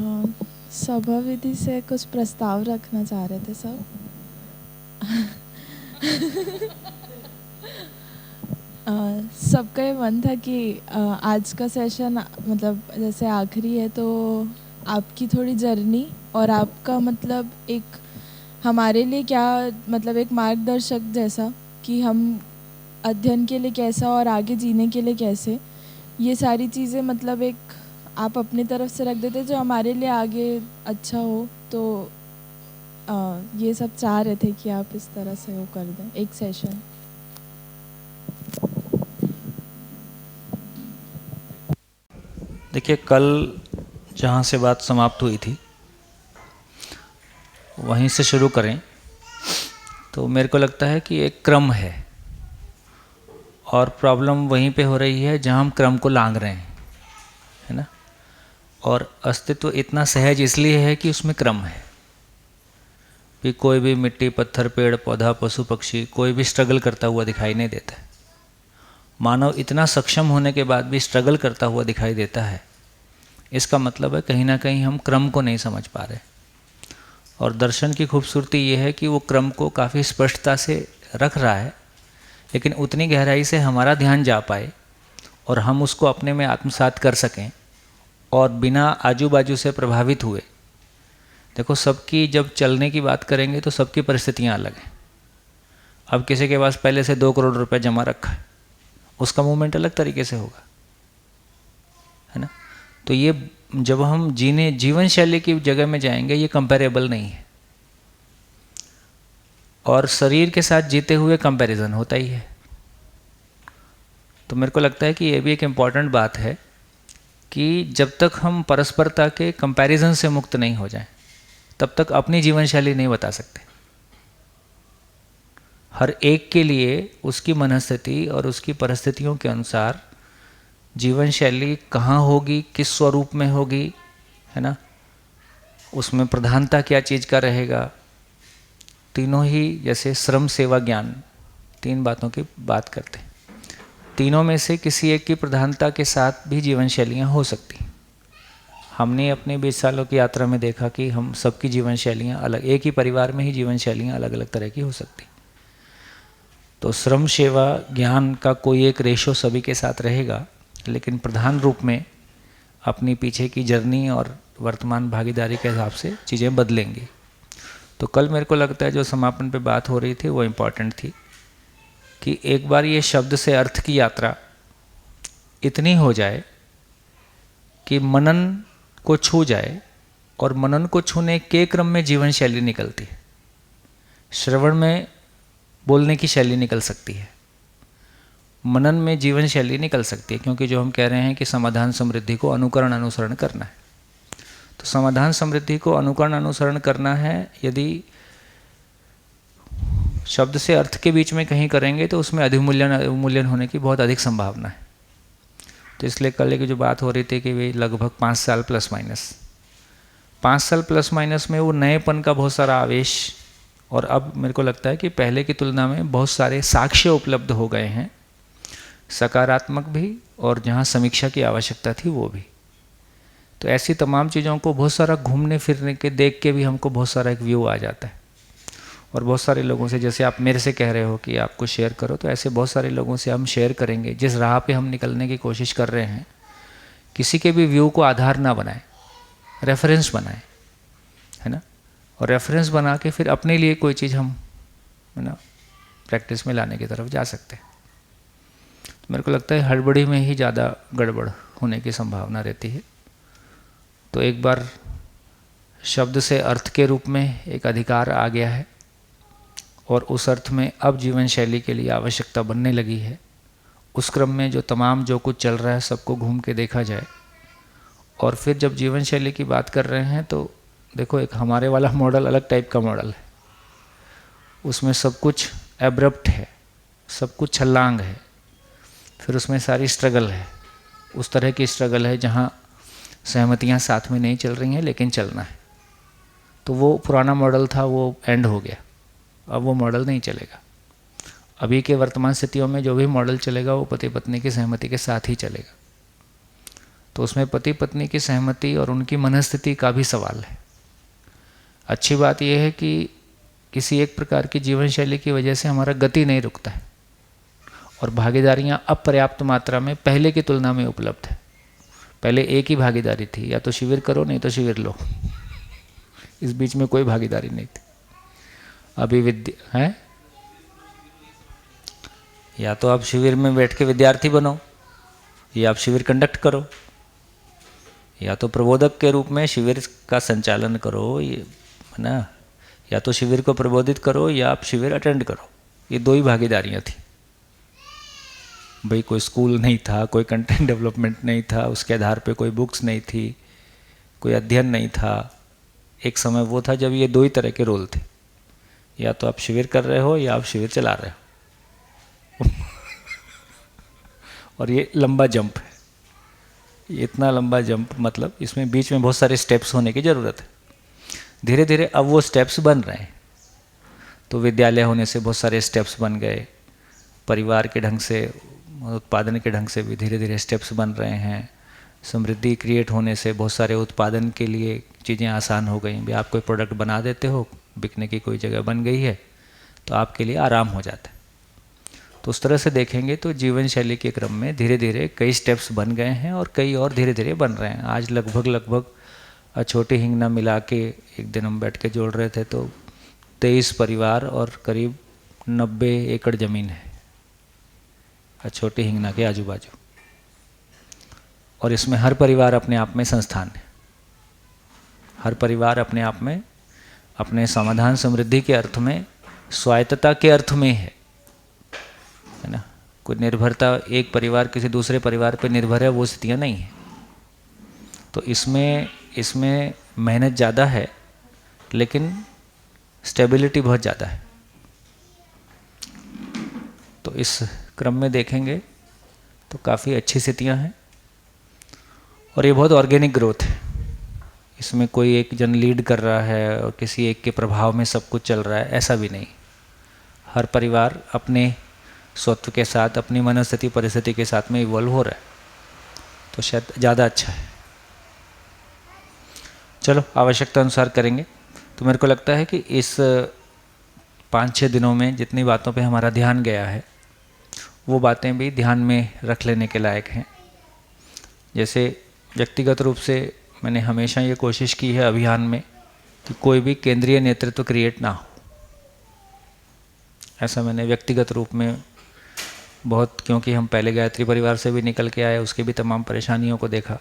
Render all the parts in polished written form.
सभा विधि से कुछ प्रस्ताव रखना चाह रहे थे सब। सबका ये मन था कि आज का सेशन मतलब जैसे आखिरी है तो आपकी थोड़ी जर्नी और आपका मतलब एक हमारे लिए क्या मतलब एक मार्गदर्शक जैसा कि हम अध्ययन के लिए कैसा और आगे जीने के लिए कैसे, ये सारी चीज़ें मतलब एक आप अपनी तरफ से रख देते जो हमारे लिए आगे अच्छा हो। तो ये सब चाह रहे थे कि आप इस तरह से वो कर दें एक सेशन। देखिए, कल जहाँ से बात समाप्त हुई थी वहीं से शुरू करें तो मेरे को लगता है कि एक क्रम है और प्रॉब्लम वहीं पे हो रही है जहाँ हम क्रम को लांघ रहे हैं, है ना। और अस्तित्व इतना सहज इसलिए है कि उसमें क्रम है कि कोई भी मिट्टी, पत्थर, पेड़, पौधा, पशु, पक्षी कोई भी स्ट्रगल करता हुआ दिखाई नहीं देता है। मानव इतना सक्षम होने के बाद भी स्ट्रगल करता हुआ दिखाई देता है। इसका मतलब है कहीं ना कहीं हम क्रम को नहीं समझ पा रहे। और दर्शन की खूबसूरती ये है कि वो क्रम को काफ़ी स्पष्टता से रख रहा है, लेकिन उतनी गहराई से हमारा ध्यान जा पाए और हम उसको अपने में आत्मसात कर सकें और बिना आजू बाजू से प्रभावित हुए। देखो, सबकी जब चलने की बात करेंगे तो सबकी परिस्थितियाँ अलग हैं। अब किसी के पास पहले से 2 करोड़ रुपए जमा रखा है, उसका मूवमेंट अलग तरीके से होगा, है ना। तो ये जब हम जीवन शैली की जगह में जाएंगे ये कंपेरेबल नहीं है। और शरीर के साथ जीते हुए कंपैरिजन होता ही है। तो मेरे को लगता है कि ये भी एक इम्पॉर्टेंट बात है कि जब तक हम परस्परता के कंपैरिजन से मुक्त नहीं हो जाएं तब तक अपनी जीवन शैली नहीं बता सकते। हर एक के लिए उसकी मनस्थिति और उसकी परिस्थितियों के अनुसार जीवन शैली कहाँ होगी, किस स्वरूप में होगी, है ना, उसमें प्रधानता क्या चीज़ का रहेगा। तीनों ही, जैसे श्रम, सेवा, ज्ञान, 3 बातों की बात करते हैं। तीनों में से किसी एक की प्रधानता के साथ भी जीवन शैलियाँ हो सकती। हमने अपने 20 सालों की यात्रा में देखा कि हम सबकी जीवन शैलियाँ अलग, एक ही परिवार में ही जीवन शैलियाँ अलग अलग तरह की हो सकती। तो श्रम, सेवा, ज्ञान का कोई एक रेशो सभी के साथ रहेगा, लेकिन प्रधान रूप में अपनी पीछे की जर्नी और वर्तमान भागीदारी के हिसाब से चीज़ें बदलेंगी। तो कल मेरे को लगता है जो समापन पे बात हो रही थी वो इम्पॉर्टेंट थी कि एक बार ये शब्द से अर्थ की यात्रा इतनी हो जाए कि मनन को छू जाए, और मनन को छूने के क्रम में जीवन शैली निकलती है। श्रवण में बोलने की शैली निकल सकती है, मनन में जीवन शैली निकल सकती है, क्योंकि जो हम कह रहे हैं कि समाधान समृद्धि को अनुकरण अनुसरण करना है। तो समाधान समृद्धि को अनुकरण अनुसरण करना है, यदि शब्द से अर्थ के बीच में कहीं करेंगे तो उसमें अधिमूल्यन अवमूल्यन होने की बहुत अधिक संभावना है। तो इसलिए कल की जो बात हो रही थी कि वे लगभग 5 साल प्लस माइनस, 5 साल प्लस माइनस में वो नएपन का बहुत सारा आवेश, और अब मेरे को लगता है कि पहले की तुलना में बहुत सारे साक्ष्य उपलब्ध हो गए हैं, सकारात्मक भी और जहाँ समीक्षा की आवश्यकता थी वो भी। तो ऐसी तमाम चीज़ों को बहुत सारा घूमने फिरने के देख के भी हमको बहुत सारा एक व्यू आ जाता है। और बहुत सारे लोगों से, जैसे आप मेरे से कह रहे हो कि आपको शेयर करो, तो ऐसे बहुत सारे लोगों से हम शेयर करेंगे। जिस राह पे हम निकलने की कोशिश कर रहे हैं, किसी के भी व्यू को आधार ना बनाएं, रेफरेंस बनाएं, है ना। और रेफरेंस बना के फिर अपने लिए कोई चीज़ हम, है ना, प्रैक्टिस में लाने की तरफ जा सकते हैं। तो मेरे को लगता है हड़बड़ी में ही ज़्यादा गड़बड़ होने की संभावना रहती है। तो एक बार शब्द से अर्थ के रूप में एक अधिकार आ गया है और उस अर्थ में अब जीवन शैली के लिए आवश्यकता बनने लगी है। उस क्रम में जो तमाम जो कुछ चल रहा है सबको घूम के देखा जाए। और फिर जब जीवन शैली की बात कर रहे हैं तो देखो, एक हमारे वाला मॉडल अलग टाइप का मॉडल है, उसमें सब कुछ एब्रप्ट है, सब कुछ छलांग है, फिर उसमें सारी स्ट्रगल है। उस तरह की स्ट्रगल है जहाँ सहमतियाँ साथ में नहीं चल रही हैं लेकिन चलना है। तो वो पुराना मॉडल था, वो एंड हो गया, अब वो मॉडल नहीं चलेगा। अभी के वर्तमान स्थितियों में जो भी मॉडल चलेगा वो पति पत्नी की सहमति के साथ ही चलेगा। तो उसमें पति पत्नी की सहमति और उनकी मनस्थिति का भी सवाल है। अच्छी बात यह है कि किसी एक प्रकार की जीवन शैली की वजह से हमारा गति नहीं रुकता है और भागीदारियां अपर्याप्त मात्रा में पहले की तुलना में उपलब्ध है। पहले एक ही भागीदारी थी, या तो शिविर करो नहीं तो शिविर लो, इस बीच में कोई भागीदारी नहीं थी। अभी विद्या है, या तो आप शिविर में बैठ के विद्यार्थी बनो, या आप शिविर कंडक्ट करो, या तो प्रबोधक के रूप में शिविर का संचालन करो, ये है ना, या तो शिविर को प्रबोधित करो या आप शिविर अटेंड करो। ये दो ही भागीदारियां थी भाई। कोई स्कूल नहीं था, कोई कंटेंट डेवलपमेंट नहीं था, उसके आधार पे कोई बुक्स नहीं थी, कोई अध्ययन नहीं था। एक समय वो था जब ये दो ही तरह के रोल थे, या तो आप शिविर कर रहे हो या आप शिविर चला रहे हो। और ये लंबा जंप है, ये इतना लंबा जंप, मतलब इसमें बीच में बहुत सारे स्टेप्स होने की ज़रूरत है। धीरे धीरे अब वो स्टेप्स बन रहे हैं। तो विद्यालय होने से बहुत सारे स्टेप्स बन गए, परिवार के ढंग से, उत्पादन के ढंग से भी धीरे धीरे स्टेप्स बन रहे हैं। समृद्धि क्रिएट होने से बहुत सारे उत्पादन के लिए चीज़ें आसान हो गई। भी आप कोई प्रोडक्ट बना देते हो, बिकने की कोई जगह बन गई है, तो आपके लिए आराम हो जाता है। तो उस तरह से देखेंगे तो जीवन शैली के क्रम में धीरे धीरे कई स्टेप्स बन गए हैं और कई और धीरे धीरे बन रहे हैं। आज लगभग छोटी हिंगना मिला के एक दिन हम बैठ के जोड़ रहे थे तो 23 परिवार और करीब 90 एकड़ ज़मीन है छोटी हिंगना के आजू बाजू। और इसमें हर परिवार अपने आप में संस्थान है। हर परिवार अपने आप में अपने समाधान समृद्धि के अर्थ में, स्वायत्तता के अर्थ में है ना। कोई निर्भरता, एक परिवार किसी दूसरे परिवार पर निर्भर है, वो स्थितियाँ नहीं है। तो इसमें मेहनत ज़्यादा है लेकिन स्टेबिलिटी बहुत ज़्यादा है। तो इस क्रम में देखेंगे तो काफ़ी अच्छी स्थितियाँ हैं और ये बहुत ऑर्गेनिक ग्रोथ है। इसमें कोई एक जन लीड कर रहा है और किसी एक के प्रभाव में सब कुछ चल रहा है, ऐसा भी नहीं। हर परिवार अपने स्वत्व के साथ, अपनी मनस्थिति परिस्थिति के साथ में इवॉल्व हो रहा है, तो शायद ज़्यादा अच्छा है। चलो आवश्यकता अनुसार करेंगे। तो मेरे को लगता है कि इस 5-6 दिनों में जितनी बातों पे हमारा ध्यान गया है वो बातें भी ध्यान में रख लेने के लायक हैं। जैसे व्यक्तिगत रूप से मैंने हमेशा ये कोशिश की है अभियान में कि कोई भी केंद्रीय नेतृत्व क्रिएट ना हो। ऐसा मैंने व्यक्तिगत रूप में बहुत, क्योंकि हम पहले गायत्री परिवार से भी निकल के आए, उसके भी तमाम परेशानियों को देखा।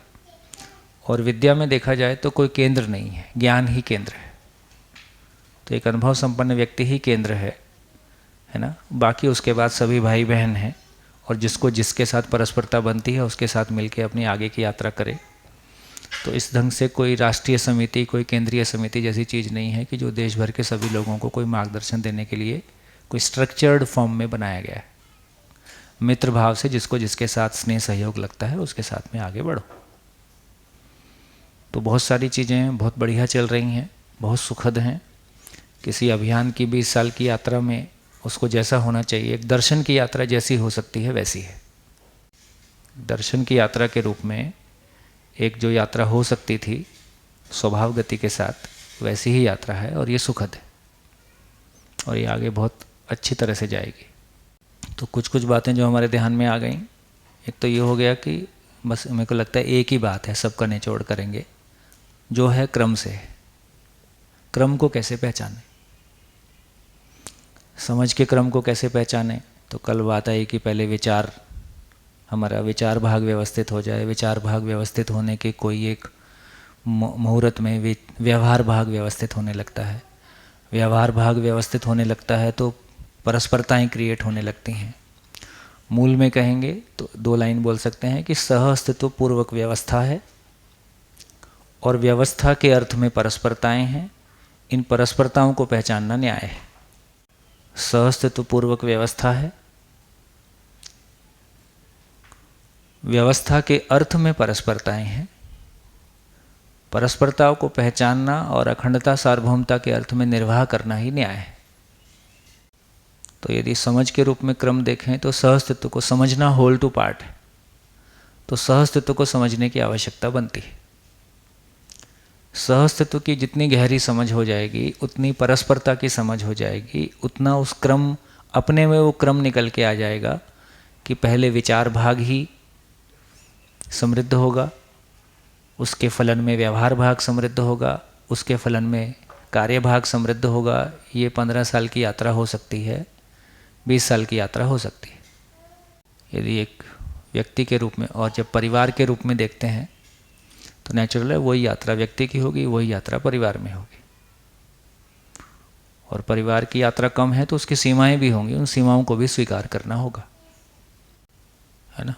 और विद्या में देखा जाए तो कोई केंद्र नहीं है, ज्ञान ही केंद्र है। तो एक अनुभव संपन्न व्यक्ति ही केंद्र है ना। बाकी उसके बाद सभी भाई बहन हैं और जिसको जिसके साथ परस्परता बनती है उसके साथ मिलके अपनी आगे की यात्रा करे। तो इस ढंग से कोई राष्ट्रीय समिति, कोई केंद्रीय समिति जैसी चीज़ नहीं है कि जो देश भर के सभी लोगों को कोई मार्गदर्शन देने के लिए कोई स्ट्रक्चर्ड फॉर्म में बनाया गया है। मित्र भाव से जिसको जिसके साथ स्नेह सहयोग लगता है उसके साथ में आगे बढ़ो। तो बहुत सारी चीज़ें बहुत बढ़िया चल रही हैं, बहुत सुखद हैं। किसी अभियान की 20 साल की यात्रा में उसको जैसा होना चाहिए, एक दर्शन की यात्रा जैसी हो सकती है वैसी है। दर्शन की यात्रा के रूप में एक जो यात्रा हो सकती थी स्वभाव गति के साथ, वैसी ही यात्रा है और ये सुखद है और ये आगे बहुत अच्छी तरह से जाएगी। तो कुछ बातें जो हमारे ध्यान में आ गई, एक तो ये हो गया कि बस मेरे को लगता है एक ही बात है, सबका निचोड़ करेंगे, जो है क्रम से। क्रम को कैसे पहचानें, समझ के क्रम को कैसे पहचानें। तो कल बात आई कि पहले विचार, हमारा विचार भाग व्यवस्थित हो जाए। विचार भाग व्यवस्थित होने के कोई एक मुहूर्त में व्यवहार भाग व्यवस्थित होने लगता है। व्यवहार भाग व्यवस्थित होने लगता है तो परस्परताएं क्रिएट होने लगती हैं। मूल में कहेंगे तो 2 लाइन बोल सकते हैं कि सह अस्तित्व पूर्वक व्यवस्था है और व्यवस्था के अर्थ में परस्परताएं हैं। इन परस्परताओं को पहचानना न्याय है। सह अस्तित्व पूर्वक व्यवस्था है, व्यवस्था के अर्थ में परस्परताएं हैं। परस्परताओं को पहचानना और अखंडता सार्वभौमता के अर्थ में निर्वाह करना ही न्याय है। तो यदि समझ के रूप में क्रम देखें तो सह अस्तित्व को समझना होल टू पार्ट है। तो सहअस्तित्व को समझने की आवश्यकता बनती है। सहअस्तित्व की जितनी गहरी समझ हो जाएगी, उतनी परस्परता की समझ हो जाएगी, उतना उस क्रम, अपने में वो क्रम निकल के आ जाएगा कि पहले विचार भाग ही समृद्ध होगा, उसके फलन में व्यवहार भाग समृद्ध होगा, उसके फलन में कार्य भाग समृद्ध होगा। ये 15 साल की यात्रा हो सकती है, 20 साल की यात्रा हो सकती है यदि एक व्यक्ति के रूप में। और जब परिवार के रूप में देखते हैं तो नेचुरल है वही यात्रा व्यक्ति की होगी, वही यात्रा परिवार में होगी। और परिवार की यात्रा कम है तो उसकी सीमाएं भी होंगी, उन सीमाओं को भी स्वीकार करना होगा, है ना।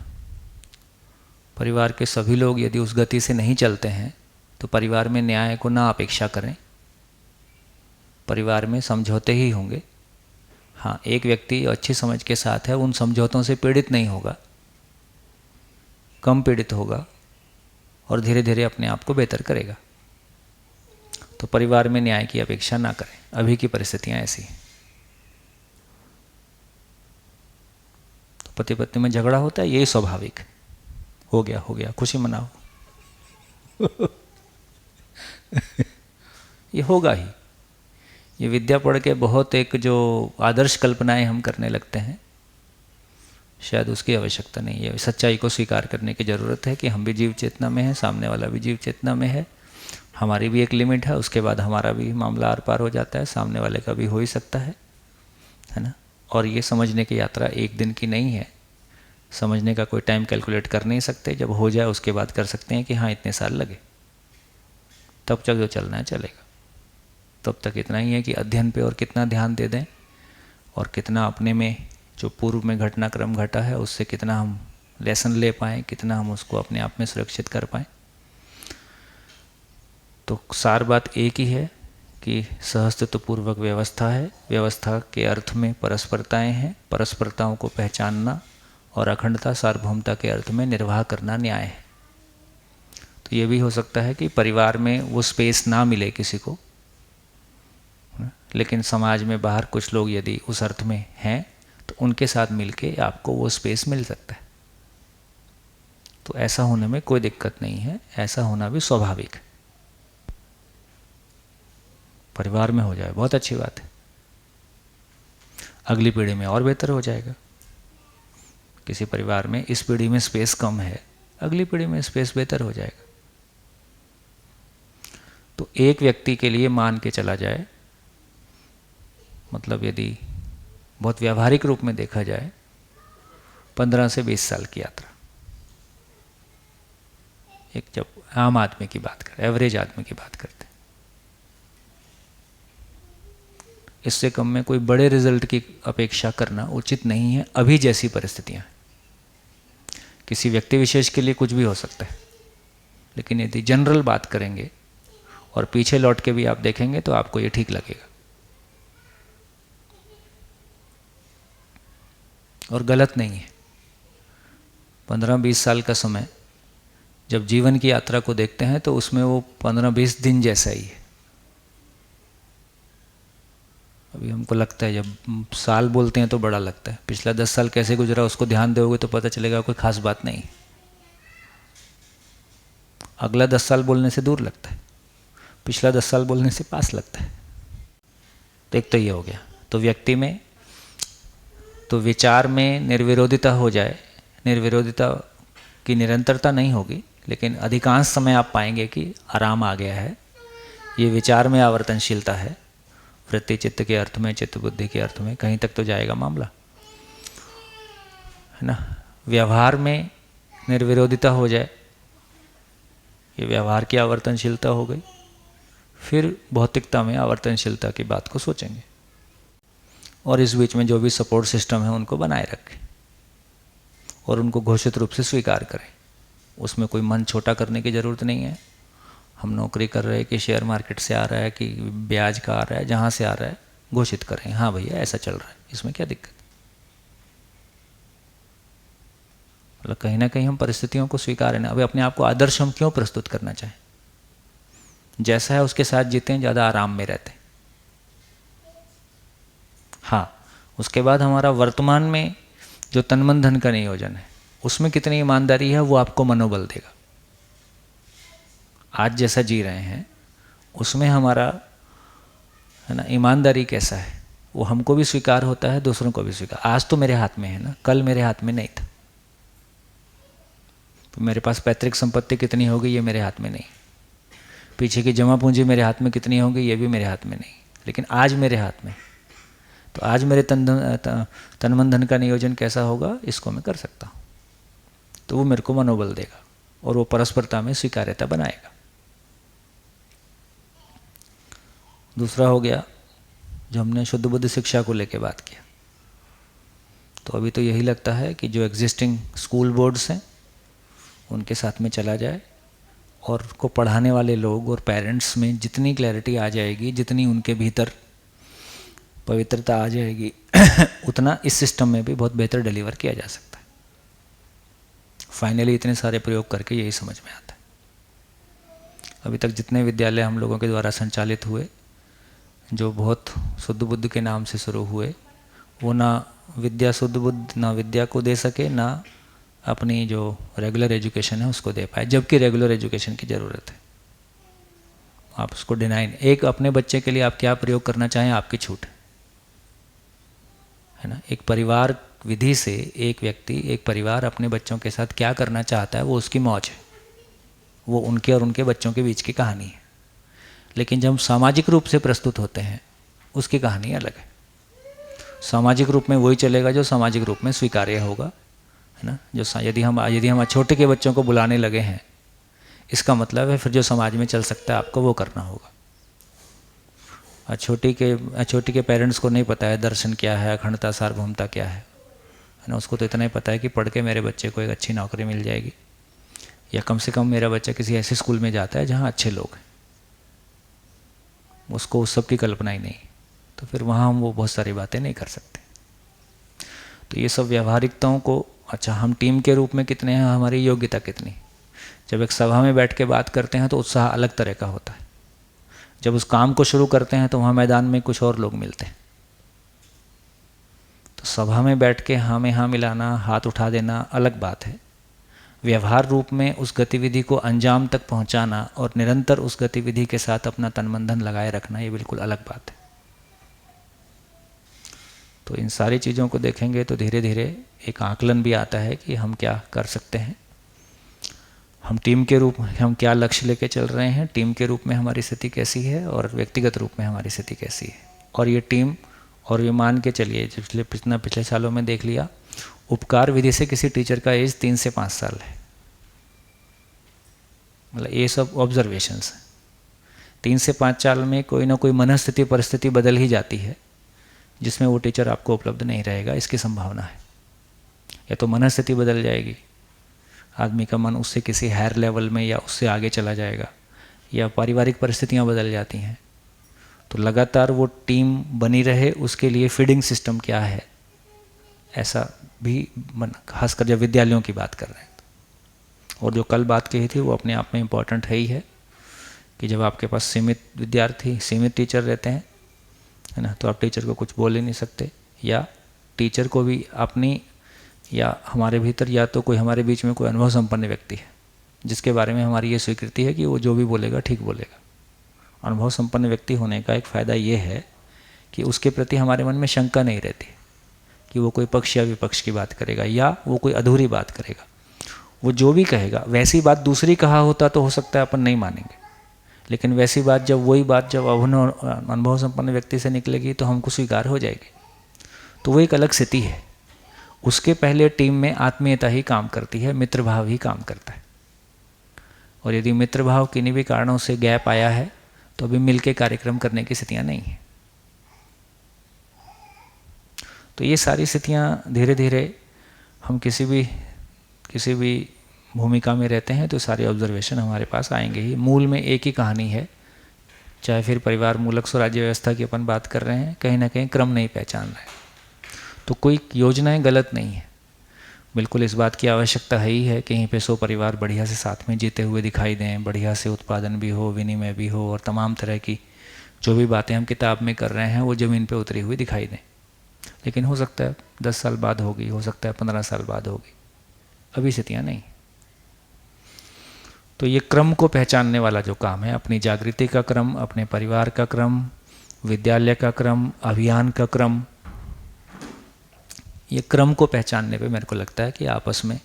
परिवार के सभी लोग यदि उस गति से नहीं चलते हैं तो परिवार में न्याय को ना अपेक्षा करें, परिवार में समझौते ही होंगे। हाँ, एक व्यक्ति अच्छी समझ के साथ है, उन समझौतों से पीड़ित नहीं होगा, कम पीड़ित होगा और धीरे धीरे अपने आप को बेहतर करेगा। तो परिवार में न्याय की अपेक्षा ना करें, अभी की परिस्थितियां ऐसी हैं। तो पति पत्नी में झगड़ा होता है, यही स्वाभाविक, हो गया खुशी मनाओ ये होगा ही। ये विद्या पढ़ के बहुत एक जो आदर्श कल्पनाएं हम करने लगते हैं, शायद उसकी आवश्यकता नहीं है। सच्चाई को स्वीकार करने की ज़रूरत है कि हम भी जीव चेतना में हैं, सामने वाला भी जीव चेतना में है, हमारी भी एक लिमिट है, उसके बाद हमारा भी मामला आर पार हो जाता है, सामने वाले का भी हो ही सकता है ना। और ये समझने की यात्रा एक दिन की नहीं है, समझने का कोई टाइम कैलकुलेट कर नहीं सकते। जब हो जाए उसके बाद कर सकते हैं कि हाँ इतने साल लगे, तब तक जो चलना है चलेगा। तब तक इतना ही है कि अध्ययन पे और कितना ध्यान दे दें और कितना अपने में जो पूर्व में घटनाक्रम घटा है उससे कितना हम लेसन ले पाएँ, कितना हम उसको अपने आप में सुरक्षित कर पाएँ। तो सार बात एक ही है कि सहअस्तित्व पूर्वक व्यवस्था है, व्यवस्था के अर्थ में परस्परताएं हैं, परस्परताओं को पहचानना और अखंडता सार्वभौमता के अर्थ में निर्वाह करना न्याय है। तो ये भी हो सकता है कि परिवार में वो स्पेस ना मिले किसी को, लेकिन समाज में बाहर कुछ लोग यदि उस अर्थ में हैं तो उनके साथ मिलके आपको वो स्पेस मिल सकता है। तो ऐसा होने में कोई दिक्कत नहीं है, ऐसा होना भी स्वाभाविक है। परिवार में हो जाए बहुत अच्छी बात है, अगली पीढ़ी में और बेहतर हो जाएगा। किसी परिवार में इस पीढ़ी में स्पेस कम है, अगली पीढ़ी में स्पेस बेहतर हो जाएगा। तो एक व्यक्ति के लिए मान के चला जाए, मतलब यदि बहुत व्यावहारिक रूप में देखा जाए, 15 से 20 साल की यात्रा, एक जब आम आदमी की बात करें, एवरेज आदमी की बात करते हैं, इससे कम में कोई बड़े रिजल्ट की अपेक्षा करना उचित नहीं है अभी जैसी परिस्थितियां। किसी व्यक्ति विशेष के लिए कुछ भी हो सकता है, लेकिन यदि जनरल बात करेंगे और पीछे लौट के भी आप देखेंगे तो आपको ये ठीक लगेगा और गलत नहीं है। 15-20 साल का समय जब जीवन की यात्रा को देखते हैं तो उसमें वो 15-20 दिन जैसा ही है। अभी हमको लगता है, जब साल बोलते हैं तो बड़ा लगता है, पिछला 10 साल कैसे गुजरा उसको ध्यान दोगे तो पता चलेगा कोई खास बात नहीं। अगला 10 साल बोलने से दूर लगता है, पिछला 10 साल बोलने से पास लगता है। तो एक तो ये हो गया। तो व्यक्ति में, तो विचार में निर्विरोधिता हो जाए, निर्विरोधिता की निरंतरता नहीं होगी, लेकिन अधिकांश समय आप पाएंगे कि आराम आ गया है। ये विचार में आवर्तनशीलता है, वृत्ति चित्त के अर्थ में, चित्त बुद्धि के अर्थ में, कहीं तक तो जाएगा मामला, है ना। व्यवहार में निर्विरोधिता हो जाए, ये व्यवहार की आवर्तनशीलता हो गई। फिर भौतिकता में आवर्तनशीलता की बात को सोचेंगे और इस बीच में जो भी सपोर्ट सिस्टम है उनको बनाए रखें और उनको घोषित रूप से स्वीकार करें। उसमें कोई मन छोटा करने की ज़रूरत नहीं है। हम नौकरी कर रहे हैं कि शेयर मार्केट से आ रहा है कि ब्याज का आ रहा है, जहाँ से आ रहा है घोषित करें, हाँ भैया ऐसा चल रहा है, इसमें क्या दिक्कत। मतलब कहीं ना कहीं हम परिस्थितियों को स्वीकार है। अभी अपने आप को आदर्श हम क्यों प्रस्तुत करना चाहें? जैसा है उसके साथ जीते हैं, ज़्यादा आराम में रहते हैं। हाँ, उसके बाद हमारा वर्तमान में जो तन मन धन का नियोजन है उसमें कितनी ईमानदारी है वो आपको मनोबल देगा। आज जैसा जी रहे हैं उसमें हमारा है ना ईमानदारी कैसा है, वो हमको भी स्वीकार होता है, दूसरों को भी स्वीकार। आज तो मेरे हाथ में है ना, कल मेरे हाथ में नहीं था। तो मेरे पास पैतृक संपत्ति कितनी होगी ये मेरे हाथ में नहीं, पीछे की जमा पूंजी मेरे हाथ में कितनी होगी ये भी मेरे हाथ में नहीं, लेकिन आज मेरे हाथ में। तो आज मेरे तन मन धन का नियोजन कैसा होगा इसको मैं कर सकता हूँ। तो वो मेरे को मनोबल देगा और वो परस्परता में स्वीकार्यता बनाएगा। दूसरा हो गया जो हमने शुद्ध बुद्ध शिक्षा को लेके बात किया। तो अभी तो यही लगता है कि जो एग्जिस्टिंग स्कूल बोर्ड्स हैं उनके साथ में चला जाए और को पढ़ाने वाले लोग और पेरेंट्स में जितनी क्लैरिटी आ जाएगी, जितनी उनके भीतर पवित्रता आ जाएगी उतना इस सिस्टम में भी बहुत बेहतर डिलीवर किया जा सकता है। फाइनली इतने सारे प्रयोग करके यही समझ में आता है। अभी तक जितने विद्यालय हम लोगों के द्वारा संचालित हुए जो बहुत शुद्ध बुद्ध के नाम से शुरू हुए, वो ना विद्या शुद्ध बुद्ध ना विद्या को दे सके, ना अपनी जो रेगुलर एजुकेशन है उसको दे पाए, जबकि रेगुलर एजुकेशन की ज़रूरत है। आप उसको डिनाई नहीं। एक अपने बच्चे के लिए आप क्या प्रयोग करना चाहें आपकी छूट है ना। एक परिवार विधि से एक व्यक्ति, एक परिवार अपने बच्चों के साथ क्या करना चाहता है वो उसकी मौज है, वो उनके और उनके बच्चों के बीच की कहानी है। लेकिन जब हम सामाजिक रूप से प्रस्तुत होते हैं उसकी कहानी अलग है। सामाजिक रूप में वही चलेगा जो सामाजिक रूप में स्वीकार्य होगा, है ना। जो यदि हम छोटे के बच्चों को बुलाने लगे हैं, इसका मतलब है फिर जो समाज में चल सकता है आपको वो करना होगा। छोटी के पेरेंट्स को नहीं पता है दर्शन क्या है, अखंडता सार्वभौमता क्या है ना। उसको तो इतना ही पता है कि पढ़ के मेरे बच्चे को एक अच्छी नौकरी मिल जाएगी, या कम से कम मेरा बच्चा किसी ऐसे स्कूल में जाता है जहाँ अच्छे लोग हैं। उसको उस सब की कल्पना ही नहीं, तो फिर वहाँ हम वो बहुत सारी बातें नहीं कर सकते। तो ये सब व्यावहारिकताओं को, अच्छा हम टीम के रूप में कितने हैं, हमारी योग्यता कितनी। जब एक सभा में बैठ के बात करते हैं तो उत्साह अलग तरह का होता है। जब उस काम को शुरू करते हैं तो वहाँ मैदान में कुछ और लोग मिलते हैं। तो सभा में बैठ के हाँ में हाँ मिलाना, हाथ उठा देना अलग बात है। व्यवहार रूप में उस गतिविधि को अंजाम तक पहुंचाना और निरंतर उस गतिविधि के साथ अपना तन मन धन लगाए रखना, ये बिल्कुल अलग बात है। तो इन सारी चीज़ों को देखेंगे तो धीरे धीरे एक आकलन भी आता है कि हम क्या कर सकते हैं। हम टीम के रूप में हम क्या लक्ष्य लेके चल रहे हैं, टीम के रूप में हमारी स्थिति कैसी है और व्यक्तिगत रूप में हमारी स्थिति कैसी है। और ये टीम, और ये मान के चलिए पिछले सालों में देख लिया, उपकार विधि से किसी टीचर का एज 3 से 5 साल है। मतलब ये सब ऑब्जर्वेशंस हैं। 3 से 5 साल में कोई ना कोई मनस्थिति परिस्थिति बदल ही जाती है जिसमें वो टीचर आपको उपलब्ध नहीं रहेगा, इसकी संभावना है। या तो मनस्थिति बदल जाएगी, आदमी का मन उससे किसी हायर लेवल में या उससे आगे चला जाएगा, या पारिवारिक परिस्थितियाँ बदल जाती हैं। तो लगातार वो टीम बनी रहे उसके लिए फीडिंग सिस्टम क्या है, ऐसा भी खासकर जब विद्यालयों की बात कर रहे हैं। और जो कल बात कही थी वो अपने आप में इम्पॉर्टेंट है ही है कि जब आपके पास सीमित विद्यार्थी, सीमित टीचर रहते हैं, है ना, तो आप टीचर को कुछ बोल ही नहीं सकते। या टीचर को भी अपनी, या हमारे भीतर या तो कोई हमारे बीच में कोई अनुभव संपन्न व्यक्ति है जिसके बारे में हमारी ये स्वीकृति है कि वो जो भी बोलेगा ठीक बोलेगा। अनुभव संपन्न व्यक्ति होने का एक फ़ायदा ये है कि उसके प्रति हमारे मन में शंका नहीं रहती कि वो कोई पक्ष या विपक्ष की बात करेगा या वो कोई अधूरी बात करेगा। वो जो भी कहेगा, वैसी बात दूसरी कहा होता तो हो सकता है अपन नहीं मानेंगे, लेकिन वैसी बात जब वही बात जब अनुभव संपन्न व्यक्ति से निकलेगी तो हमको स्वीकार हो जाएगी। तो वो एक अलग स्थिति है। उसके पहले टीम में आत्मीयता ही काम करती है, मित्र भाव ही काम करता है। और यदि मित्र भाव किन्हीं भी कारणों से गैप आया है तो अभी मिलके कार्यक्रम करने की स्थितियाँ नहीं हैं। तो ये सारी स्थितियाँ धीरे धीरे हम किसी भी भूमिका में रहते हैं तो सारे ऑब्जर्वेशन हमारे पास आएंगे ही। मूल में एक ही कहानी है, चाहे फिर परिवार मूलक स्वराज्य व्यवस्था की अपन बात कर रहे हैं, कहीं ना कहीं क्रम नहीं पहचान रहे। तो कोई योजनाएं गलत नहीं है, बिल्कुल इस बात की आवश्यकता है ही है कि कहीं पे 100 परिवार बढ़िया से साथ में जीते हुए दिखाई दें, बढ़िया से उत्पादन भी हो, विनिमय भी हो, और तमाम तरह की जो भी बातें हम किताब में कर रहे हैं वो ज़मीन पे उतरी हुई दिखाई दें। लेकिन हो सकता है 10 साल बाद होगी, हो सकता है 15 साल बाद होगी, अभी स्थितियाँ नहीं। तो ये क्रम को पहचानने वाला जो काम है, अपनी जागृति का क्रम, अपने परिवार का क्रम, विद्यालय का क्रम, अभियान का क्रम, ये क्रम को पहचानने पे मेरे को लगता है कि आपस में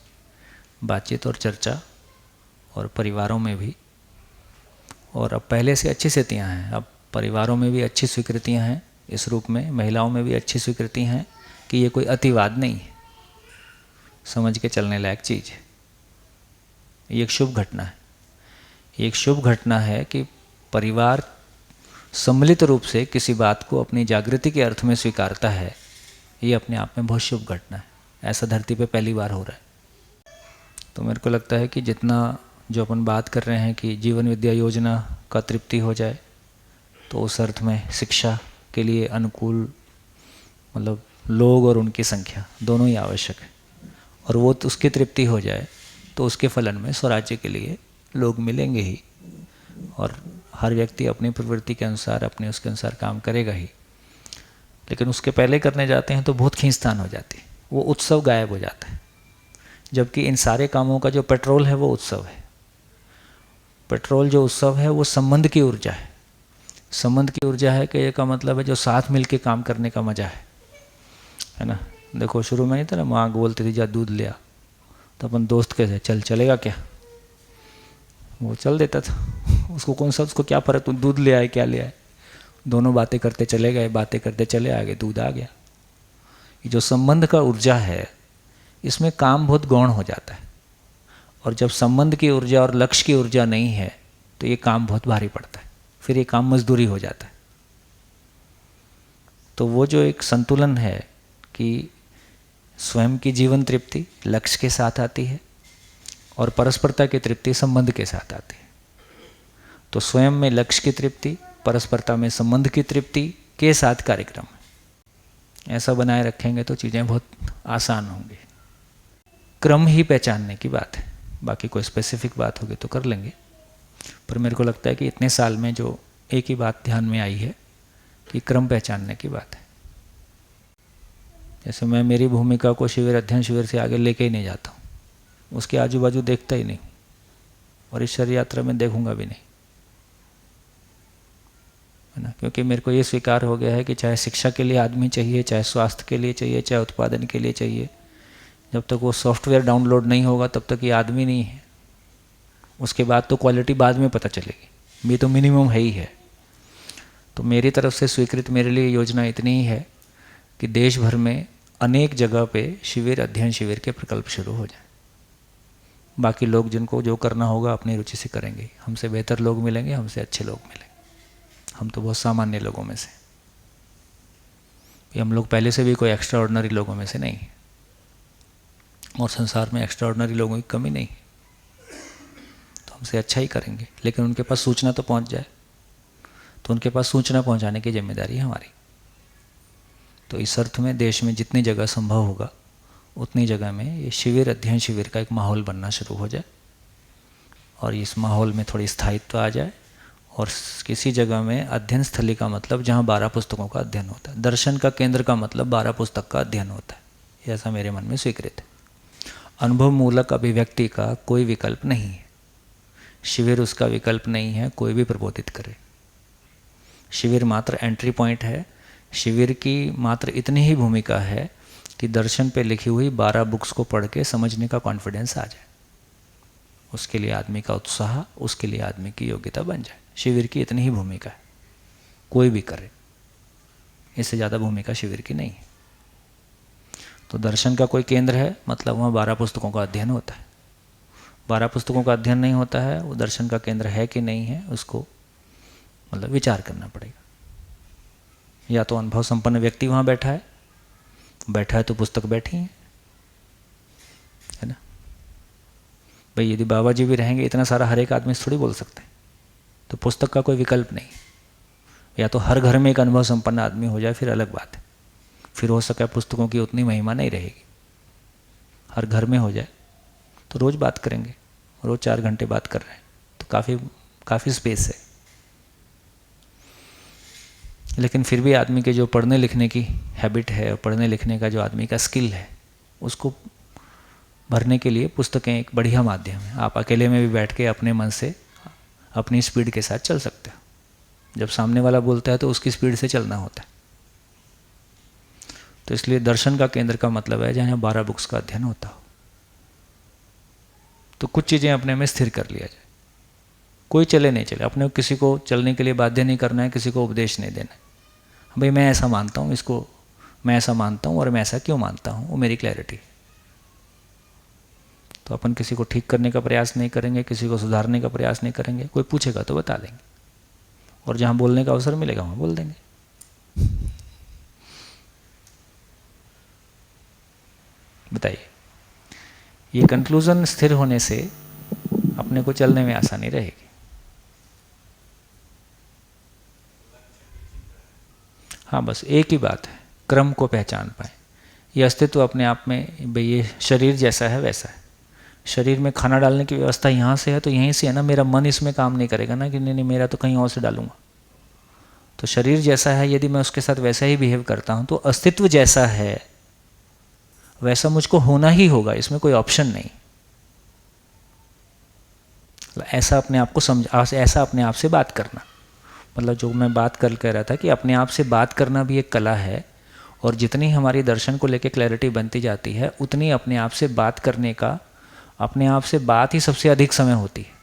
बातचीत और चर्चा, और परिवारों में भी, और अब पहले से अच्छी स्थितियाँ हैं, अब परिवारों में भी अच्छी स्वीकृतियाँ हैं इस रूप में, महिलाओं में भी अच्छी स्वीकृति हैं कि ये कोई अतिवाद नहीं है, समझ के चलने लायक चीज़ है। ये एक शुभ घटना है। एक शुभ घटना है कि परिवार सम्मिलित रूप से किसी बात को अपनी जागृति के अर्थ में स्वीकारता है। ये अपने आप में बहुत शुभ घटना है। ऐसा धरती पे पहली बार हो रहा है। तो मेरे को लगता है कि जितना जो अपन बात कर रहे हैं कि जीवन विद्या योजना का तृप्ति हो जाए, तो उस अर्थ में शिक्षा के लिए अनुकूल मतलब लोग और उनकी संख्या दोनों ही आवश्यक है, और वो उसकी तृप्ति हो जाए तो उसके फलन में स्वराज्य के लिए लोग मिलेंगे ही, और हर व्यक्ति अपनी प्रवृत्ति के अनुसार अपने उसके अनुसार काम करेगा ही। लेकिन उसके पहले करने जाते हैं तो बहुत खींचतान हो जाती है, वो उत्सव गायब हो जाता है। जबकि इन सारे कामों का जो पेट्रोल है वो उत्सव है। पेट्रोल जो उत्सव है वो संबंध की ऊर्जा है। संबंध की ऊर्जा है कि का मतलब है जो साथ मिल के काम करने का मजा है ना। देखो शुरू में नहीं था ना, माँ बोलती थी जा दूध ले आ, तो अपन दोस्त कैसे चल चलेगा क्या, वो चल देता था। उसको कौन सा, उसको क्या फ़र्क, तू दूध ले आए क्या ले आए, दोनों बातें करते चले गए, बातें करते चले आ गए, दूध आ गया। ये जो संबंध का ऊर्जा है इसमें काम बहुत गौण हो जाता है, और जब संबंध की ऊर्जा और लक्ष्य की ऊर्जा नहीं है तो ये काम बहुत भारी पड़ता है, फिर ये काम मजदूरी हो जाता है। तो वो जो एक संतुलन है कि स्वयं की जीवन तृप्ति लक्ष्य के साथ आती है और परस्परता की तृप्ति संबंध के साथ आती है। तो स्वयं में लक्ष्य की तृप्ति, परस्परता में संबंध की तृप्ति के साथ कार्यक्रम ऐसा बनाए रखेंगे तो चीज़ें बहुत आसान होंगी। क्रम ही पहचानने की बात है, बाकी कोई स्पेसिफिक बात होगी तो कर लेंगे। पर मेरे को लगता है कि इतने साल में जो एक ही बात ध्यान में आई है कि क्रम पहचानने की बात है। जैसे मैं मेरी भूमिका को शिविर अध्ययन शिविर से आगे लेके ही नहीं जाता हूँ, उसके आजू बाजू देखता ही नहीं, और इस शरीर यात्रा में देखूंगा भी नहीं, है ना। क्योंकि मेरे को ये स्वीकार हो गया है कि चाहे शिक्षा के लिए आदमी चाहिए, चाहे स्वास्थ्य के लिए चाहिए, चाहे उत्पादन के लिए चाहिए, जब तक वो सॉफ्टवेयर डाउनलोड नहीं होगा तब तक ये आदमी नहीं है। उसके बाद तो क्वालिटी बाद में पता चलेगी, ये तो मिनिमम है ही है। तो मेरी तरफ से स्वीकृत मेरे लिए योजना इतनी ही है कि देश भर में अनेक जगह पे शिविर अध्ययन शिविर के प्रकल्प शुरू हो जाए। बाकी लोग जिनको जो करना होगा अपनी रुचि से करेंगे, हमसे बेहतर लोग मिलेंगे, हमसे अच्छे लोग मिलेंगे। हम तो बहुत सामान्य लोगों में से, हम लोग पहले से भी कोई एक्स्ट्रा ऑर्डिनरी लोगों में से नहीं है, और संसार में एक्स्ट्रा ऑर्डिनरी लोगों की कमी नहीं है। तो हमसे अच्छा ही करेंगे, लेकिन उनके पास सूचना तो पहुंच जाए, तो उनके पास सूचना पहुंचाने की जिम्मेदारी है हमारी। तो इस अर्थ में देश में जितनी जगह संभव होगा उतनी जगह में ये शिविर अध्ययन शिविर का एक माहौल बनना शुरू हो जाए, और इस माहौल में थोड़ी स्थायित्व आ जाए। और किसी जगह में अध्ययन स्थली का मतलब जहाँ 12 पुस्तकों का अध्ययन होता है, दर्शन का केंद्र का मतलब 12 पुस्तक का अध्ययन होता है, ऐसा मेरे मन में स्वीकृत है। अनुभव मूलक अभिव्यक्ति का कोई विकल्प नहीं है, शिविर उसका विकल्प नहीं है, कोई भी प्रबोधित करे। शिविर मात्र एंट्री पॉइंट है। शिविर की मात्र इतनी ही भूमिका है कि दर्शन पे लिखी हुई 12 बुक्स को पढ़ के समझने का कॉन्फिडेंस आ जाए, उसके लिए आदमी का उत्साह, उसके लिए आदमी की योग्यता बन जाए। शिविर की इतनी ही भूमिका है, कोई भी करे, इससे ज़्यादा भूमिका शिविर की नहीं है। तो दर्शन का कोई केंद्र है मतलब वहाँ 12 पुस्तकों का अध्ययन होता है। 12 पुस्तकों का अध्ययन नहीं होता है, वो दर्शन का केंद्र है कि नहीं है, उसको मतलब विचार करना पड़ेगा। या तो अनुभव संपन्न व्यक्ति वहाँ बैठा है तो पुस्तक बैठी है ना भाई। यदि बाबा जी भी रहेंगे, इतना सारा हर एक आदमी थोड़ी बोल सकते हैं, तो पुस्तक का कोई विकल्प नहीं। या तो हर घर में एक अनुभव संपन्न आदमी हो जाए, फिर अलग बात है, फिर हो सके पुस्तकों की उतनी महिमा नहीं रहेगी। हर घर में हो जाए तो रोज़ बात करेंगे, रोज़ 4 घंटे बात कर रहे हैं तो काफ़ी स्पेस है। लेकिन फिर भी आदमी के जो पढ़ने लिखने की हैबिट है और पढ़ने लिखने का जो आदमी का स्किल है, उसको भरने के लिए पुस्तकें एक बढ़िया माध्यम है। आप अकेले में भी बैठ के अपने मन से अपनी स्पीड के साथ चल सकते हो। जब सामने वाला बोलता है तो उसकी स्पीड से चलना होता है। तो इसलिए दर्शन का केंद्र का मतलब है जहाँ 12 बुक्स का अध्ययन होता हो। तो कुछ चीज़ें अपने में स्थिर कर लिया जाए। कोई चले नहीं चले, अपने किसी को चलने के लिए बाध्य नहीं करना है, किसी को उपदेश नहीं देना है। भाई मैं ऐसा मानता हूँ, इसको मैं ऐसा मानता हूँ और मैं ऐसा क्यों मानता हूँ, वो मेरी क्लैरिटी है। तो अपन किसी को ठीक करने का प्रयास नहीं करेंगे, किसी को सुधारने का प्रयास नहीं करेंगे। कोई पूछेगा तो बता देंगे, और जहाँ बोलने का अवसर मिलेगा वहाँ बोल देंगे। बताइए, ये कंक्लूजन स्थिर होने से अपने को चलने में आसानी रहेगी। हाँ, बस एक ही बात है, क्रम को पहचान पाए। ये अस्तित्व अपने आप में, भाई ये शरीर जैसा है वैसा है। शरीर में खाना डालने की व्यवस्था यहाँ से है तो यहीं से है ना, मेरा मन इसमें काम नहीं करेगा ना कि नहीं मेरा तो कहीं और से डालूंगा। तो शरीर जैसा है, यदि मैं उसके साथ वैसा ही बिहेव करता हूँ तो अस्तित्व जैसा है वैसा मुझको होना ही होगा, इसमें कोई ऑप्शन नहीं। ऐसा अपने आप को ऐसा अपने आप से बात करना, मतलब जो मैं बात कल कह रहा था कि अपने आप से बात करना भी एक कला है। और जितनी हमारी दर्शन को लेकर क्लैरिटी बनती जाती है, उतनी अपने आप से बात करने का, अपने आप से बात ही सबसे अधिक समय होती है।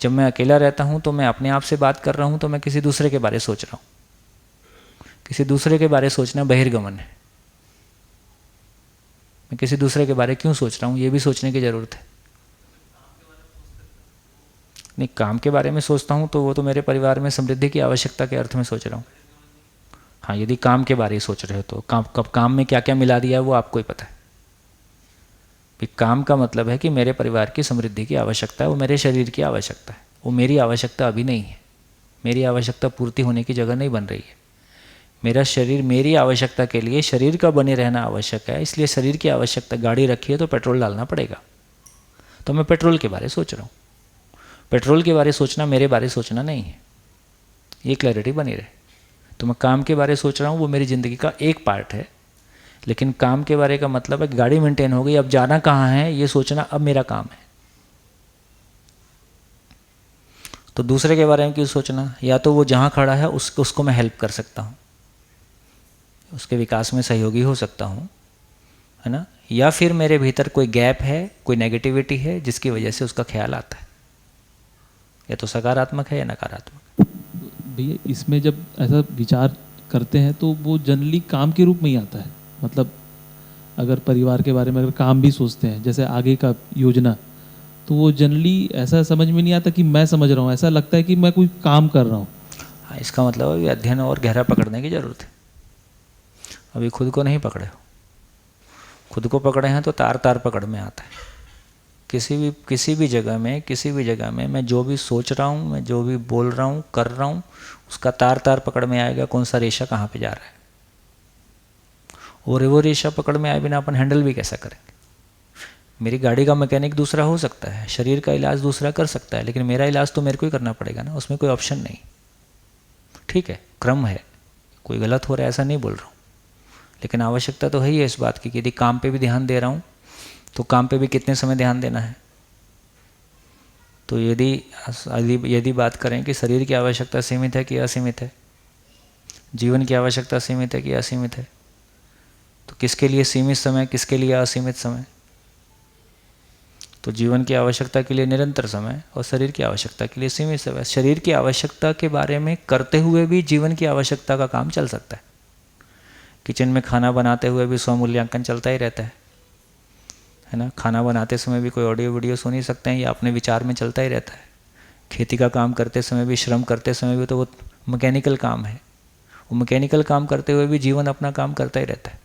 जब मैं अकेला रहता हूँ तो मैं अपने आप से बात कर रहा हूँ तो मैं किसी दूसरे के बारे सोच रहा हूँ। किसी दूसरे के बारे सोचना बहिर्गमन है। मैं किसी दूसरे के बारे क्यों सोच रहा हूँ, ये भी सोचने की ज़रूरत है। नहीं, काम के बारे में सोचता हूँ तो वो तो मेरे परिवार में समृद्धि की आवश्यकता के अर्थ में सोच रहा हूँ। हाँ, यदि काम के बारे में सोच रहे हो तो काम में क्या क्या मिला दिया है वो आपको ही पता है। काम का मतलब है कि मेरे परिवार की समृद्धि की आवश्यकता है, वो मेरे शरीर की आवश्यकता है। वो मेरी आवश्यकता अभी नहीं है। मेरी आवश्यकता पूर्ति होने की जगह नहीं बन रही है। मेरा शरीर मेरी आवश्यकता के लिए शरीर का बने रहना आवश्यक है। इसलिए शरीर की आवश्यकता, गाड़ी रखी है तो पेट्रोल डालना पड़ेगा, तो मैं पेट्रोल के बारे सोच रहा हूँ। पेट्रोल के बारे सोचना मेरे बारे सोचना नहीं है, ये क्लैरिटी बनी रहे। तो मैं काम के बारे सोच रहा हूँ, वो मेरी ज़िंदगी का एक पार्ट है। लेकिन काम के बारे का मतलब है गाड़ी मेंटेन हो गई, अब जाना कहाँ है ये सोचना अब मेरा काम है। तो दूसरे के बारे में क्यों सोचना? या तो वो जहाँ खड़ा है उसको मैं हेल्प कर सकता हूँ, उसके विकास में सहयोगी हो सकता हूँ, है ना। या फिर मेरे भीतर कोई गैप है, कोई नेगेटिविटी है जिसकी वजह से उसका ख्याल आता है। या तो सकारात्मक है या नकारात्मक। भैया इसमें जब ऐसा विचार करते हैं तो वो जनरली काम के रूप में ही आता है। मतलब अगर परिवार के बारे में अगर काम भी सोचते हैं, जैसे आगे का योजना, तो वो जनरली ऐसा समझ में नहीं आता कि मैं समझ रहा हूँ, ऐसा लगता है कि मैं कोई काम कर रहा हूँ। हाँ, इसका मतलब है अध्ययन और गहरा पकड़ने की ज़रूरत है। अभी खुद को नहीं पकड़े हो। खुद को पकड़े हैं तो तार तार पकड़ में आता है। किसी भी जगह में मैं जो भी सोच रहा हूँ, मैं जो भी बोल रहा हूँ, कर रहा हूँ, उसका तार तार पकड़ में आएगा। कौन सा रेशा कहाँ पे जा रहा है, और वो रेशा पकड़ में आए बिना अपन हैंडल भी कैसा करेंगे। मेरी गाड़ी का मैकेनिक दूसरा हो सकता है, शरीर का इलाज दूसरा कर सकता है, लेकिन मेरा इलाज तो मेरे को ही करना पड़ेगा ना, उसमें कोई ऑप्शन नहीं। ठीक है, क्रम है, कोई गलत हो रहा है ऐसा नहीं बोल रहा हूँ, लेकिन आवश्यकता तो है ही है इस बात की कि यदि काम पे भी ध्यान दे रहा हूँ तो काम पे भी कितने समय ध्यान देना है। तो यदि बात करें कि शरीर की आवश्यकता सीमित है कि असीमित है, जीवन की आवश्यकता सीमित है कि असीमित है, तो किसके लिए सीमित समय, किसके लिए असीमित समय? तो जीवन की आवश्यकता के लिए निरंतर समय और शरीर की आवश्यकता के लिए सीमित समय। शरीर की आवश्यकता के बारे में करते हुए भी जीवन की आवश्यकता का काम चल सकता है। किचन में खाना बनाते हुए भी स्वमूल्यांकन चलता ही रहता है ना। खाना बनाते समय भी कोई ऑडियो वीडियो सुन ही सकते हैं, या अपने विचार में चलता ही रहता है। खेती का काम करते समय भी, श्रम करते समय भी तो वो मैकेनिकल काम है। वो मैकेनिकल काम करते हुए भी जीवन अपना काम करता ही रहता है।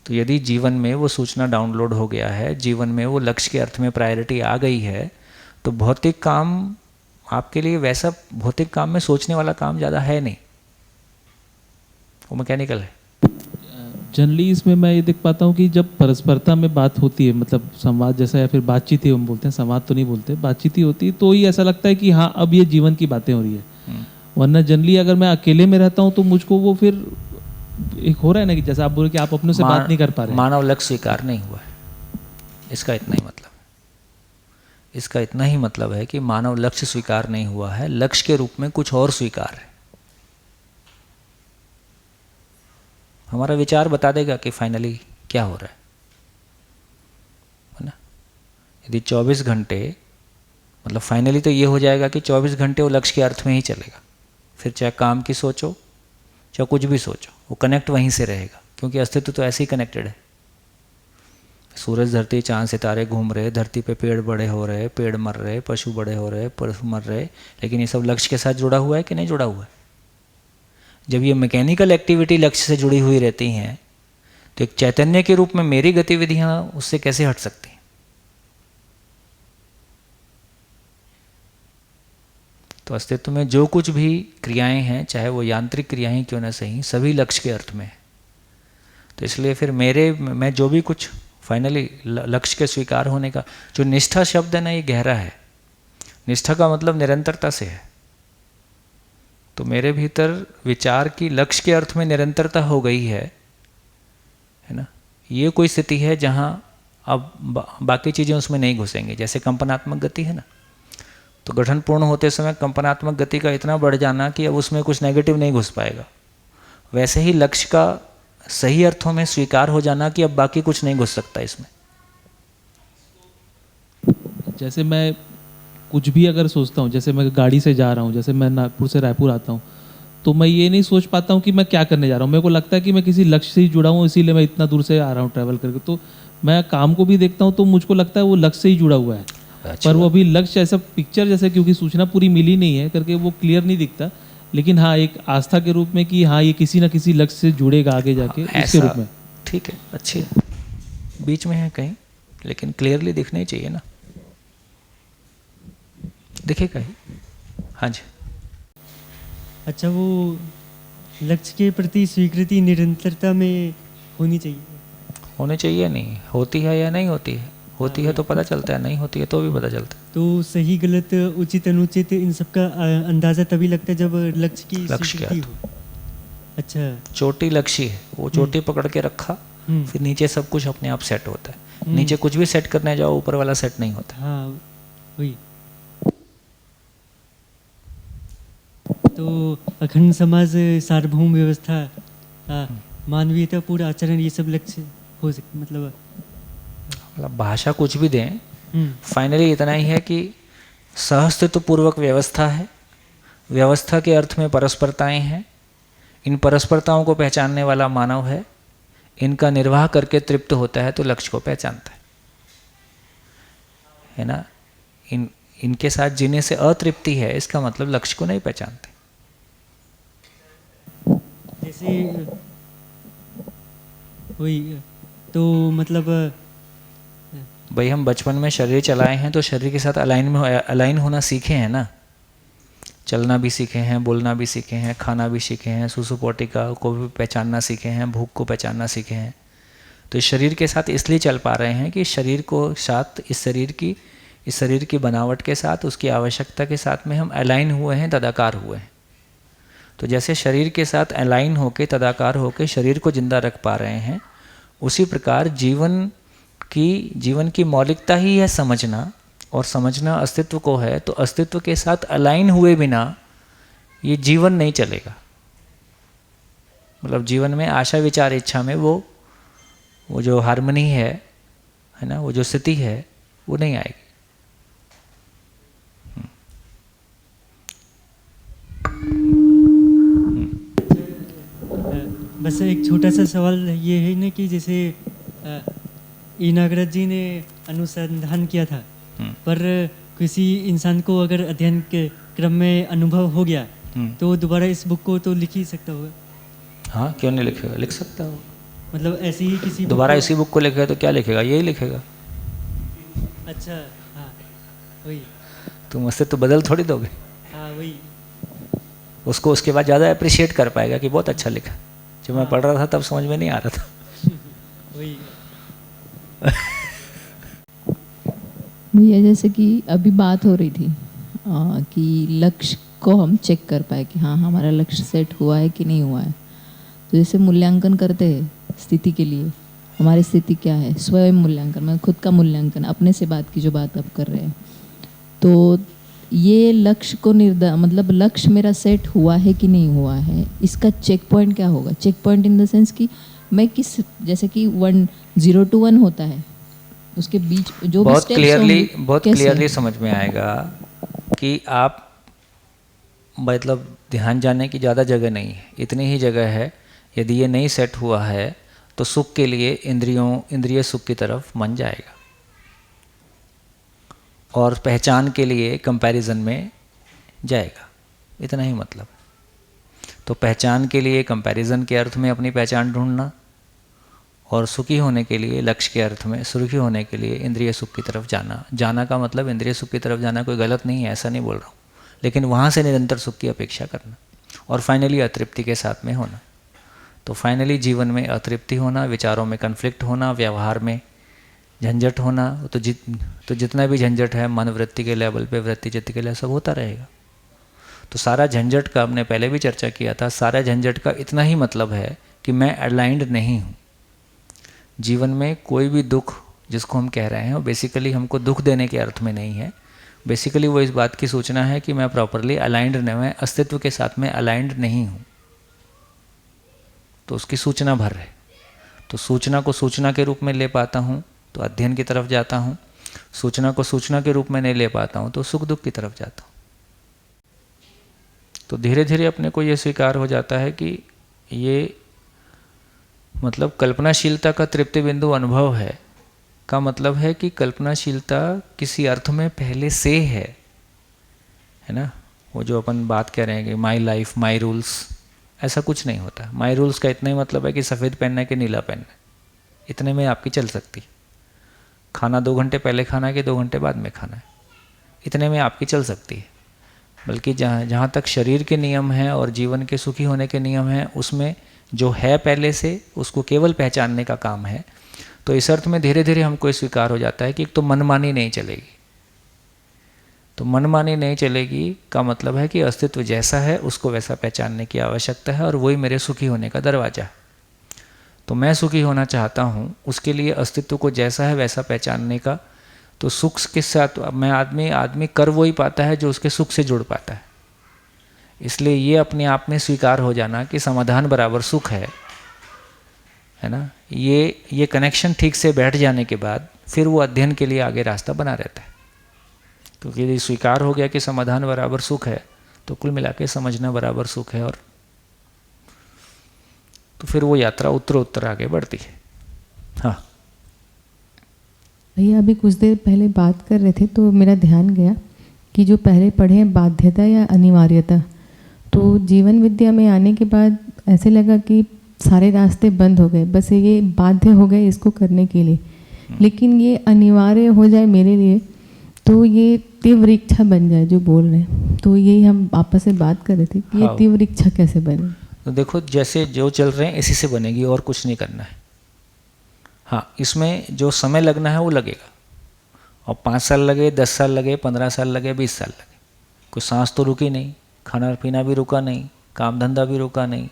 तो यदि जीवन में वो सूचना डाउनलोड हो गया है, जीवन में वो लक्ष्य के अर्थ में प्रायोरिटी आ गई है, तो भौतिक काम आपके लिए वैसा, भौतिक काम में सोचने वाला काम ज़्यादा है नहीं, वो मैकेनिकल है। जनरली इसमें मैं ये देख पाता हूँ कि जब परस्परता में बात होती है, मतलब संवाद जैसा, या फिर बातचीत ही हम बोलते हैं, संवाद तो नहीं बोलते, बातचीत ही होती है, तो ही ऐसा लगता है कि हाँ अब ये जीवन की बातें हो रही है। वरना जनरली अगर मैं अकेले में रहता हूँ तो मुझको वो फिर एक हो रहा है ना कि जैसा आप बोले कि आप अपनों से बात नहीं कर पा रहे हैं। मानव लक्ष्य स्वीकार नहीं हुआ है। इसका इतना ही मतलब, इसका इतना ही मतलब है कि मानव लक्ष्य स्वीकार नहीं हुआ है, लक्ष्य के रूप में कुछ और स्वीकार है। हमारा विचार बता देगा कि फाइनली क्या हो रहा है ना। यदि 24 घंटे मतलब फाइनली तो ये हो जाएगा कि 24 घंटे वो लक्ष्य के अर्थ में ही चलेगा। फिर चाहे काम की सोचो चाहे कुछ भी सोचो, वो कनेक्ट वहीं से रहेगा, क्योंकि अस्तित्व तो ऐसे ही कनेक्टेड है। सूरज, धरती, चांद, सितारे घूम रहे, धरती पे पेड़ बड़े हो रहे, पेड़ मर रहे, पशु बड़े हो रहे, पशु मर रहे, लेकिन ये सब लक्ष्य के साथ जुड़ा हुआ है कि नहीं जुड़ा हुआ है? जब ये मैकेनिकल एक्टिविटी लक्ष्य से जुड़ी हुई रहती हैं तो एक चैतन्य के रूप में मेरी गतिविधियां उससे कैसे हट सकती हैं? तो अस्तित्व में जो कुछ भी क्रियाएं हैं, चाहे वो यांत्रिक क्रियाएं क्यों ना सही, सभी लक्ष्य के अर्थ में है। तो इसलिए फिर मैं जो भी कुछ फाइनली लक्ष्य के स्वीकार होने का जो निष्ठा शब्द है ना, ये गहरा है। निष्ठा का मतलब निरंतरता से है। तो मेरे भीतर विचार की लक्ष्य के अर्थ में निरंतरता हो गई है ना। ये कोई स्थिति है जहाँ अब बाकी चीज़ें उसमें नहीं घुसेंगी। जैसे कंपनात्मक गति है ना, तो गठन पूर्ण होते समय कंपनात्मक गति का इतना बढ़ जाना कि अब उसमें कुछ नेगेटिव नहीं घुस पाएगा। वैसे ही लक्ष्य का सही अर्थों में स्वीकार हो जाना कि अब बाकी कुछ नहीं घुस सकता इसमें। जैसे मैं कुछ भी अगर सोचता हूँ, जैसे मैं गाड़ी से जा रहा हूँ, जैसे मैं नागपुर से रायपुर आता हूँ, तो मैं ये नहीं सोच पाता हूँ कि मैं क्या करने जा रहा हूँ। मेरे को लगता है कि मैं किसी लक्ष्य से ही जुड़ा हूँ, इसीलिए मैं इतना दूर से आ रहा हूँ ट्रैवल करके। तो मैं काम को भी देखता हूँ तो मुझको लगता है वो लक्ष्य से ही जुड़ा हुआ है। पर वो अभी लक्ष्य ऐसा पिक्चर जैसे, क्योंकि सूचना पूरी मिली नहीं है करके वो क्लियर नहीं दिखता, लेकिन हाँ एक आस्था के रूप में कि हाँ ये किसी ना किसी लक्ष्य से जुड़ेगा आगे जाके, इसके रूप में। ठीक है, अच्छी है, बीच में है कहीं, लेकिन क्लियरली दिखना ही चाहिए ना, दिखेगा ही। हाँ जी। अच्छा, वो लक्ष्य के प्रति स्वीकृति निरंतरता में होनी चाहिए? होनी चाहिए नहीं, होती है या नहीं होती है? होती है तो पता चलता है, नहीं होती है तो भी पता चलता है। तो सही गलत उचित अनुचित इन सब का अंदाजा तभी लगता है जब लक्ष्य की स्वीकृति हो। अच्छा, चोटी लक्ष्य है, वो चोटी पकड़ के रखा, फिर नीचे सब कुछ अपने आप सेट होता है। नीचे कुछ भी सेट करने जाओ ऊपर वाला सेट नहीं होता। हाँ वही। तो अखंड समाज, सार्वभौम व्यवस्था, मानवीयता, पूरा आचरण, ये सब लक्ष्य हो सकते, मतलब भाषा कुछ भी दें, फाइनली इतना ही है कि सहअस्तित्व पूर्वक व्यवस्था है। व्यवस्था के अर्थ में परस्परताएं हैं। इन परस्परताओं को पहचानने वाला मानव है। इनका निर्वाह करके तृप्त होता है तो लक्ष्य को पहचानता है ना। इनके साथ जीने से अतृप्ति है, इसका मतलब लक्ष्य को नहीं पहचानते। जैसे वही, तो मतलब भाई हम बचपन में शरीर चलाए हैं तो शरीर के साथ अलाइन होना सीखे हैं ना। चलना भी सीखे हैं, बोलना भी सीखे हैं, खाना भी सीखे हैं, सुसुपोटिका को भी पहचानना सीखे हैं, भूख को पहचानना सीखे हैं। तो इस शरीर के साथ इसलिए चल पा रहे हैं कि शरीर को साथ इस शरीर की बनावट के साथ, उसकी आवश्यकता के साथ में हम अलाइन हुए हैं, तदाकार हुए हैं। तो जैसे शरीर के साथ अलाइन होके, तदाकार होके शरीर को जिंदा रख पा रहे हैं, उसी प्रकार जीवन की मौलिकता ही है समझना, और समझना अस्तित्व को है। तो अस्तित्व के साथ अलाइन हुए बिना ये जीवन नहीं चलेगा। मतलब जीवन में आशा विचार इच्छा में वो जो हार्मनी है ना, वो जो स्थिति है वो नहीं आएगी। बस एक छोटा सा सवाल ये है ना कि जैसे ई नागराज जी ने अनुसंधान किया था, पर किसी इंसान को अगर अध्ययन के क्रम में अनुभव हो गया तो दोबारा इस बुक को तो लिख ही सकता होगा। हाँ, क्यों नहीं लिखेगा, लिख सकता हो। मतलब ऐसे ही किसी दोबारा इसी बुक को लिखेगा तो क्या लिखेगा, यही लिखेगा। अच्छा, हाँ वही। तुम उससे तो बदल थोड़ी दोगे। हाँ वही। उसको उसके बाद ज़्यादा अप्रिशिएट कर पाएगा कि बहुत अच्छा लिखा। जब मैं पढ़ रहा था तब समझ में नहीं आ रहा था। वही। भैया जैसे कि अभी बात हो रही थी कि लक्ष्य को हम चेक कर पाए कि हाँ हमारा लक्ष्य सेट हुआ है कि नहीं हुआ है। तो जैसे मूल्यांकन करते हैं स्थिति के लिए, हमारी स्थिति क्या है, स्वयं मूल्यांकन, मतलब खुद का मूल्यांकन, अपने से बात की जो बात आप कर रहे हैं। तो ये लक्ष्य को मतलब लक्ष्य मेरा सेट हुआ है कि नहीं हुआ है, इसका चेक पॉइंट क्या होगा? Checkpoint in the sense कि मैं किस, जैसे कि 0 to 1 होता है, उसके बीच जो भी स्टेप्स होंगे, बहुत क्लियरली समझ में आएगा कि आप मतलब ध्यान जाने की ज़्यादा जगह नहीं है, इतनी ही जगह है। यदि ये नहीं सेट हुआ है तो सुख के लिए इंद्रिय सुख की तरफ मन जाएगा, और पहचान के लिए कंपैरिजन में जाएगा, इतना ही मतलब। तो पहचान के लिए कंपैरिजन के अर्थ में अपनी पहचान ढूंढना, और सुखी होने के लिए, लक्ष्य के अर्थ में सुखी होने के लिए इंद्रिय सुख की तरफ जाना। जाना का मतलब इंद्रिय सुख की तरफ जाना कोई गलत नहीं है, ऐसा नहीं बोल रहा हूँ, लेकिन वहाँ से निरंतर सुख की अपेक्षा करना, और फाइनली अतृप्ति के साथ में होना। तो फाइनली जीवन में अतृप्ति होना, विचारों में कन्फ्लिक्ट होना, व्यवहार में झंझट होना, तो जितना भी झंझट है मन वृत्ति के लेवल पे, वृत्ति चित्त के लेवल, सब होता रहेगा। तो सारा झंझट का, हमने पहले भी चर्चा किया था, सारा झंझट का इतना ही मतलब है कि मैं अलाइंड नहीं हूँ। जीवन में कोई भी दुख जिसको हम कह रहे हैं, वो बेसिकली हमको दुख देने के अर्थ में नहीं है। बेसिकली वो इस बात की सूचना है कि मैं प्रॉपरली अलाइंड नहीं, मैं अस्तित्व के साथ में अलाइंड नहीं हूँ, तो उसकी सूचना भर है। तो सूचना को सूचना के रूप में ले पाता हूँ तो अध्ययन की तरफ जाता हूँ, सूचना को सूचना के रूप में नहीं ले पाता हूँ तो सुख दुख की तरफ जाता हूँ। तो धीरे धीरे अपने को ये स्वीकार हो जाता है कि ये मतलब कल्पनाशीलता का तृप्ति बिंदु अनुभव है, का मतलब है कि कल्पनाशीलता किसी अर्थ में पहले से है ना। वो जो अपन बात कह रहे हैं कि माई लाइफ माई रूल्स, ऐसा कुछ नहीं होता। माई रूल्स का इतना ही मतलब है कि सफ़ेद पहनना है कि नीला पहनना है, इतने में आपकी चल सकती। खाना 2 घंटे पहले खाना है कि 2 घंटे बाद में खाना है, इतने में आपकी चल सकती है। बल्कि जहाँ तक शरीर के नियम हैं और जीवन के सुखी होने के नियम हैं, उसमें जो है पहले से, उसको केवल पहचानने का काम है। तो इस अर्थ में धीरे धीरे हमको स्वीकार हो जाता है कि एक तो मनमानी नहीं चलेगी। तो मनमानी नहीं चलेगी का मतलब है कि अस्तित्व जैसा है उसको वैसा पहचानने की आवश्यकता है, और वही मेरे सुखी होने का दरवाज़ा है। तो मैं सुखी होना चाहता हूँ, उसके लिए अस्तित्व को जैसा है वैसा पहचानने का। तो सुख के साथ मैं आदमी कर वही पाता है जो उसके सुख से जुड़ पाता है। इसलिए ये अपने आप में स्वीकार हो जाना कि समाधान बराबर सुख है ना, ये कनेक्शन ठीक से बैठ जाने के बाद फिर वो अध्ययन के लिए आगे रास्ता बना रहता है। क्योंकि यदि स्वीकार हो गया कि समाधान बराबर सुख है, तो कुल मिला के समझना बराबर सुख है, और तो फिर वो यात्रा उत्तर आगे बढ़ती है। हाँ भैया, अभी कुछ देर पहले बात कर रहे थे तो मेरा ध्यान गया कि जो पहले पढ़े हैं बाध्यता या अनिवार्यता, तो जीवन विद्या में आने के बाद ऐसे लगा कि सारे रास्ते बंद हो गए, बस ये बाध्य हो गए इसको करने के लिए। लेकिन ये अनिवार्य हो जाए मेरे लिए तो ये तीव्र इच्छा बन जाए जो बोल रहे हैं। तो यही हम आपस में बात कर रहे थे कि ये तीव्र इच्छा कैसे बने। तो देखो, जैसे जो चल रहे हैं इसी से बनेगी, और कुछ नहीं करना है। हाँ, इसमें जो समय लगना है वो लगेगा, और 5 साल लगे, 10 साल लगे, 15 साल लगे, 20 साल लगे, कोई सांस तो रुकी नहीं, खाना पीना भी रुका नहीं, काम धंधा भी रुका नहीं,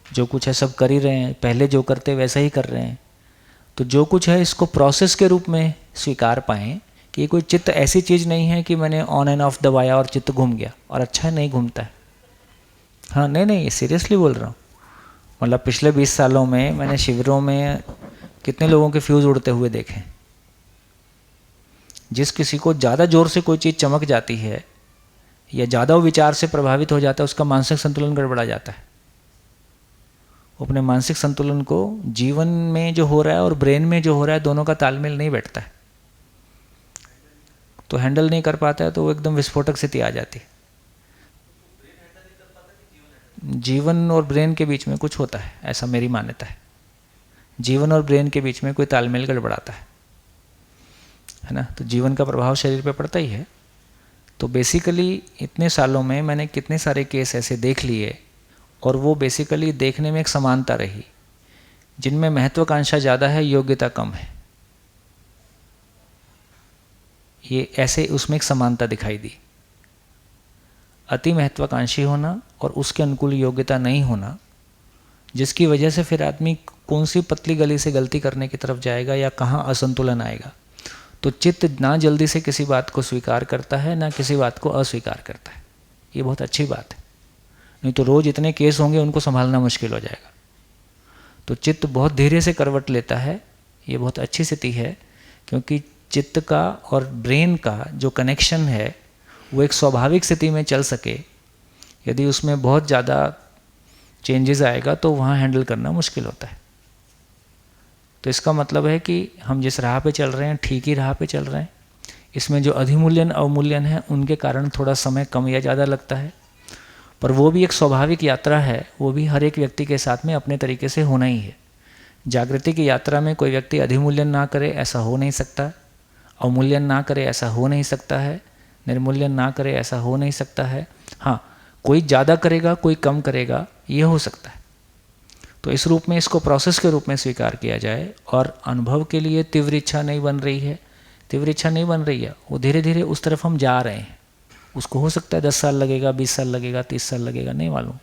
जो कुछ है सब कर ही रहे हैं, पहले जो करते वैसा ही कर रहे हैं। तो जो कुछ है इसको प्रोसेस के रूप में स्वीकार पाएँ कि कोई चित्त ऐसी चीज़ नहीं है कि मैंने ऑन एंड ऑफ दबाया और चित्त घूम गया, और अच्छा नहीं घूमता है। हाँ, नहीं, ये सीरियसली बोल रहा हूँ। मतलब पिछले 20 सालों में मैंने शिविरों में कितने लोगों के फ्यूज़ उड़ते हुए देखे। जिस किसी को ज़्यादा ज़ोर से कोई चीज़ चमक जाती है या ज़्यादा वो विचार से प्रभावित हो जाता है, उसका मानसिक संतुलन गड़बड़ा जाता है। अपने मानसिक संतुलन को जीवन में जो हो रहा है और ब्रेन में जो हो रहा है, दोनों का तालमेल नहीं बैठता है, तो हैंडल नहीं कर पाता है, तो वो एकदम विस्फोटक स्थिति आ जाती है। जीवन और ब्रेन के बीच में कुछ होता है, ऐसा मेरी मान्यता है। जीवन और ब्रेन के बीच में कोई तालमेल गड़बड़ाता है ना, तो जीवन का प्रभाव शरीर पे पड़ता ही है। तो बेसिकली इतने सालों में मैंने कितने सारे केस ऐसे देख लिए, और वो बेसिकली देखने में एक समानता रही, जिनमें महत्वाकांक्षा ज़्यादा है, योग्यता कम है। ये ऐसे उसमें एक समानता दिखाई दी। अति महत्वाकांक्षी होना और उसके अनुकूल योग्यता नहीं होना, जिसकी वजह से फिर आदमी कौन सी पतली गली से गलती करने की तरफ जाएगा या कहाँ असंतुलन आएगा। तो चित्त ना जल्दी से किसी बात को स्वीकार करता है, ना किसी बात को अस्वीकार करता है। ये बहुत अच्छी बात है, नहीं तो रोज़ इतने केस होंगे, उनको संभालना मुश्किल हो जाएगा। तो चित्त बहुत धीरे से करवट लेता है। ये बहुत अच्छी स्थिति है, क्योंकि चित्त का और ब्रेन का जो कनेक्शन है वो एक स्वाभाविक स्थिति में चल सके। यदि उसमें बहुत ज़्यादा चेंजेस आएगा तो वहाँ हैंडल करना मुश्किल होता है। तो इसका मतलब है कि हम जिस राह पे चल रहे हैं ठीक ही राह पे चल रहे हैं। इसमें जो अधिमूल्यन अवमूल्यन है उनके कारण थोड़ा समय कम या ज़्यादा लगता है, पर वो भी एक स्वाभाविक यात्रा है। वो भी हर एक व्यक्ति के साथ में अपने तरीके से होना ही है। जागृति की यात्रा में कोई व्यक्ति अधिमूल्यन ना करे ऐसा हो नहीं सकता, अवमूल्यन ना करे ऐसा हो नहीं सकता है, निर्मूल्यन ना करे ऐसा हो नहीं सकता है। हाँ, कोई ज़्यादा करेगा कोई कम करेगा, ये हो सकता है। तो इस रूप में इसको प्रोसेस के रूप में स्वीकार किया जाए। और अनुभव के लिए तीव्र इच्छा नहीं बन रही है, तीव्र इच्छा नहीं बन रही है, वो धीरे धीरे उस तरफ हम जा रहे हैं। उसको हो सकता है 10 साल लगेगा, 20 साल लगेगा, 30 साल लगेगा, नहीं मालूम।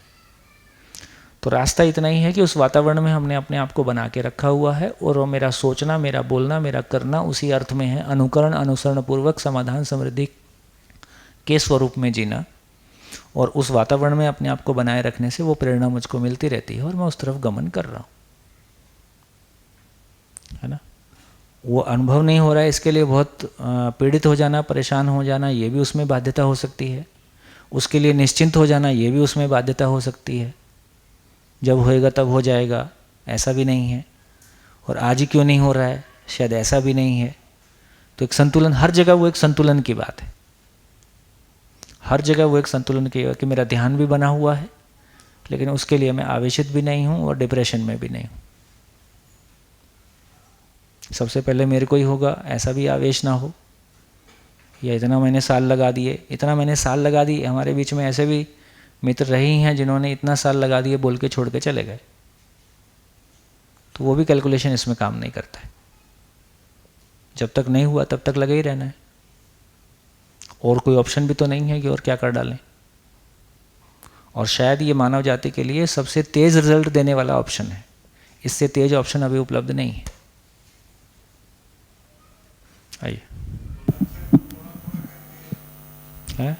तो रास्ता इतना ही है कि उस वातावरण में हमने अपने आप को बना के रखा हुआ है, और वो मेरा सोचना, मेरा बोलना, मेरा करना उसी अर्थ में है, अनुकरण अनुसरण पूर्वक समाधान समृद्धि के स्वरूप में जीना। और उस वातावरण में अपने आप को बनाए रखने से वो प्रेरणा मुझको मिलती रहती है और मैं उस तरफ गमन कर रहा हूँ, है ना। वो अनुभव नहीं हो रहा है, इसके लिए बहुत पीड़ित हो जाना, परेशान हो जाना, ये भी उसमें बाध्यता हो सकती है। उसके लिए निश्चिंत हो जाना, ये भी उसमें बाध्यता हो सकती है। जब होएगा तब हो जाएगा, ऐसा भी नहीं है। और आज ही क्यों नहीं हो रहा है, शायद ऐसा भी नहीं है। तो एक संतुलन, हर जगह वो एक संतुलन की बात है। हर जगह वो एक संतुलन की है कि मेरा ध्यान भी बना हुआ है, लेकिन उसके लिए मैं आवेशित भी नहीं हूँ और डिप्रेशन में भी नहीं हूँ। सबसे पहले मेरे को ही होगा, ऐसा भी आवेश ना हो, या इतना मैंने साल लगा दिए, इतना मैंने साल लगा दिए। हमारे बीच में ऐसे भी मित्र रहे ही हैं जिन्होंने इतना साल लगा दिए बोल के छोड़ के चले गए। तो वो भी कैलकुलेशन इसमें काम नहीं करता है। जब तक नहीं हुआ तब तक लगे ही रहना है, और कोई ऑप्शन भी तो नहीं है कि और क्या कर डालें। और शायद ये मानव जाति के लिए सबसे तेज रिजल्ट देने वाला ऑप्शन है। इससे तेज ऑप्शन अभी उपलब्ध नहीं है। आइए, है?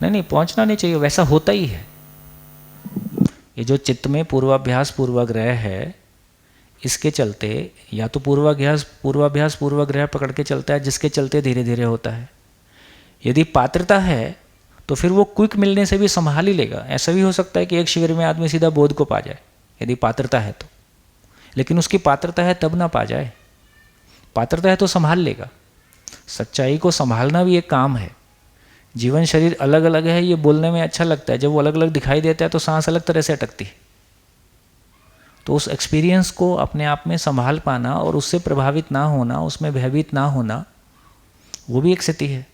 नहीं, पहुंचना नहीं चाहिए, वैसा होता ही है। ये जो चित्त में पूर्वाभ्यास पूर्वाग्रह है, इसके चलते या तो पूर्वाभ्यास पूर्वाग्रह पकड़ के चलता है, जिसके चलते धीरे धीरे होता है। यदि पात्रता है तो फिर वो क्विक मिलने से भी संभाल ही लेगा। ऐसा भी हो सकता है कि एक शिविर में आदमी सीधा बोध को पा जाए, यदि पात्रता है तो। लेकिन उसकी पात्रता है तब ना पा जाए, पात्रता है तो संभाल लेगा। सच्चाई को संभालना भी एक काम है। जीवन शरीर अलग अलग है, ये बोलने में अच्छा लगता है। जब वो अलग अलग दिखाई देता है तो सांस अलग तरह से अटकती है। तो उस एक्सपीरियंस को अपने आप में संभाल पाना और उससे प्रभावित ना होना, उसमें भयभीत ना होना, वो भी एक स्थिति है।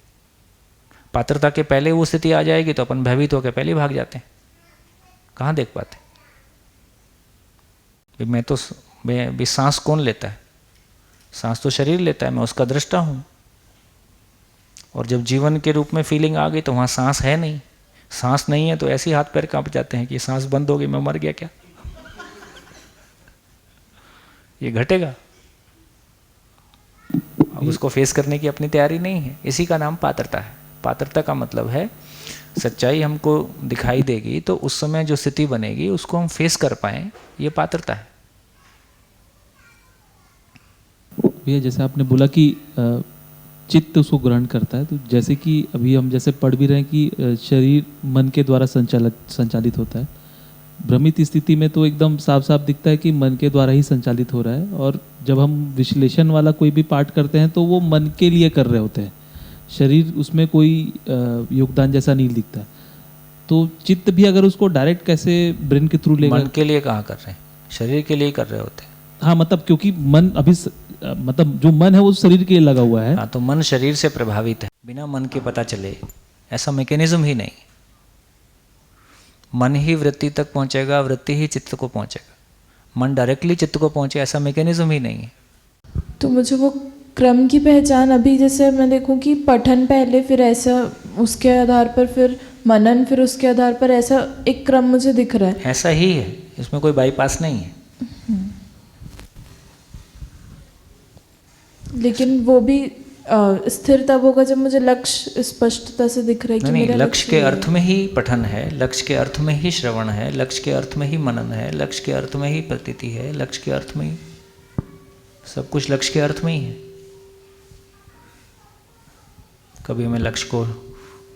पात्रता के पहले वो स्थिति आ जाएगी तो अपन भयभीत होकर पहले भाग जाते हैं, कहाँ देख पाते। मैं सांस कौन लेता है? सांस तो शरीर लेता है, मैं उसका दृष्टा हूँ। और जब जीवन के रूप में फीलिंग आ गई तो वहाँ सांस है नहीं। सांस नहीं है तो ऐसे हाथ पैर कांप जाते हैं कि सांस बंद हो गई, मैं मर गया क्या? ये घटेगा। अब उसको फेस करने की अपनी तैयारी नहीं है। इसी का नाम पात्रता है। पात्रता का मतलब है सच्चाई हमको दिखाई देगी तो उस समय जो स्थिति बनेगी उसको हम फेस कर पाएं, ये पात्रता है। भैया जैसे आपने बोला कि चित्त उसको ग्रहण करता है, तो जैसे कि अभी हम जैसे पढ़ भी रहे हैं कि शरीर मन के द्वारा संचालित होता है। भ्रमित स्थिति में तो एकदम साफ साफ दिखता है कि मन के द्वारा ही संचालित हो रहा है, और जब हम विश्लेषण वाला कोई भी पाठ करते हैं तो वो मन के लिए कर रहे होते हैं, शरीर उसमें कोई योगदान जैसा नहीं दिखता। तो चित्त भी अगर उसको डायरेक्ट कैसे ब्रेन के थ्रू लेगा? मन के लिए कहाँ कर रहे हैं, शरीर के लिए कर रहे होते हैं। हाँ, मतलब क्योंकि मन अभी मतलब जो मन है वो शरीर के लिए लगा हुआ है। हाँ, तो मन शरीर से प्रभावित है, बिना मन के पता चले ऐसा मैकेनिज्म ही नहीं। मन ही वृत्ति तक पहुंचेगा, वृत्ति ही चित्त को पहुंचेगा। मन डायरेक्टली चित्त को पहुंचे ऐसा मैकेनिज्म ही नहीं है। तो मुझे वो क्रम की पहचान, अभी जैसे मैं देखूं कि पठन पहले, फिर ऐसा उसके आधार पर, फिर मनन, फिर उसके आधार पर, ऐसा एक क्रम मुझे दिख रहा है। ऐसा ही है, इसमें कोई बाईपास नहीं है। लेकिन वो भी स्थिर तब होगा जब मुझे लक्ष्य स्पष्टता से दिख रहा है कि नहीं, मेरा लक्ष्य के ये है। अर्थ में ही पठन है, लक्ष्य के अर्थ में ही श्रवण है, लक्ष्य के अर्थ में ही मनन है, लक्ष्य के अर्थ में ही प्रतीति है, लक्ष्य के अर्थ में ही सब कुछ लक्ष्य के अर्थ में ही है। कभी मैं लक्ष्य को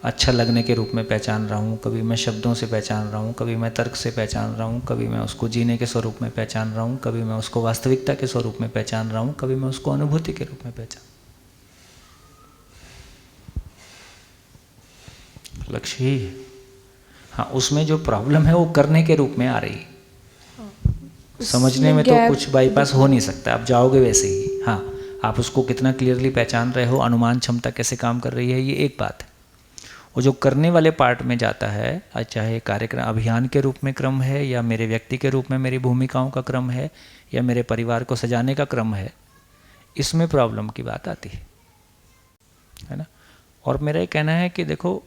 अच्छा लगने के रूप में पहचान रहा हूँ, कभी मैं शब्दों से पहचान रहा हूँ, कभी मैं तर्क से पहचान रहा हूँ, कभी मैं उसको जीने के स्वरूप में पहचान रहा हूँ, कभी मैं उसको वास्तविकता के स्वरूप में पहचान रहा हूँ, कभी मैं उसको अनुभूति के रूप में पहचान। लक्ष्य ही है। हाँ, उसमें जो प्रॉब्लम है वो करने के रूप में आ रही है। समझने में तो कुछ बाईपास हो नहीं सकता, आप जाओगे वैसे ही। हाँ, आप उसको कितना क्लियरली पहचान रहे हो, अनुमान क्षमता कैसे काम कर रही है, ये एक बात है। वो जो करने वाले पार्ट में जाता है, चाहे कार्यक्रम अभियान के रूप में क्रम है, या मेरे व्यक्ति के रूप में मेरी भूमिकाओं का क्रम है, या मेरे परिवार को सजाने का क्रम है, इसमें प्रॉब्लम की बात आती है ना। और मेरा ये कहना है कि देखो,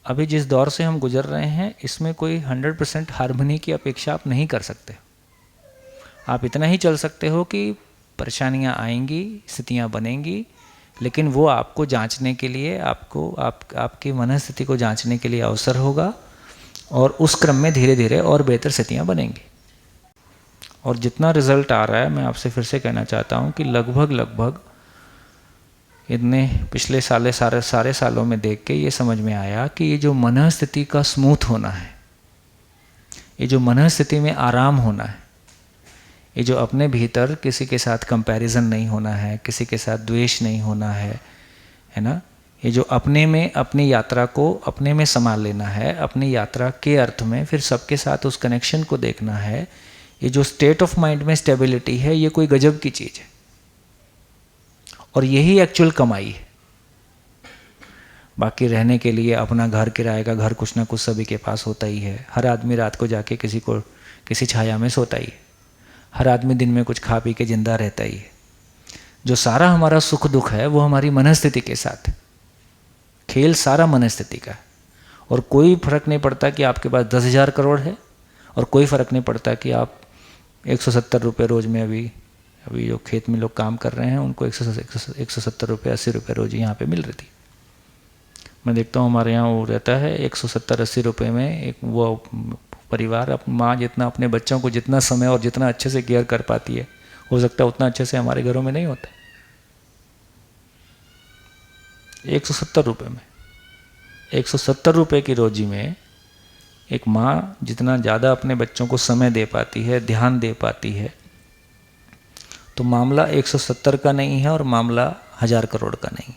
अभी जिस दौर से हम गुजर रहे हैं, इसमें कोई 100% हार्मनी की अपेक्षा आप नहीं कर सकते। आप इतना ही चल सकते हो कि परेशानियां आएंगी, स्थितियां बनेंगी, लेकिन वो आपको जांचने के लिए, आपकी मनस्थिति को जांचने के लिए अवसर होगा, और उस क्रम में धीरे धीरे और बेहतर स्थितियां बनेंगी। और जितना रिजल्ट आ रहा है, मैं आपसे फिर से कहना चाहता हूं कि लगभग इतने पिछले सारे सालों में देख के ये समझ में आया कि ये जो मनस्थिति का स्मूथ होना है, ये जो मनस्थिति में आराम होना है, ये जो अपने भीतर किसी के साथ कंपैरिजन नहीं होना है, किसी के साथ द्वेष नहीं होना है ना, ये जो अपने में अपनी यात्रा को अपने में संभाल लेना है, अपनी यात्रा के अर्थ में फिर सबके साथ उस कनेक्शन को देखना है, ये जो स्टेट ऑफ माइंड में स्टेबिलिटी है, ये कोई गजब की चीज़ है। और यही एक्चुअल कमाई है। बाकी रहने के लिए अपना घर, किराए का घर कुछ ना कुछ सभी के पास होता ही है। हर आदमी रात को जाके किसी छाया में सोता ही है। हर आदमी दिन में कुछ खा पी के जिंदा रहता ही है। जो सारा हमारा सुख दुख है वो हमारी मनस्थिति के साथ है। खेल सारा मनस्थिति का है। और कोई फर्क नहीं पड़ता कि आपके पास 10,000 करोड़ है, और कोई फर्क नहीं पड़ता कि आप 170 रुपये रोज़ में अभी जो खेत में लोग काम कर रहे हैं उनको 170 रुपये 80 रुपये रोज यहाँ पे मिल रही थी। मैं देखता हूँ हमारे यहाँ वो रहता है 170-80 रुपये में एक वो परिवार, माँ जितना अपने बच्चों को जितना समय और जितना अच्छे से केयर कर पाती है, हो सकता है उतना अच्छे से हमारे घरों में नहीं होता। 170 रुपये में, 170 रुपये की रोजी में एक माँ जितना ज़्यादा अपने बच्चों को समय दे पाती है, ध्यान दे पाती है, तो मामला 170 का नहीं है और मामला 1000 करोड़ का नहीं।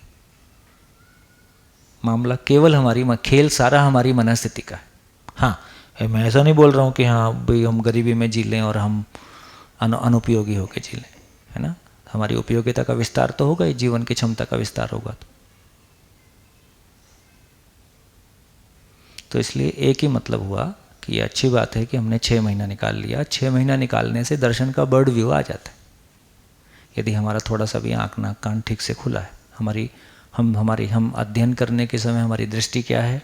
मामला केवल खेल सारा हमारी मनस्थिति का है। हाँ, मैं ऐसा नहीं बोल रहा हूँ कि हाँ भाई हम गरीबी में जी लें और हम अनुपयोगी होकर जी लें, है ना। हमारी उपयोगिता का विस्तार तो होगा ही, जीवन की क्षमता का विस्तार होगा। तो इसलिए एक ही मतलब हुआ कि ये अच्छी बात है कि हमने 6 महीना निकाल लिया। 6 महीना निकालने से दर्शन का बर्ड व्यू आ जाता है। यदि हमारा थोड़ा सा भी आँख नाक कान ठीक से खुला है, हम अध्ययन करने के समय हमारी दृष्टि क्या है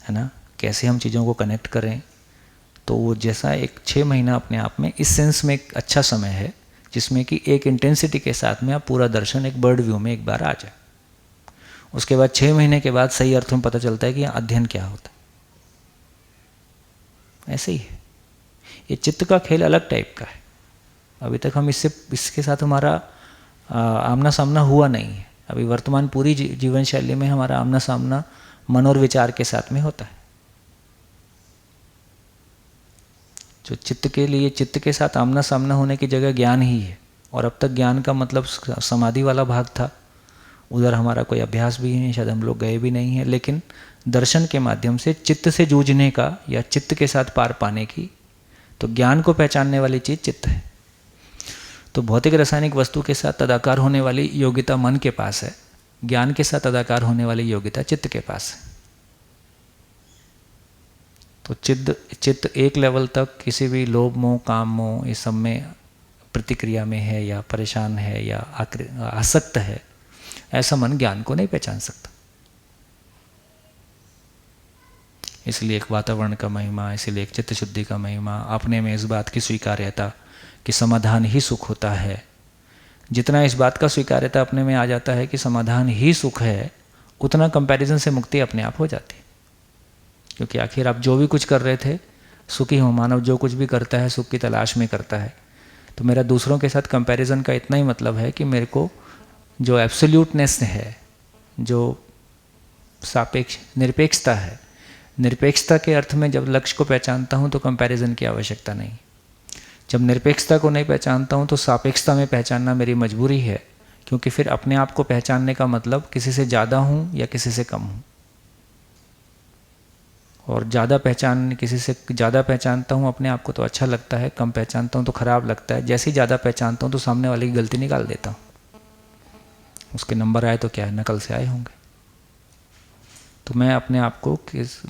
ना, कैसे हम चीज़ों को कनेक्ट करें, तो वो जैसा एक 6 महीना अपने आप में इस सेंस में एक अच्छा समय है, जिसमें कि एक इंटेंसिटी के साथ में आप पूरा दर्शन एक बर्ड व्यू में एक बार आ जाए। उसके बाद 6 महीने के बाद सही अर्थ में पता चलता है कि अध्ययन क्या होता है। ऐसे ही है, ये चित्त का खेल अलग टाइप का है। अभी तक हम इसके साथ हमारा आमना सामना हुआ नहीं है। अभी वर्तमान पूरी जीवन शैली में हमारा आमना सामना मन और विचार के साथ में होता है। जो चित्त के लिए चित्त के साथ आमना सामना होने की जगह ज्ञान ही है। और अब तक ज्ञान का मतलब समाधि वाला भाग था, उधर हमारा कोई अभ्यास भी नहीं, शायद हम लोग गए भी नहीं हैं। लेकिन दर्शन के माध्यम से चित्त से जूझने का या चित्त के साथ पार पाने की, तो ज्ञान को पहचानने वाली चीज़ चित्त है। तो भौतिक रासायनिक वस्तु के साथ तदाकार होने वाली योग्यता मन के पास है, ज्ञान के साथ तदाकार होने वाली योग्यता चित्त के पास है। तो चित्त एक लेवल तक किसी भी लोभ मोह काम मोह इस सब में प्रतिक्रिया में है, या परेशान है, या आसक्त है, ऐसा मन ज्ञान को नहीं पहचान सकता। इसलिए एक वातावरण का महिमा, इसलिए एक चित्त शुद्धि का महिमा, अपने में इस बात की स्वीकार्यता कि समाधान ही सुख होता है। जितना इस बात का स्वीकार्यता अपने में आ जाता है कि समाधान ही सुख है, उतना कंपैरिजन से मुक्ति अपने आप हो जाती है। क्योंकि आखिर आप जो भी कुछ कर रहे थे सुखी हो। मानव जो कुछ भी करता है सुख की तलाश में करता है। तो मेरा दूसरों के साथ कंपैरिजन का इतना ही मतलब है कि मेरे को जो एब्सोल्यूटनेस है, जो सापेक्ष निरपेक्षता है, निरपेक्षता के अर्थ में जब लक्ष्य को पहचानता हूँ तो कंपैरिजन की आवश्यकता नहीं। जब निरपेक्षता को नहीं पहचानता हूँ तो सापेक्षता में पहचानना मेरी मजबूरी है, क्योंकि फिर अपने आप को पहचानने का मतलब किसी से ज़्यादा हूँ या किसी से कम हूँ। और किसी से ज़्यादा पहचानता हूँ अपने आप को तो अच्छा लगता है, कम पहचानता हूँ तो ख़राब लगता है। जैसे ही ज़्यादा पहचानता हूँ तो सामने वाले की गलती निकाल देता हूँ। उसके नंबर आए तो क्या है, नकल से आए होंगे। तो मैं अपने आप को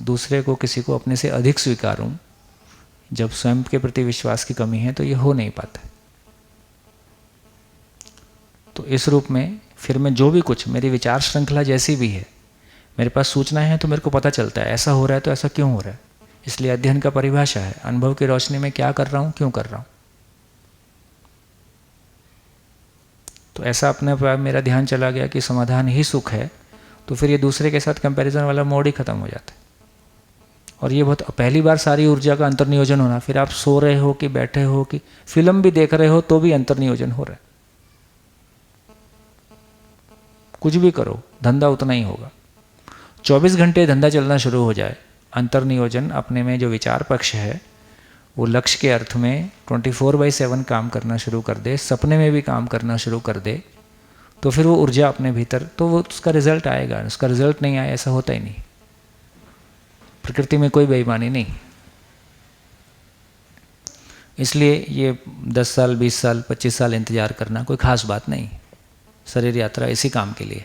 दूसरे को किसी को अपने से अधिक स्वीकारूं, जब स्वयं के प्रति विश्वास की कमी है तो ये हो नहीं पाता। तो इस रूप में फिर मैं जो भी कुछ, मेरी विचार श्रृंखला जैसी भी है, मेरे पास सूचनाएं हैं तो मेरे को पता चलता है ऐसा हो रहा है तो ऐसा क्यों हो रहा है। इसलिए अध्ययन का परिभाषा है अनुभव की रोशनी में क्या कर रहा हूँ, क्यों कर रहा हूँ। तो ऐसा अपने पर मेरा ध्यान चला गया कि समाधान ही सुख है, तो फिर ये दूसरे के साथ कंपैरिजन वाला मोड ही खत्म हो जाता है। और ये बहुत पहली बार सारी ऊर्जा का अंतर्नियोजन होना। फिर आप सो रहे हो कि बैठे हो कि फिल्म भी देख रहे हो तो भी अंतर्नियोजन हो रहा है। कुछ भी करो धंधा उतना ही होगा। 24 घंटे धंधा चलना शुरू हो जाए, अंतर्नियोजन अपने में जो विचार पक्ष है वो लक्ष्य के अर्थ में 24/7 काम करना शुरू कर दे, सपने में भी काम करना शुरू कर दे, तो फिर वो ऊर्जा अपने भीतर, तो वो उसका रिजल्ट आएगा। उसका रिजल्ट नहीं आया ऐसा होता ही नहीं। प्रकृति में कोई बेईमानी नहीं। इसलिए ये 10 साल 20 साल 25 साल इंतजार करना कोई खास बात नहीं। शरीर यात्रा इसी काम के लिए।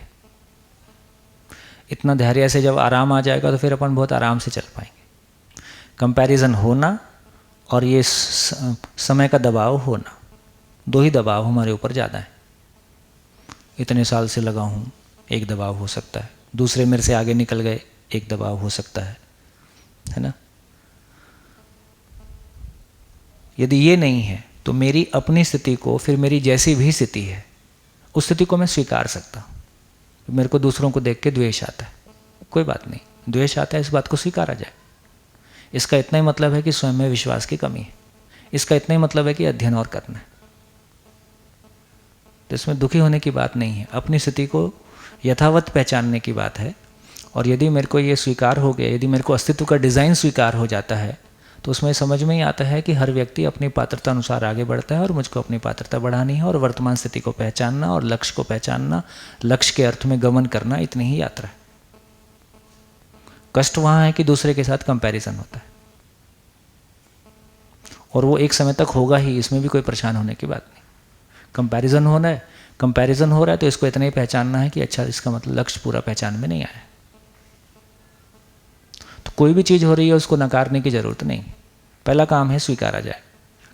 इतना धैर्य से जब आराम आ जाएगा तो फिर अपन बहुत आराम से चल पाएंगे। कंपैरिजन होना और ये समय का दबाव होना, दो ही दबाव हमारे ऊपर ज़्यादा है। इतने साल से लगा हूँ, एक दबाव हो सकता है। दूसरे मेरे से आगे निकल गए, एक दबाव हो सकता है ना। यदि ये नहीं है तो मेरी अपनी स्थिति को, फिर मेरी जैसी भी स्थिति है उस स्थिति को मैं स्वीकार सकता हूँ। मेरे को दूसरों को देख के द्वेष आता है, कोई बात नहीं, द्वेष आता है, इस बात को स्वीकारा जाए। इसका इतना ही मतलब है कि स्वयं में विश्वास की कमी है। इसका इतना ही मतलब है कि अध्ययन और करना है। तो इसमें दुखी होने की बात नहीं है, अपनी स्थिति को यथावत पहचानने की बात है। और यदि मेरे को ये स्वीकार हो गया, यदि मेरे को अस्तित्व का डिज़ाइन स्वीकार हो जाता है, तो उसमें समझ में ही आता है कि हर व्यक्ति अपनी पात्रता अनुसार आगे बढ़ता है और मुझको अपनी पात्रता बढ़ानी है और वर्तमान स्थिति को पहचानना और लक्ष्य को पहचानना, लक्ष्य के अर्थ में गमन करना, इतनी ही यात्रा है। कष्ट वहाँ है कि दूसरे के साथ कंपैरिजन होता है और वो एक समय तक होगा ही, इसमें भी कोई परेशान होने की बात नहीं। कंपैरिजन होना है, कंपैरिजन हो रहा है तो इसको इतना ही पहचानना है कि अच्छा इसका मतलब लक्ष्य पूरा पहचान में नहीं आया। तो कोई भी चीज़ हो रही है उसको नकारने की ज़रूरत नहीं। पहला काम है स्वीकारा जाए।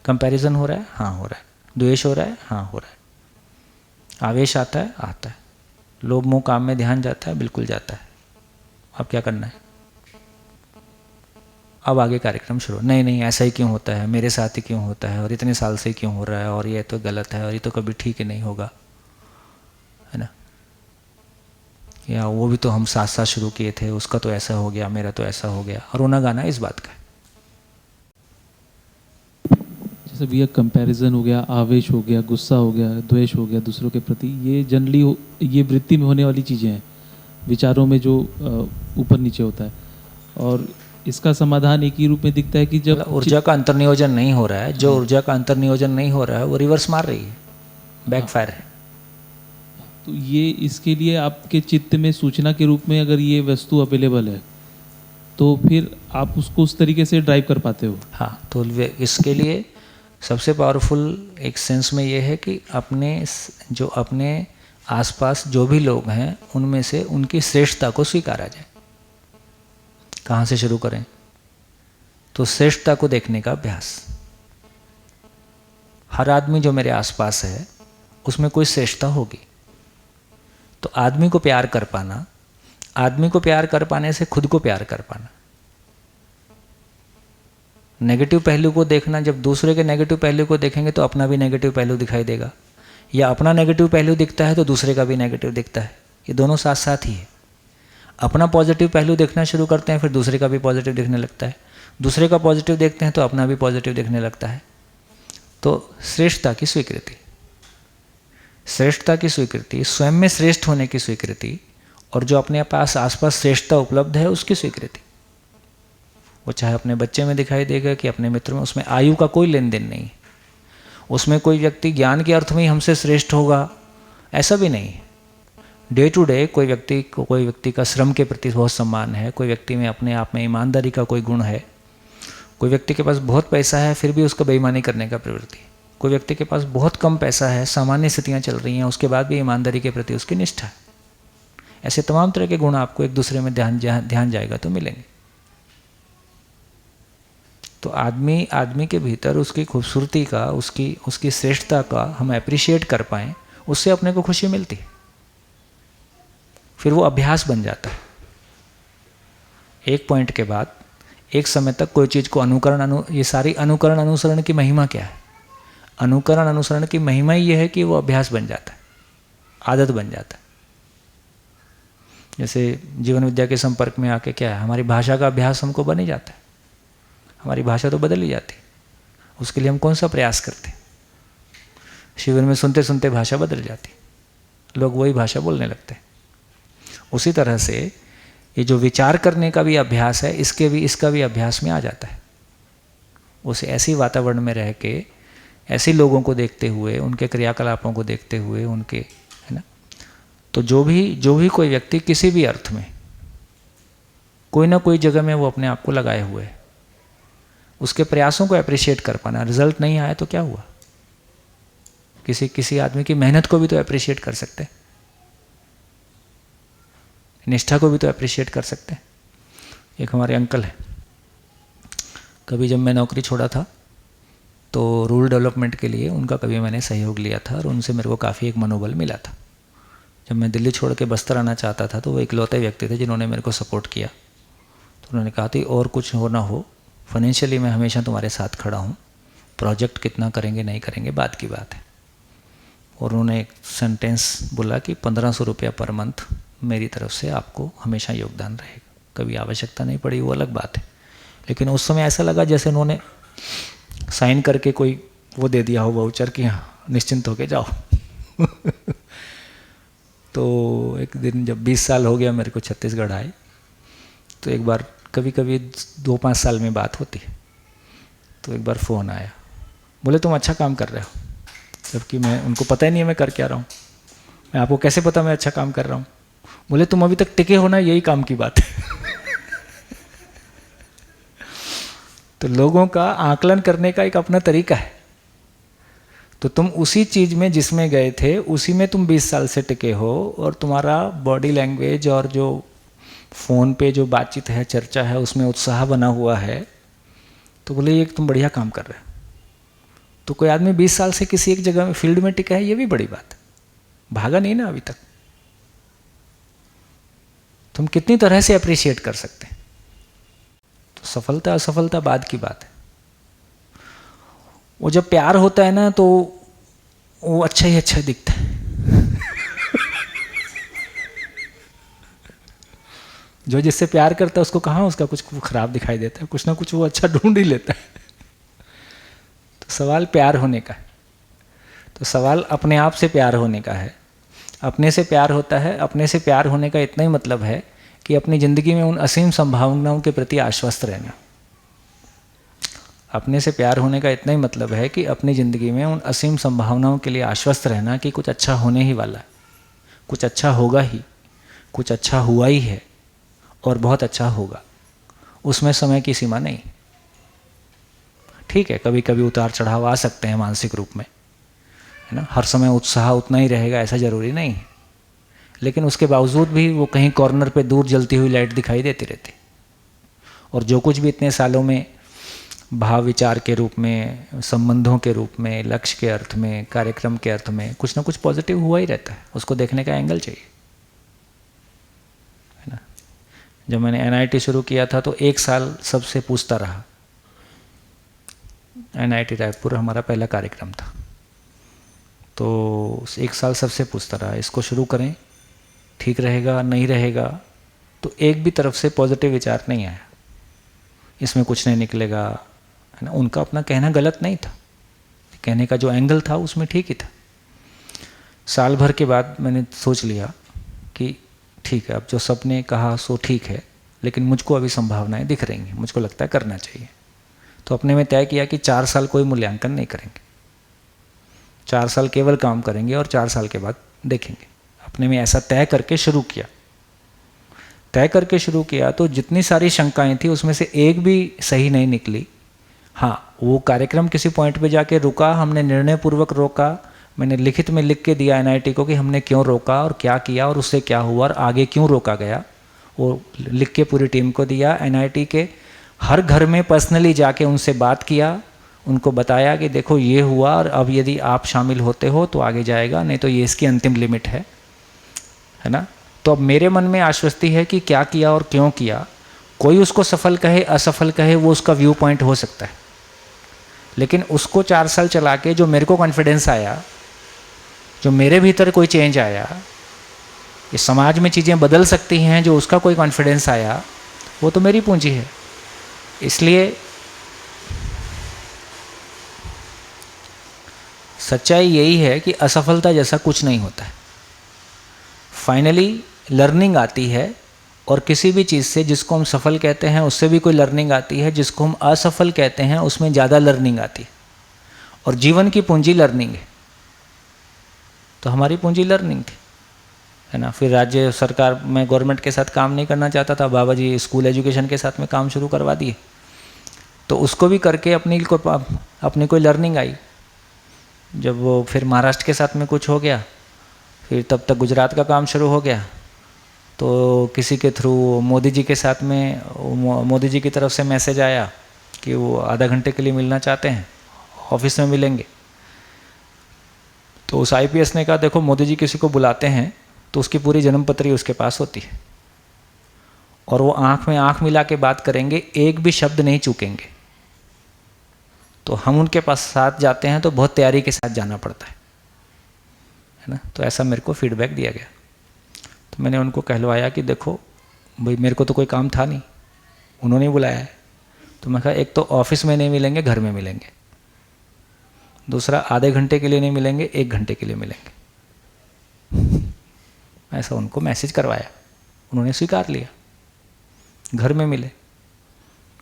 कंपैरिजन हो रहा है, हाँ हो रहा है। द्वेष हो रहा है, हाँ हो रहा है। आवेश आता है, आता है। लोभ मोह काम में ध्यान जाता है, बिल्कुल जाता है। अब क्या करना है? अब आगे कार्यक्रम शुरू। नहीं ऐसा ही क्यों होता है, मेरे साथ ही क्यों होता है, और इतने साल से क्यों हो रहा है, और ये तो गलत है, और ये तो कभी ठीक ही नहीं होगा, है ना। या वो भी तो हम साथ साथ शुरू किए थे, उसका तो ऐसा हो गया, मेरा तो ऐसा हो गया, और रोना गाना इस बात का है। जैसे भैया कंपैरिजन हो गया, आवेश हो गया, गुस्सा हो गया, द्वेष हो गया दूसरों के प्रति, ये जनरली ये वृत्ति में होने वाली चीज़ें हैं, विचारों में जो ऊपर नीचे होता है। और इसका समाधान एक ही रूप में दिखता है कि जब ऊर्जा का अंतर्नियोजन नहीं हो रहा है, जो ऊर्जा का अंतर्नियोजन नहीं हो रहा है वो रिवर्स मार रही है, बैकफायर है। तो ये इसके लिए आपके चित्त में सूचना के रूप में अगर ये वस्तु अवेलेबल है तो फिर आप उसको उस तरीके से ड्राइव कर पाते हो। हाँ, तो इसके लिए सबसे पावरफुल एक सेंस में ये है कि अपने आसपास जो भी लोग हैं उनमें से उनकी श्रेष्ठता को स्वीकारा जाए। कहाँ से शुरू करें? तो श्रेष्ठता को देखने का अभ्यास। हर आदमी जो मेरे आसपास है उसमें कोई श्रेष्ठता होगी। तो आदमी को प्यार कर पाना, आदमी को प्यार कर पाने से खुद को प्यार कर पाना, नेगेटिव पहलू को देखना, जब दूसरे के नेगेटिव पहलू को देखेंगे तो अपना भी नेगेटिव पहलू दिखाई देगा, या अपना नेगेटिव पहलू दिखता है तो दूसरे का भी नेगेटिव दिखता है। ये दोनों साथ साथ ही है। अपना पॉजिटिव पहलू देखना शुरू करते हैं, फिर दूसरे का भी पॉजिटिव दिखने लगता है, दूसरे का पॉजिटिव देखते हैं तो अपना भी पॉजिटिव दिखने लगता है। तो श्रेष्ठता की स्वीकृति, श्रेष्ठता की स्वीकृति, स्वयं में श्रेष्ठ होने की स्वीकृति, और जो अपने पास आसपास श्रेष्ठता उपलब्ध है उसकी स्वीकृति। वो चाहे अपने बच्चे में दिखाई देगा कि अपने मित्र में, उसमें आयु का कोई लेन देन नहीं। उसमें कोई व्यक्ति ज्ञान के अर्थ में ही हमसे श्रेष्ठ होगा ऐसा भी नहीं है। डे टू डे कोई व्यक्ति का श्रम के प्रति बहुत सम्मान है, कोई व्यक्ति में अपने आप में ईमानदारी का कोई गुण है, कोई व्यक्ति के पास बहुत पैसा है फिर भी उसका बेईमानी करने का प्रवृत्ति, कोई व्यक्ति के पास बहुत कम पैसा है, सामान्य स्थितियाँ चल रही हैं, उसके बाद भी ईमानदारी के प्रति उसकी निष्ठा है। ऐसे तमाम तरह के गुण आपको एक दूसरे में ध्यान जाएगा तो मिलेंगे। तो आदमी के भीतर उसकी खूबसूरती का, उसकी श्रेष्ठता का हम अप्रिशिएट कर पाएँ, उससे अपने को खुशी मिलती है। फिर वो अभ्यास बन जाता है। एक पॉइंट के बाद एक समय तक कोई चीज़ को ये सारी अनुकरण अनुसरण की महिमा क्या है? अनुकरण अनुसरण की महिमा ये है कि वो अभ्यास बन जाता है, आदत बन जाता है। जैसे जीवन विद्या के संपर्क में आके क्या है, हमारी भाषा का अभ्यास हमको बन ही जाता है, हमारी भाषा तो बदल ही जाती है। उसके लिए हम कौन सा प्रयास करते हैं? शिविर में सुनते सुनते भाषा बदल जाती है, लोग वही भाषा बोलने लगते हैं। उसी तरह से ये जो विचार करने का भी अभ्यास है, इसका भी अभ्यास में आ जाता है। उसे ऐसी वातावरण में रह के, ऐसे लोगों को देखते हुए, उनके क्रियाकलापों को देखते हुए, उनके, है ना, तो जो भी कोई व्यक्ति किसी भी अर्थ में कोई ना कोई जगह में वो अपने आप को लगाए हुए है, उसके प्रयासों को अप्रिशिएट कर पाना। रिजल्ट नहीं आया तो क्या हुआ? किसी आदमी की मेहनत को भी तो अप्रिशिएट कर सकते हैं, निष्ठा को भी तो अप्रिशिएट कर सकते हैं। एक हमारे अंकल है, कभी जब मैं नौकरी छोड़ा था तो रूरल डेवलपमेंट के लिए उनका कभी मैंने सहयोग लिया था और उनसे मेरे को काफ़ी एक मनोबल मिला था। जब मैं दिल्ली छोड़ के बस्तर आना चाहता था तो वो इकलौते व्यक्ति थे जिन्होंने मेरे को सपोर्ट किया। तो उन्होंने कहा था और कुछ हो ना हो, फाइनेंशियली मैं हमेशा तुम्हारे साथ खड़ा हूँ, प्रोजेक्ट कितना करेंगे नहीं करेंगे बाद की बात है। और उन्होंने एक सेंटेंस बोला कि 1500 रुपया पर मंथ मेरी तरफ से आपको हमेशा योगदान रहेगा। कभी आवश्यकता नहीं पड़ी वो अलग बात है, लेकिन उस समय ऐसा लगा जैसे उन्होंने साइन करके कोई वो दे दिया हो वाउचर कि हाँ निश्चिंत होके जाओ। तो एक दिन जब 20 साल हो गया मेरे को छत्तीसगढ़ आए, तो एक बार कभी 2-5 साल में बात होती है, तो एक बार फ़ोन आया, बोले तुम अच्छा काम कर रहे हो, जबकि मैं, उनको पता ही नहीं है मैं कर क्या रहा हूँ। मैं आपको कैसे पता मैं अच्छा काम कर रहा हूँ? बोले तुम अभी तक टिके हो ना, यही काम की बात है। तो लोगों का आकलन करने का एक अपना तरीका है। तो तुम उसी चीज़ में जिसमें गए थे उसी में तुम 20 साल से टिके हो, और तुम्हारा बॉडी लैंग्वेज और जो फ़ोन पे जो बातचीत है, चर्चा है, उसमें उत्साह बना हुआ है। तो बोले ये तुम बढ़िया काम कर रहे हो। तो कोई आदमी 20 साल से किसी एक जगह में फील्ड में टिका है, ये भी बड़ी बात है, भागा नहीं ना अभी तक। तुम कितनी तरह से अप्रिशिएट कर सकते हैं। तो सफलता असफलता बाद की बात है। वो जब प्यार होता है ना तो वो अच्छा ही अच्छा दिखता है। जो जिससे प्यार करता है उसको कहाँ उसका कुछ खराब दिखाई देता है, कुछ ना कुछ वो अच्छा ढूंढ ही लेता है। तो सवाल प्यार होने का है। तो सवाल अपने आप से प्यार होने का है। अपने से प्यार होता है। अपने से प्यार होने का इतना ही मतलब है कि अपनी ज़िंदगी में उन असीम संभावनाओं के प्रति आश्वस्त रहना। अपने से प्यार होने का इतना ही मतलब है कि अपनी ज़िंदगी में उन असीम संभावनाओं के लिए आश्वस्त रहना कि कुछ अच्छा होने ही वाला है, कुछ अच्छा होगा ही, कुछ अच्छा हुआ ही है और बहुत अच्छा होगा। उसमें समय की सीमा नहीं। ठीक है, कभी कभी उतार चढ़ाव आ सकते हैं मानसिक रूप में, है ना। हर समय उत्साह उतना ही रहेगा ऐसा ज़रूरी नहीं है, लेकिन उसके बावजूद भी वो कहीं कॉर्नर पे दूर जलती हुई लाइट दिखाई देती रहती। और जो कुछ भी इतने सालों में भाव विचार के रूप में, संबंधों के रूप में, लक्ष्य के अर्थ में, कार्यक्रम के अर्थ में कुछ ना कुछ पॉजिटिव हुआ ही रहता है। उसको देखने का एंगल चाहिए, है ना। जब मैंने NIT शुरू किया था तो 1 साल सबसे पूछता रहा NIT रायपुर हमारा पहला कार्यक्रम था। तो 1 साल सबसे पूछता रहा, इसको शुरू करें, ठीक रहेगा नहीं रहेगा, तो एक भी तरफ से पॉजिटिव विचार नहीं आया, इसमें कुछ नहीं निकलेगा, है ना। उनका अपना कहना गलत नहीं था, कहने का जो एंगल था उसमें ठीक ही था। साल भर के बाद मैंने सोच लिया कि ठीक है, अब जो सबने कहा सो ठीक है, लेकिन मुझको अभी संभावनाएं दिख रही हैं, मुझको लगता है करना चाहिए। तो अपने में तय किया कि 4 साल कोई मूल्यांकन नहीं करेंगे, 4 साल केवल काम करेंगे और 4 साल के बाद देखेंगे। अपने में ऐसा तय करके शुरू किया। तय करके शुरू किया तो जितनी सारी शंकाएं थी उसमें से एक भी सही नहीं निकली। हाँ, वो कार्यक्रम किसी पॉइंट पे जाके रुका, हमने निर्णयपूर्वक रोका, मैंने लिखित में लिख के दिया NIT को कि हमने क्यों रोका और क्या किया और उससे क्या हुआ और आगे क्यों रोका गया, वो लिख के पूरी टीम को दिया। NIT के हर घर में पर्सनली जाके उनसे बात किया, उनको बताया कि देखो ये हुआ और अब यदि आप शामिल होते हो तो आगे जाएगा, नहीं तो ये इसकी अंतिम लिमिट है ना। तो अब मेरे मन में आश्वस्ति है कि क्या किया और क्यों किया। कोई उसको सफल कहे असफल कहे, वो उसका व्यू पॉइंट हो सकता है, लेकिन उसको 4 साल चला के जो मेरे को कॉन्फिडेंस आया, जो मेरे भीतर कोई चेंज आया, ये समाज में चीज़ें बदल सकती हैं, जो उसका कोई कॉन्फिडेंस आया, वो तो मेरी पूंजी है। इसलिए सच्चाई यही है कि असफलता जैसा कुछ नहीं होता है। फाइनली लर्निंग आती है, और किसी भी चीज़ से जिसको हम सफल कहते हैं उससे भी कोई लर्निंग आती है, जिसको हम असफल कहते हैं उसमें ज़्यादा लर्निंग आती है। और जीवन की पूंजी लर्निंग है, तो हमारी पूंजी लर्निंग थी, है ना। फिर राज्य सरकार में गवर्नमेंट के साथ काम नहीं करना चाहता था, बाबा जी स्कूल एजुकेशन के साथ में काम शुरू करवा दिए, तो उसको भी करके अपनी कोई लर्निंग आई। जब वो फिर महाराष्ट्र के साथ में कुछ हो गया, फिर तब तक गुजरात का काम शुरू हो गया, तो किसी के थ्रू मोदी जी के साथ में, मोदी जी की तरफ से मैसेज आया कि वो आधा घंटे के लिए मिलना चाहते हैं, ऑफिस में मिलेंगे। तो उस IPS ने कहा देखो मोदी जी किसी को बुलाते हैं तो उसकी पूरी जन्मपत्री उसके पास होती है, और वो आँख में आँख मिला के बात करेंगे, एक भी शब्द नहीं चूकेंगे। तो हम उनके पास साथ जाते हैं तो बहुत तैयारी के साथ जाना पड़ता है ना। तो ऐसा मेरे को फीडबैक दिया गया। तो मैंने उनको कहलवाया कि देखो भाई, मेरे को तो कोई काम था नहीं, उन्होंने ही बुलाया है। तो मैं कहा एक तो ऑफिस में नहीं मिलेंगे, घर में मिलेंगे, दूसरा आधे घंटे के लिए नहीं मिलेंगे, 1 घंटे के लिए मिलेंगे। ऐसा उनको मैसेज करवाया, उन्होंने स्वीकार लिया। घर में मिले,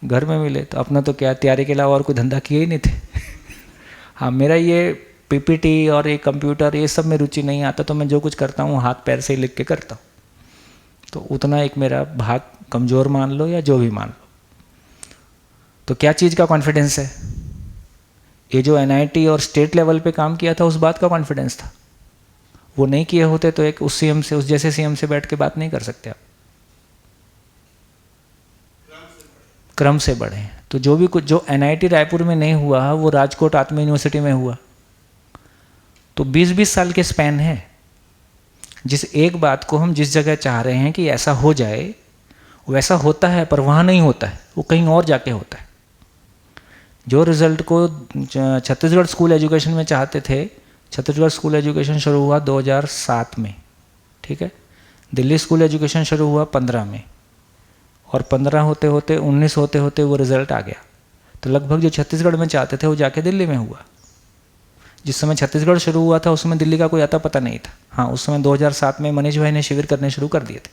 घर में मिले तो अपना तो क्या तैयारी के अलावा और कोई धंधा किए ही नहीं थे। हाँ, मेरा ये PPT और ये कंप्यूटर ये सब में रुचि नहीं आता, तो मैं जो कुछ करता हूँ हाथ पैर से ही लिख के करता हूँ। तो उतना एक मेरा भाग कमज़ोर मान लो या जो भी मान लो। तो क्या चीज़ का कॉन्फिडेंस है? ये जो NIT और स्टेट लेवल पे काम किया था उस बात का कॉन्फिडेंस था। वो नहीं किए होते तो एक उस CM से, उस जैसे CM से बैठ के बात नहीं कर सकते आप। क्रम से बढ़े। तो जो भी कुछ जो NIT रायपुर में नहीं हुआ वो राजकोट आत्मा यूनिवर्सिटी में हुआ। तो 20-20 साल के स्पैन है। जिस एक बात को हम जिस जगह चाह रहे हैं कि ऐसा हो जाए, वैसा होता है, पर वहाँ नहीं होता है, वो कहीं और जाके होता है। जो रिजल्ट को छत्तीसगढ़ स्कूल एजुकेशन में चाहते थे, छत्तीसगढ़ स्कूल एजुकेशन शुरू हुआ 2007 में, ठीक है। दिल्ली स्कूल एजुकेशन शुरू हुआ 15 में, और 15 होते होते 19 होते होते वो रिजल्ट आ गया। तो लगभग जो छत्तीसगढ़ में चाहते थे वो जाके दिल्ली में हुआ। जिस समय छत्तीसगढ़ शुरू हुआ था उस समय दिल्ली का कोई अता पता नहीं था। हाँ, उस समय 2007 में मनीष भाई ने शिविर करने शुरू कर दिए थे।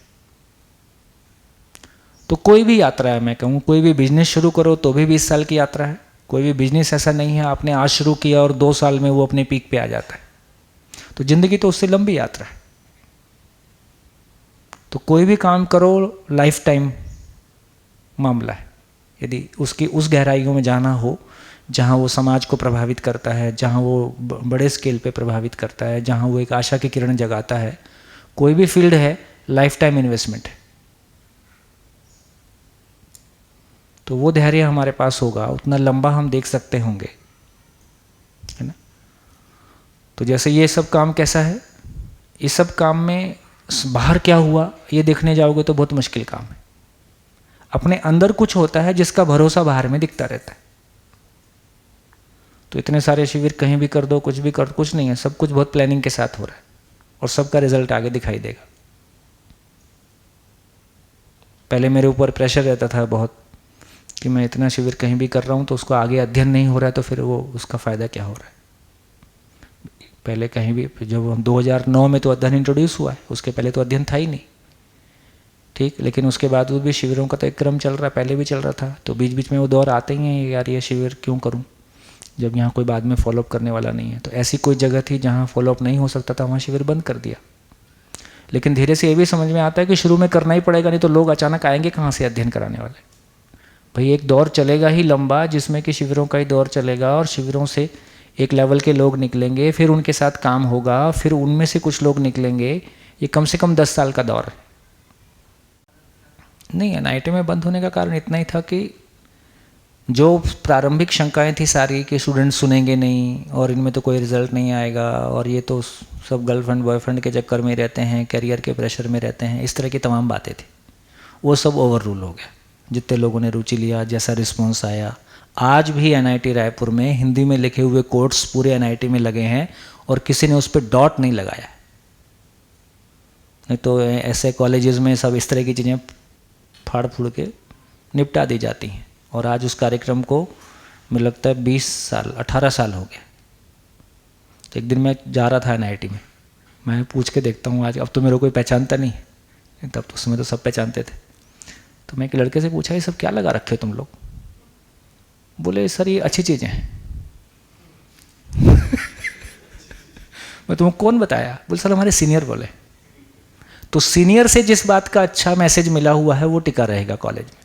तो कोई भी यात्रा है, मैं कहूँ कोई भी बिजनेस शुरू करो तो भी 20 साल की यात्रा है। कोई भी बिजनेस ऐसा नहीं है आपने आज शुरू किया और 2 साल में वो अपने पीक पे आ जाता है। तो जिंदगी तो उससे लंबी यात्रा है। तो कोई भी काम करो लाइफ टाइम मामला है। यदि उसकी उस गहराइयों में जाना हो जहाँ वो समाज को प्रभावित करता है, जहाँ वो बड़े स्केल पे प्रभावित करता है, जहाँ वो एक आशा की किरण जगाता है, कोई भी फील्ड है लाइफ टाइम इन्वेस्टमेंट है। तो वो धैर्य हमारे पास होगा, उतना लंबा हम देख सकते होंगे, है ना। तो जैसे ये सब काम कैसा है, इस सब काम में बाहर क्या हुआ ये देखने जाओगे तो बहुत मुश्किल काम है। अपने अंदर कुछ होता है जिसका भरोसा बाहर में दिखता रहता है। तो इतने सारे शिविर कहीं भी कर दो, कुछ भी कर, कुछ नहीं है, सब कुछ बहुत प्लानिंग के साथ हो रहा है और सबका रिजल्ट आगे दिखाई देगा। पहले मेरे ऊपर प्रेशर रहता था बहुत कि मैं इतना शिविर कहीं भी कर रहा हूँ तो उसको आगे अध्ययन नहीं हो रहा है, तो फिर वो उसका फ़ायदा क्या हो रहा है। पहले कहीं भी, जब हम 2009 में तो अध्ययन इंट्रोड्यूस हुआ है, उसके पहले तो अध्ययन था ही नहीं, ठीक। लेकिन उसके बावजूद भी शिविरों का तो एक क्रम चल रहा है, पहले भी चल रहा था, तो बीच बीच में वो दौर आते ही हैं, यार ये शिविर क्यों करूं जब यहाँ कोई बाद में फॉलोअप करने वाला नहीं है। तो ऐसी कोई जगह थी जहाँ फॉलोअप नहीं हो सकता था, वहाँ शिविर बंद कर दिया। लेकिन धीरे से ये भी समझ में आता है कि शुरू में करना ही पड़ेगा, नहीं तो लोग अचानक आएंगे कहाँ से अध्ययन कराने वाले। भाई एक दौर चलेगा ही लंबा जिसमें कि शिविरों का ही दौर चलेगा और शिविरों से एक लेवल के लोग निकलेंगे, फिर उनके साथ काम होगा, फिर उनमें से कुछ लोग निकलेंगे। ये कम से कम 10 साल का दौर है। नहीं, एनआईटी में बंद होने का कारण इतना ही था कि जो प्रारंभिक शंकाएं थी सारी कि स्टूडेंट सुनेंगे नहीं और इनमें तो कोई रिजल्ट नहीं आएगा और ये तो सब गर्लफ्रेंड बॉयफ्रेंड के चक्कर में रहते हैं, करियर के प्रेशर में रहते हैं, इस तरह की तमाम बातें थी, वो सब ओवर रूल हो गया। जितने लोगों ने रुचि लिया, जैसा रिस्पॉन्स आया, आज भी एनआईटी रायपुर में हिंदी में लिखे हुए कोट्स पूरे एनआईटी में लगे हैं और किसी ने उस पर डॉट नहीं लगाया। नहीं तो ऐसे कॉलेजेस में सब इस तरह की चीज़ें फाड़ फूड़ के निपटा दी जाती हैं। और आज उस कार्यक्रम को मुझे लगता है 20 साल 18 साल हो गए। तो एक दिन मैं जा रहा था एनआईटी में, मैं पूछ के देखता हूँ आज, अब तो मेरे को कोई पहचानता नहीं, तब तो उसमें तो सब पहचानते थे। तो मैं एक लड़के से पूछा, ये सब क्या लगा रखे हो तुम लोग? बोले सर ये अच्छी चीज़ें हैं। मैं तुम्हें कौन बताया? बोले सर हमारे सीनियर बोले। तो सीनियर से जिस बात का अच्छा मैसेज मिला हुआ है वो टिका रहेगा कॉलेज में,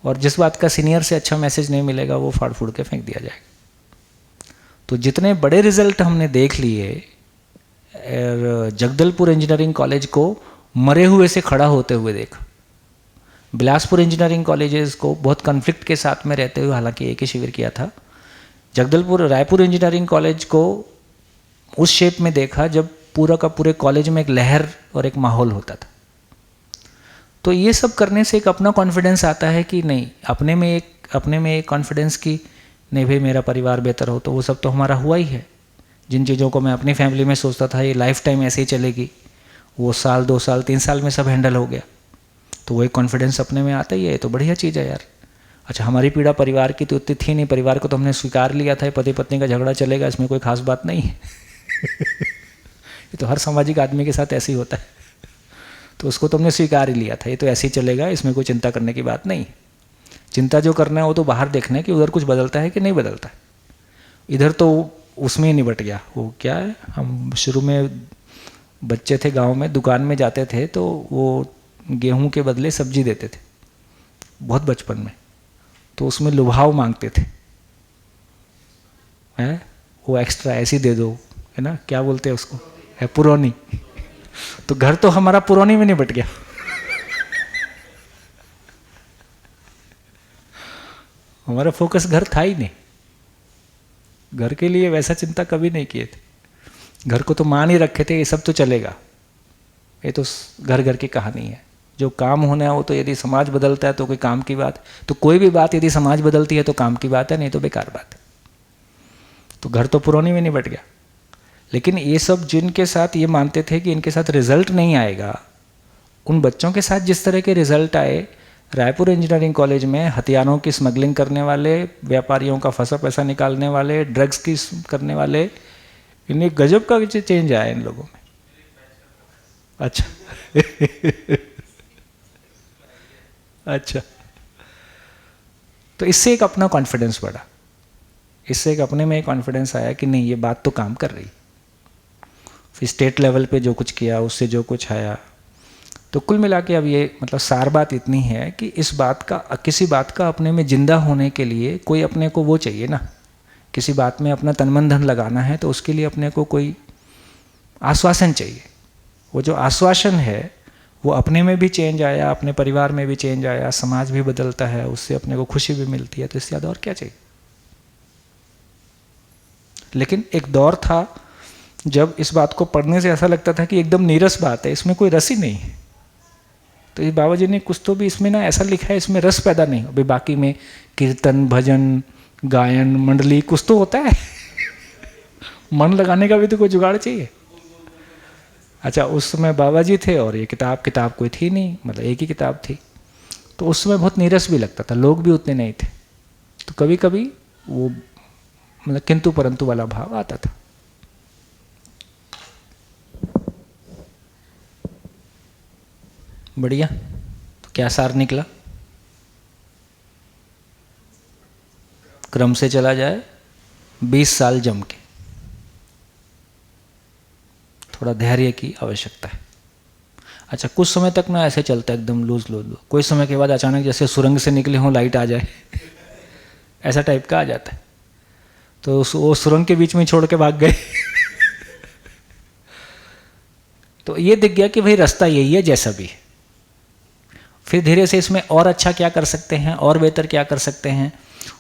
और जिस बात का सीनियर से अच्छा मैसेज नहीं मिलेगा वो फाड़ फूड़ के फेंक दिया जाएगा। तो जितने बड़े रिजल्ट हमने देख लिए, जगदलपुर इंजीनियरिंग कॉलेज को मरे हुए से खड़ा होते हुए देखा, बिलासपुर इंजीनियरिंग कॉलेजेस को बहुत कन्फ्लिक्ट के साथ में रहते हुए, हालांकि एक ही शिविर किया था, रायपुर इंजीनियरिंग कॉलेज को उस शेप में देखा जब पूरा का पूरे कॉलेज में एक लहर और एक माहौल होता था। तो ये सब करने से एक अपना कॉन्फिडेंस आता है कि नहीं, अपने में एक कॉन्फिडेंस की नहीं भाई मेरा परिवार बेहतर हो, तो वो सब तो हमारा हुआ ही है। जिन चीज़ों को मैं अपनी फैमिली में सोचता था ये लाइफ टाइम ऐसे ही चलेगी, वो साल 2 साल 3 साल में सब हैंडल हो गया। तो वो एक कॉन्फिडेंस अपने में आता ही है, तो बढ़िया चीज़ है यार। अच्छा, हमारी पीड़ा परिवार की तो उतनी थी नहीं, परिवार को तो हमने स्वीकार लिया था, पति पत्नी का झगड़ा चलेगा, इसमें कोई खास बात नहीं है। ये तो हर सामाजिक आदमी के साथ ऐसे ही होता है, तो उसको तो हमने स्वीकार ही लिया था, ये तो ऐसे ही चलेगा, इसमें कोई चिंता करने की बात नहीं। चिंता जो करना है वो तो बाहर देखना है कि उधर कुछ बदलता है कि नहीं बदलता है। इधर तो उसमें ही निपट गया। वो क्या है, हम शुरू में बच्चे थे, गांव में दुकान में जाते थे तो वो गेहूं के बदले सब्जी देते थे, बहुत बचपन में, तो उसमें लुभाव मांगते थे, है वो एक्स्ट्रा ऐसी दे दो, है ना, क्या बोलते हैं उसको, है पुरौनी। तो घर तो हमारा पुरौनी में निपट गया। हमारा फोकस घर था ही नहीं, घर के लिए वैसा चिंता कभी नहीं किए थे। घर को तो मान ही रखे थे, ये सब तो चलेगा, ये तो घर घर की कहानी है। जो काम होना है वो तो यदि समाज बदलता है तो कोई काम की बात, तो कोई भी बात यदि समाज बदलती है तो काम की बात है, नहीं तो बेकार बात है। तो घर तो पुरौनी में निपट गया। लेकिन ये सब जिनके साथ ये मानते थे कि इनके साथ रिजल्ट नहीं आएगा, उन बच्चों के साथ जिस तरह के रिजल्ट आए, रायपुर इंजीनियरिंग कॉलेज में हथियारों की स्मगलिंग करने वाले, व्यापारियों का फंसा पैसा निकालने वाले, ड्रग्स की करने वाले, इन्हें गजब का चेंज आया इन लोगों में। अच्छा अच्छा, तो इससे एक अपना कॉन्फिडेंस बढ़ा, इससे एक अपने में एक कॉन्फिडेंस आया कि नहीं ये बात तो काम कर रही। फिर स्टेट लेवल पे जो कुछ किया उससे जो कुछ आया, तो कुल मिला के अब ये मतलब सार बात इतनी है कि इस बात का, किसी बात का अपने में जिंदा होने के लिए कोई अपने को वो चाहिए ना, किसी बात में अपना तन मन धन लगाना है तो उसके लिए अपने को कोई आश्वासन चाहिए। वो जो आश्वासन है वो अपने में भी चेंज आया, अपने परिवार में भी चेंज आया, समाज भी बदलता है, उससे अपने को खुशी भी मिलती है, तो इससे ज़्यादा और क्या चाहिए। लेकिन एक दौर था जब इस बात को पढ़ने से ऐसा लगता था कि एकदम नीरस बात है, इसमें कोई रस ही नहीं है। तो इस बाबा जी ने कुछ तो भी इसमें ना ऐसा लिखा है, इसमें रस पैदा नहीं। अभी बाकी में कीर्तन भजन गायन मंडली कुछ तो होता है। मन लगाने का भी तो कोई जुगाड़ चाहिए। अच्छा, उस समय बाबा जी थे और ये किताब कोई थी नहीं, मतलब एक ही किताब थी, तो उस समय बहुत नीरस भी लगता था, लोग भी उतने नहीं थे, तो कभी कभी वो मतलब किंतु परंतु वाला भाव आता था। बढ़िया। तो क्या सार निकला? क्रम से चला जाए, 20 साल जम के, थोड़ा धैर्य की आवश्यकता है। अच्छा, कुछ समय तक ना ऐसे चलता है एकदम लूज, कोई समय के बाद अचानक जैसे सुरंग से निकले हों लाइट आ जाए ऐसा टाइप का आ जाता है, तो वो सुरंग के बीच में छोड़ के भाग गए तो ये दिख गया कि भाई रास्ता यही है जैसा भी है। फिर धीरे से इसमें और अच्छा क्या कर सकते हैं, और बेहतर क्या कर सकते हैं,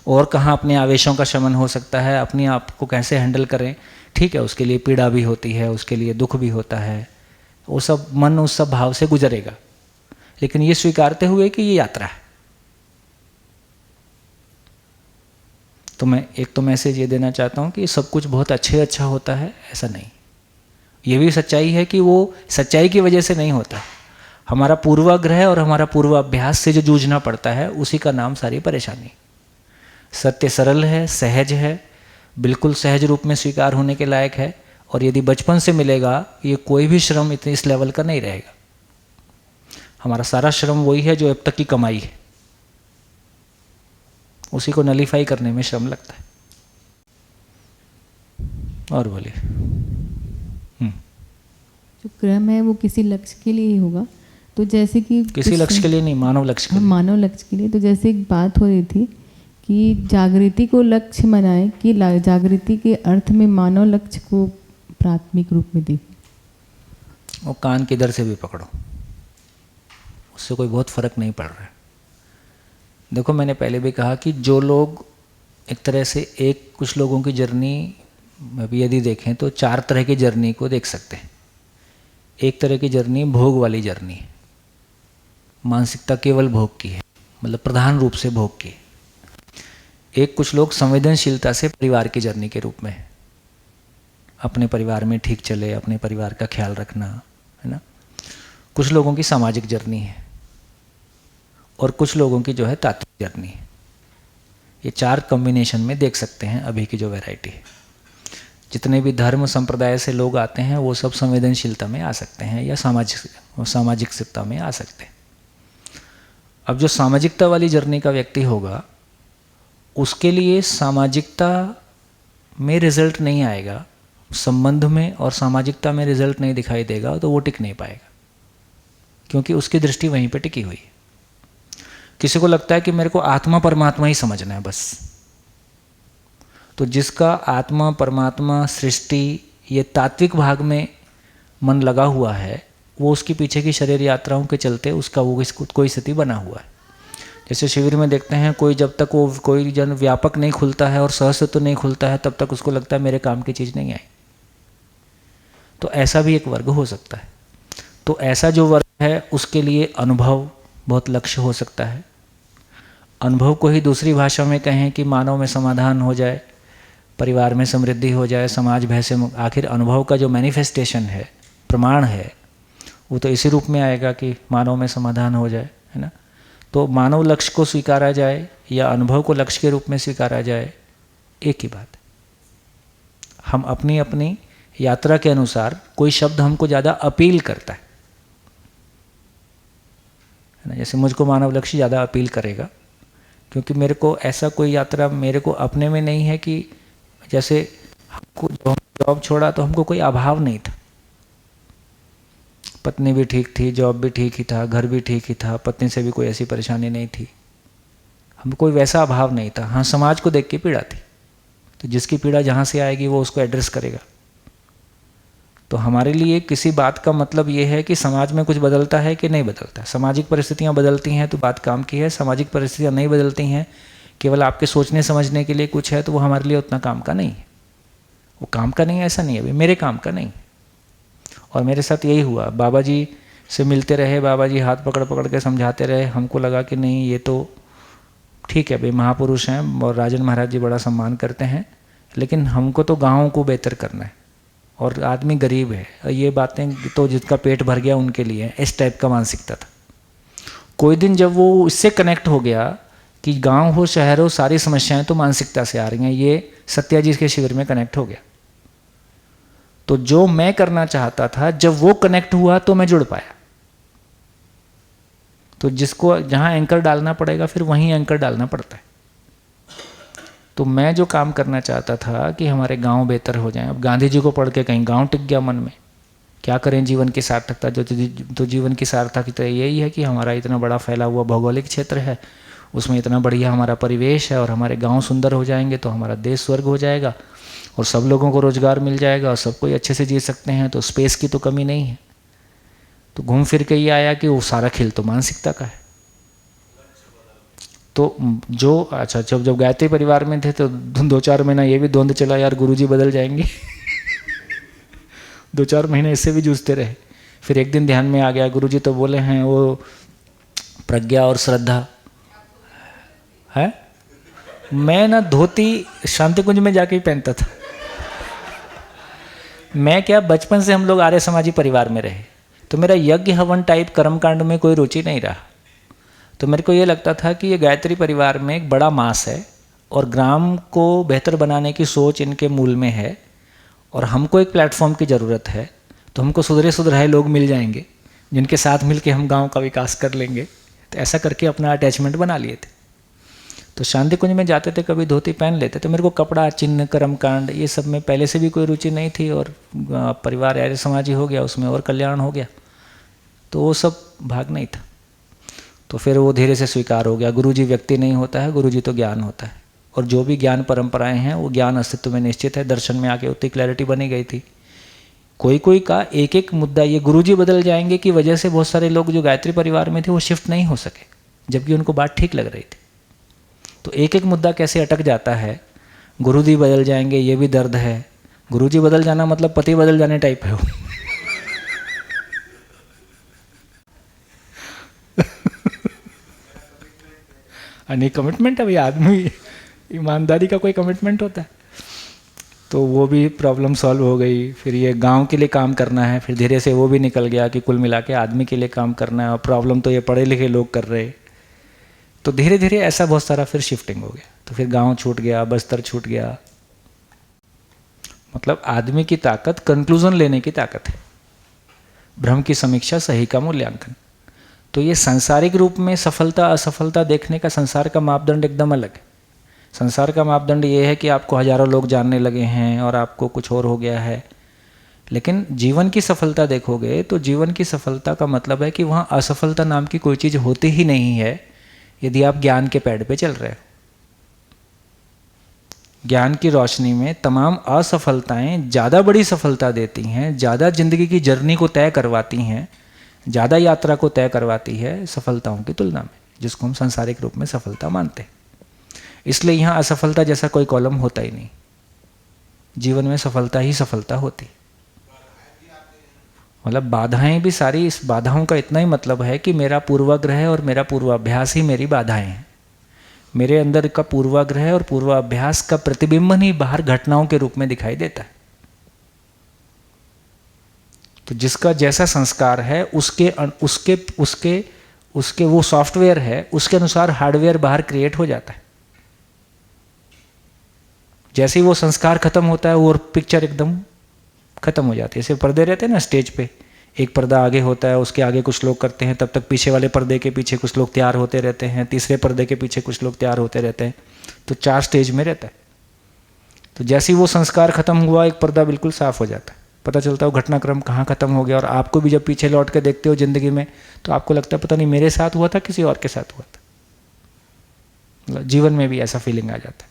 और कहाँ अपने आवेशों का शमन हो सकता है, अपने आप को कैसे हैंडल करें। ठीक है, उसके लिए पीड़ा भी होती है, उसके लिए दुख भी होता है, वो सब मन उस सब भाव से गुजरेगा, लेकिन ये स्वीकारते हुए कि ये यात्रा है। तो मैं एक तो मैसेज ये देना चाहता हूँ कि सब कुछ बहुत अच्छा होता है, ऐसा नहीं। ये भी सच्चाई है कि वो सच्चाई की वजह से नहीं होता। हमारा पूर्वाग्रह और हमारा पूर्वाभ्यास से जो जूझना पड़ता है, उसी का नाम सारी परेशानी। सत्य सरल है, सहज है, बिल्कुल सहज रूप में स्वीकार होने के लायक है, और यदि बचपन से मिलेगा, ये कोई भी श्रम इतने इस लेवल का नहीं रहेगा। हमारा सारा श्रम वही है जो अब तक की कमाई है, उसी को नलीफाई करने में श्रम लगता है। और बोलिए। जो क्रम है वो किसी लक्ष्य के लिए ही होगा, तो जैसे कि किसी लक्ष्य के लिए नहीं, मानव लक्ष्य के लिए। मानव लक्ष्य के लिए। तो जैसे एक बात हो रही थी कि जागृति को लक्ष्य बनाए कि जागृति के अर्थ में मानव लक्ष्य को प्राथमिक रूप में दी। वो कान किधर से भी पकड़ो, उससे कोई बहुत फर्क नहीं पड़ रहा है। देखो, मैंने पहले भी कहा कि जो लोग एक तरह से कुछ लोगों की जर्नी अभी यदि देखें तो 4 तरह की जर्नी को देख सकते हैं। एक तरह की जर्नी भोग वाली जर्नी है, मानसिकता केवल भोग की है, मतलब प्रधान रूप से भोग की है। एक कुछ लोग संवेदनशीलता से परिवार की जर्नी के रूप में है, अपने परिवार में ठीक चले, अपने परिवार का ख्याल रखना, है ना। कुछ लोगों की सामाजिक जर्नी है, और कुछ लोगों की जो है तात्विक जर्नी है। ये 4 कॉम्बिनेशन में देख सकते हैं अभी की जो वैरायटी है। जितने भी धर्म संप्रदाय से लोग आते हैं वो सब संवेदनशीलता में आ सकते हैं या सामाजिकता में आ सकते हैं। अब जो सामाजिकता वाली जर्नी का व्यक्ति होगा, उसके लिए सामाजिकता में रिजल्ट नहीं आएगा, संबंध में और सामाजिकता में रिजल्ट नहीं दिखाई देगा, तो वो टिक नहीं पाएगा, क्योंकि उसकी दृष्टि वहीं पे टिकी हुई है। किसी को लगता है कि मेरे को आत्मा परमात्मा ही समझना है बस, तो जिसका आत्मा परमात्मा सृष्टि ये तात्विक भाग में मन लगा हुआ है, वो उसके पीछे की शरीर यात्राओं के चलते उसका वो कोई स्थिति बना हुआ है। जैसे शिविर में देखते हैं, कोई जब तक वो कोई जन व्यापक नहीं खुलता है और सहस्त्र नहीं खुलता है, तब तक उसको लगता है मेरे काम की चीज़ नहीं आई। तो ऐसा भी एक वर्ग हो सकता है। तो ऐसा जो वर्ग है उसके लिए अनुभव बहुत लक्ष्य हो सकता है। अनुभव को ही दूसरी भाषा में कहें कि मानव में समाधान हो जाए, परिवार में समृद्धि हो जाए, समाज भय से आखिर अनुभव का जो मैनिफेस्टेशन है, प्रमाण है, वो तो इसी रूप में आएगा कि मानव में समाधान हो जाए, है ना। तो मानव लक्ष्य को स्वीकारा जाए या अनुभव को लक्ष्य के रूप में स्वीकारा जाए, एक ही बात है। हम अपनी अपनी यात्रा के अनुसार कोई शब्द हमको ज़्यादा अपील करता है ना। जैसे मुझको मानव लक्ष्य ज़्यादा अपील करेगा, क्योंकि मेरे को ऐसा कोई यात्रा मेरे को अपने में नहीं है कि जैसे हमको जॉब छोड़ा तो हमको कोई अभाव नहीं था, पत्नी भी ठीक थी, जॉब भी ठीक ही था, घर भी ठीक ही था, पत्नी से भी कोई ऐसी परेशानी नहीं थी, हमको कोई वैसा अभाव नहीं था। हाँ, समाज को देख के पीड़ा थी, तो जिसकी पीड़ा जहाँ से आएगी वो उसको एड्रेस करेगा। तो हमारे लिए किसी बात का मतलब ये है कि समाज में कुछ बदलता है कि नहीं बदलता। सामाजिक परिस्थितियाँ बदलती हैं तो बात काम की है, सामाजिक परिस्थितियाँ नहीं बदलती हैं, केवल आपके सोचने समझने के लिए कुछ है, तो वो हमारे लिए उतना काम का नहीं है। वो काम का नहीं है ऐसा नहीं है, अभी मेरे काम का नहीं। और मेरे साथ यही हुआ, बाबा जी से मिलते रहे, बाबा जी हाथ पकड़ पकड़ के समझाते रहे, हमको लगा कि नहीं ये तो ठीक है भाई, महापुरुष हैं और राजन महाराज जी बड़ा सम्मान करते हैं, लेकिन हमको तो गाँव को बेहतर करना है और आदमी गरीब है। ये बातें तो जिसका पेट भर गया उनके लिए है, इस टाइप का मानसिकता था। कोई दिन जब वो इससे कनेक्ट हो गया कि गांव हो शहर हो सारी समस्याएं तो मानसिकता से आ रही हैं, ये सत्या जी के शिविर में कनेक्ट हो गया। तो जो मैं करना चाहता था जब वो कनेक्ट हुआ तो मैं जुड़ पाया। तो जिसको जहां एंकर डालना पड़ेगा फिर वहीं एंकर डालना पड़ता है। तो मैं जो काम करना चाहता था कि हमारे गांव बेहतर हो जाएं, अब गांधी जी को पढ़ के कहीं गांव टिक गया मन में, क्या करें जीवन की सार्थकता। तो जीवन की सार्थकता यही है कि हमारा इतना बड़ा फैला हुआ भौगोलिक क्षेत्र है, उसमें इतना बढ़िया हमारा परिवेश है और हमारे गांव सुंदर हो जाएंगे तो हमारा देश स्वर्ग हो जाएगा और सब लोगों को रोजगार मिल जाएगा और सब कोई अच्छे से जी सकते हैं, तो स्पेस की तो कमी नहीं है। तो घूम फिर के ये आया कि वो सारा खेल तो मानसिकता का है। तो जो अच्छा जब गायत्री परिवार में थे तो 2-4 महीना ये भी द्वंद चला, यार गुरुजी बदल जाएंगे 2-4 महीने इससे भी जूझते रहे। फिर एक दिन ध्यान में आ गया, गुरुजी तो बोले हैं वो प्रज्ञा और श्रद्धा है। मैं ना धोती शांति कुंज में जाके ही पहनता था। मैं क्या, बचपन से हम लोग आर्य समाजी परिवार में रहे, तो मेरा यज्ञ हवन टाइप कर्मकांड में कोई रुचि नहीं रहा। तो मेरे को ये लगता था कि ये गायत्री परिवार में एक बड़ा मास है और ग्राम को बेहतर बनाने की सोच इनके मूल में है और हमको एक प्लेटफॉर्म की ज़रूरत है। तो हमको सुधरे सुधराए लोग मिल जाएंगे जिनके साथ मिलके हम गांव का विकास कर लेंगे। तो ऐसा करके अपना अटैचमेंट बना लिए थे। तो शांति कुंज में जाते थे, कभी धोती पहन लेते। तो मेरे को कपड़ा, चिन्ह, कर्मकांड ये सब में पहले से भी कोई रुचि नहीं थी और परिवार आर्य समाजी हो गया, उसमें और कल्याण हो गया, तो वो सब भाग नहीं था। तो फिर वो धीरे से स्वीकार हो गया, गुरुजी व्यक्ति नहीं होता है, गुरुजी तो ज्ञान होता है। और जो भी ज्ञान परंपराएं हैं वो ज्ञान अस्तित्व में निश्चित है। दर्शन में आके उतनी क्लैरिटी बनी गई थी। कोई का एक एक मुद्दा, ये गुरुजी बदल जाएंगे की वजह से बहुत सारे लोग जो गायत्री परिवार में थे वो शिफ्ट नहीं हो सके, जबकि उनको बात ठीक लग रही थी। तो एक एक मुद्दा कैसे अटक जाता है, गुरुजी बदल जाएंगे ये भी दर्द है। गुरुजी बदल जाना मतलब पति बदल जाने टाइप है वो। नहीं, कमिटमेंट है भाई, आदमी ईमानदारी का कोई कमिटमेंट होता है। तो वो भी प्रॉब्लम सॉल्व हो गई। फिर ये गांव के लिए काम करना है, फिर धीरे से वो भी निकल गया कि कुल मिला के आदमी के लिए काम करना है और प्रॉब्लम तो ये पढ़े लिखे लोग कर रहे। तो धीरे धीरे ऐसा बहुत सारा फिर शिफ्टिंग हो गया। तो फिर गांव छूट गया, बस्तर छूट गया। मतलब आदमी की ताकत कंक्लूजन लेने की ताकत है, भ्रम की समीक्षा, सही का मूल्यांकन। तो ये सांसारिक रूप में सफलता असफलता देखने का संसार का मापदंड एकदम अलग है। संसार का मापदंड ये है कि आपको हजारों लोग जानने लगे हैं और आपको कुछ और हो गया है। लेकिन जीवन की सफलता देखोगे तो जीवन की सफलता का मतलब है कि वहाँ असफलता नाम की कोई चीज़ होती ही नहीं है यदि आप ज्ञान के पैड पे चल रहे हो। ज्ञान की रोशनी में तमाम असफलताएं ज़्यादा बड़ी सफलता देती हैं, ज़्यादा जिंदगी की जर्नी को तय करवाती हैं, ज़्यादा यात्रा को तय करवाती है सफलताओं की तुलना में, जिसको हम सांसारिक रूप में सफलता मानते हैं। इसलिए यहाँ असफलता जैसा कोई कॉलम होता ही नहीं। जीवन में सफलता ही सफलता होती। मतलब बाधाएं भी सारी, इस बाधाओं का इतना ही मतलब है कि मेरा पूर्वाग्रह और मेरा पूर्वाभ्यास ही मेरी बाधाएं हैं। मेरे अंदर का पूर्वाग्रह और पूर्वाभ्यास का प्रतिबिंबन ही बाहर घटनाओं के रूप में दिखाई देता है। तो जिसका जैसा संस्कार है उसके वो सॉफ्टवेयर है, उसके अनुसार हार्डवेयर बाहर क्रिएट हो जाता है। जैसे ही वो संस्कार खत्म होता है वो पिक्चर एकदम खत्म हो जाती है। जैसे पर्दे रहते हैं ना स्टेज पे, एक पर्दा आगे होता है, उसके आगे कुछ लोग करते हैं, तब तक पीछे वाले पर्दे के पीछे कुछ लोग तैयार होते रहते हैं, तीसरे पर्दे के पीछे कुछ लोग तैयार होते रहते हैं। तो 4 स्टेज में रहता है। तो जैसे ही वो संस्कार खत्म हुआ एक पर्दा बिल्कुल साफ हो जाता है, पता चलता है वो घटनाक्रम कहाँ खत्म हो गया। और आपको भी जब पीछे लौट के देखते हो जिंदगी में तो आपको लगता है पता नहीं मेरे साथ हुआ था किसी और के साथ हुआ था। मतलब जीवन में भी ऐसा फीलिंग आ जाता है।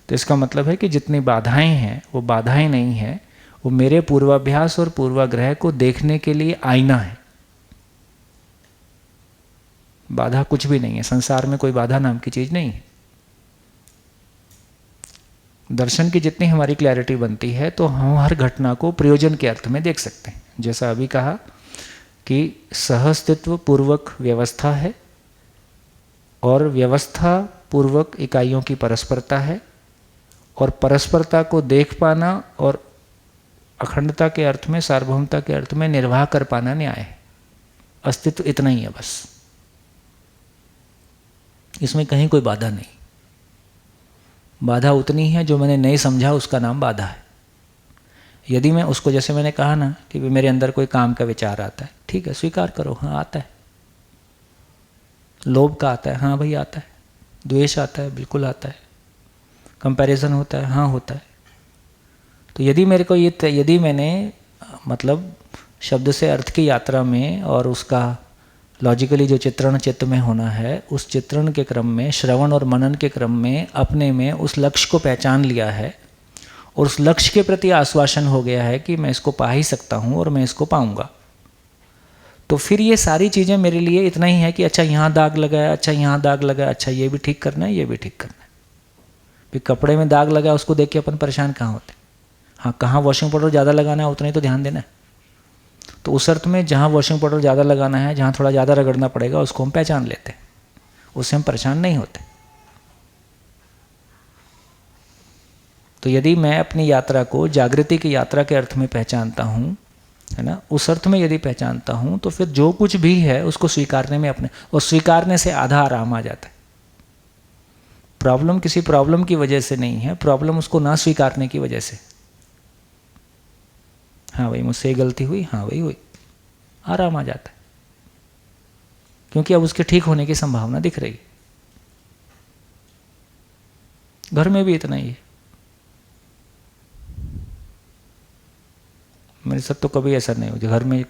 तो इसका मतलब है कि जितनी बाधाएं हैं वो बाधाएं नहीं हैं, वो मेरे पूर्वाभ्यास और पूर्वाग्रह को देखने के लिए आईना है। बाधा कुछ भी नहीं है, संसार में कोई बाधा नाम की चीज नहीं है। दर्शन की जितनी हमारी क्लैरिटी बनती है तो हम हर घटना को प्रयोजन के अर्थ में देख सकते हैं। जैसा अभी कहा कि सहअस्तित्व पूर्वक व्यवस्था है और व्यवस्था पूर्वक इकाइयों की परस्परता है, और परस्परता को देख पाना और अखंडता के अर्थ में, सार्वभौमता के अर्थ में निर्वाह कर पाना न्याय है। अस्तित्व इतना ही है बस, इसमें कहीं कोई बाधा नहीं। बाधा उतनी है जो मैंने नहीं समझा, उसका नाम बाधा है। यदि मैं उसको, जैसे मैंने कहा ना कि मेरे अंदर कोई काम का विचार आता है, ठीक है, स्वीकार करो, हाँ आता है। लोभ का आता है, हाँ भाई आता है। द्वेष आता है, बिल्कुल आता है। कंपैरिजन होता है, हाँ होता है। तो यदि मेरे को यदि मैंने मतलब शब्द से अर्थ की यात्रा में और उसका लॉजिकली जो चित्रण चित्त में होना है, उस चित्रण के क्रम में, श्रवण और मनन के क्रम में अपने में उस लक्ष्य को पहचान लिया है और उस लक्ष्य के प्रति आश्वासन हो गया है कि मैं इसको पा ही सकता हूँ और मैं इसको पाऊंगा, तो फिर ये सारी चीज़ें मेरे लिए इतना ही है कि अच्छा यहाँ दाग लगा है, अच्छा यहाँ दाग लगा है, अच्छा ये भी ठीक करना है, ये भी ठीक करना है। फिर कपड़े में दाग लगा है, उसको देख के अपन परेशान कहाँ होते? हाँ, कहाँ वॉशिंग पाउडर ज़्यादा लगाना है उतना ही तो ध्यान देना है। तो उस अर्थ में जहाँ वॉशिंग पाउडर ज़्यादा लगाना है, जहाँ थोड़ा ज़्यादा रगड़ना पड़ेगा, उसको हम पहचान लेते हैं, उससे हम परेशान नहीं होते। तो यदि मैं अपनी यात्रा को जागृति की यात्रा के अर्थ में पहचानता हूँ, है ना, उस अर्थ में यदि पहचानता हूँ, तो फिर जो कुछ भी है उसको स्वीकारने में अपने, और स्वीकारने से आधा आराम आ जाता है। प्रॉब्लम किसी प्रॉब्लम की वजह से नहीं है, प्रॉब्लम उसको ना स्वीकारने की वजह से। हाँ भाई मुझसे ये गलती हुई, हाँ भाई हुई, आराम आ जाता है, क्योंकि अब उसके ठीक होने की संभावना दिख रही। घर में भी इतना ही है। मेरे साथ तो कभी ऐसा नहीं हुआ। घर में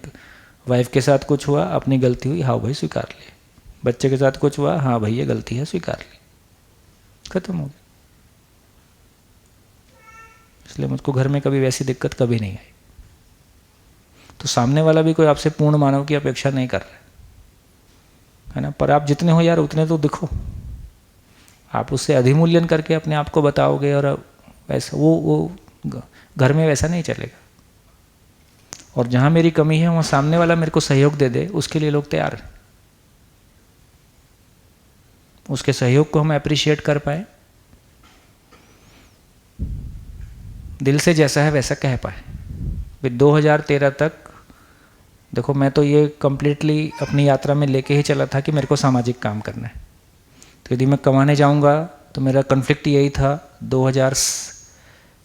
वाइफ के साथ कुछ हुआ, अपनी गलती हुई, हाँ भाई स्वीकार लिए। बच्चे के साथ कुछ हुआ, हाँ भाई ये गलती है, स्वीकार ली, खत्म हो गया। इसलिए मुझको घर में कभी वैसी दिक्कत कभी नहीं आई। तो सामने वाला भी कोई आपसे पूर्ण मानव की अपेक्षा नहीं कर रहा है ना, पर आप जितने हो यार उतने तो दिखो। आप उससे अधिमूल्यन करके अपने आप को बताओगे, और वैसा वो घर में वैसा नहीं चलेगा। और जहाँ मेरी कमी है वहाँ सामने वाला मेरे को सहयोग दे दे, उसके लिए लोग तैयार हैं। उसके सहयोग को हम अप्रिशिएट कर पाए, दिल से जैसा है वैसा कह पाए। 2013 तक देखो, मैं तो ये कम्प्लीटली अपनी यात्रा में लेके ही चला था कि मेरे को सामाजिक काम करना है। तो यदि मैं कमाने जाऊंगा तो मेरा कॉन्फ्लिक्ट यही था।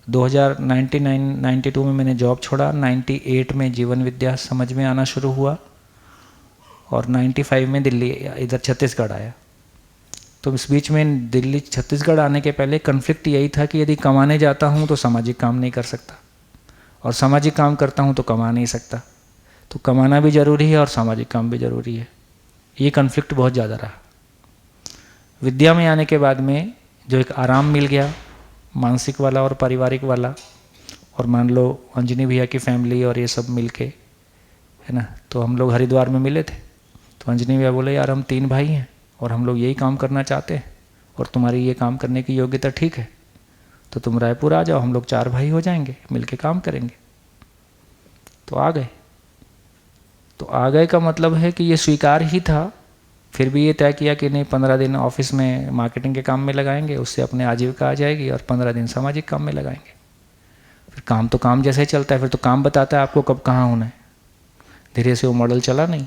92 में मैंने जॉब छोड़ा, 98 में जीवन विद्या समझ में आना शुरू हुआ, और 95 में दिल्ली इधर छत्तीसगढ़ आया। तो इस बीच में दिल्ली छत्तीसगढ़ आने के पहले कॉन्फ्लिक्ट यही था कि यदि कमाने जाता हूँ तो सामाजिक काम नहीं कर सकता, और सामाजिक काम करता हूँ तो कमा नहीं सकता। तो कमाना भी ज़रूरी है और सामाजिक काम भी ज़रूरी है। ये कॉन्फ्लिक्ट बहुत ज़्यादा रहा। विद्या में आने के बाद में जो एक आराम मिल गया, मानसिक वाला और पारिवारिक वाला, और मान लो अंजनी भैया की फैमिली और ये सब मिल के, है ना, तो हम लोग हरिद्वार में मिले थे। तो अंजनी भैया बोले यार हम 3 भाई हैं और हम लोग यही काम करना चाहते हैं, और तुम्हारी ये काम करने की योग्यता ठीक है, तो तुम रायपुर आ जाओ, हम लोग 4 भाई हो जाएंगे, मिल के काम करेंगे। तो आ गए। तो आ गए का मतलब है कि ये स्वीकार ही था। फिर भी ये तय किया कि नहीं, 15 दिन ऑफिस में मार्केटिंग के काम में लगाएंगे, उससे अपने आजीविका आ जाएगी, और 15 दिन सामाजिक काम में लगाएंगे। फिर काम तो काम जैसे ही चलता है, फिर तो काम बताता है आपको कब कहाँ होना है। धीरे से वो मॉडल चला नहीं,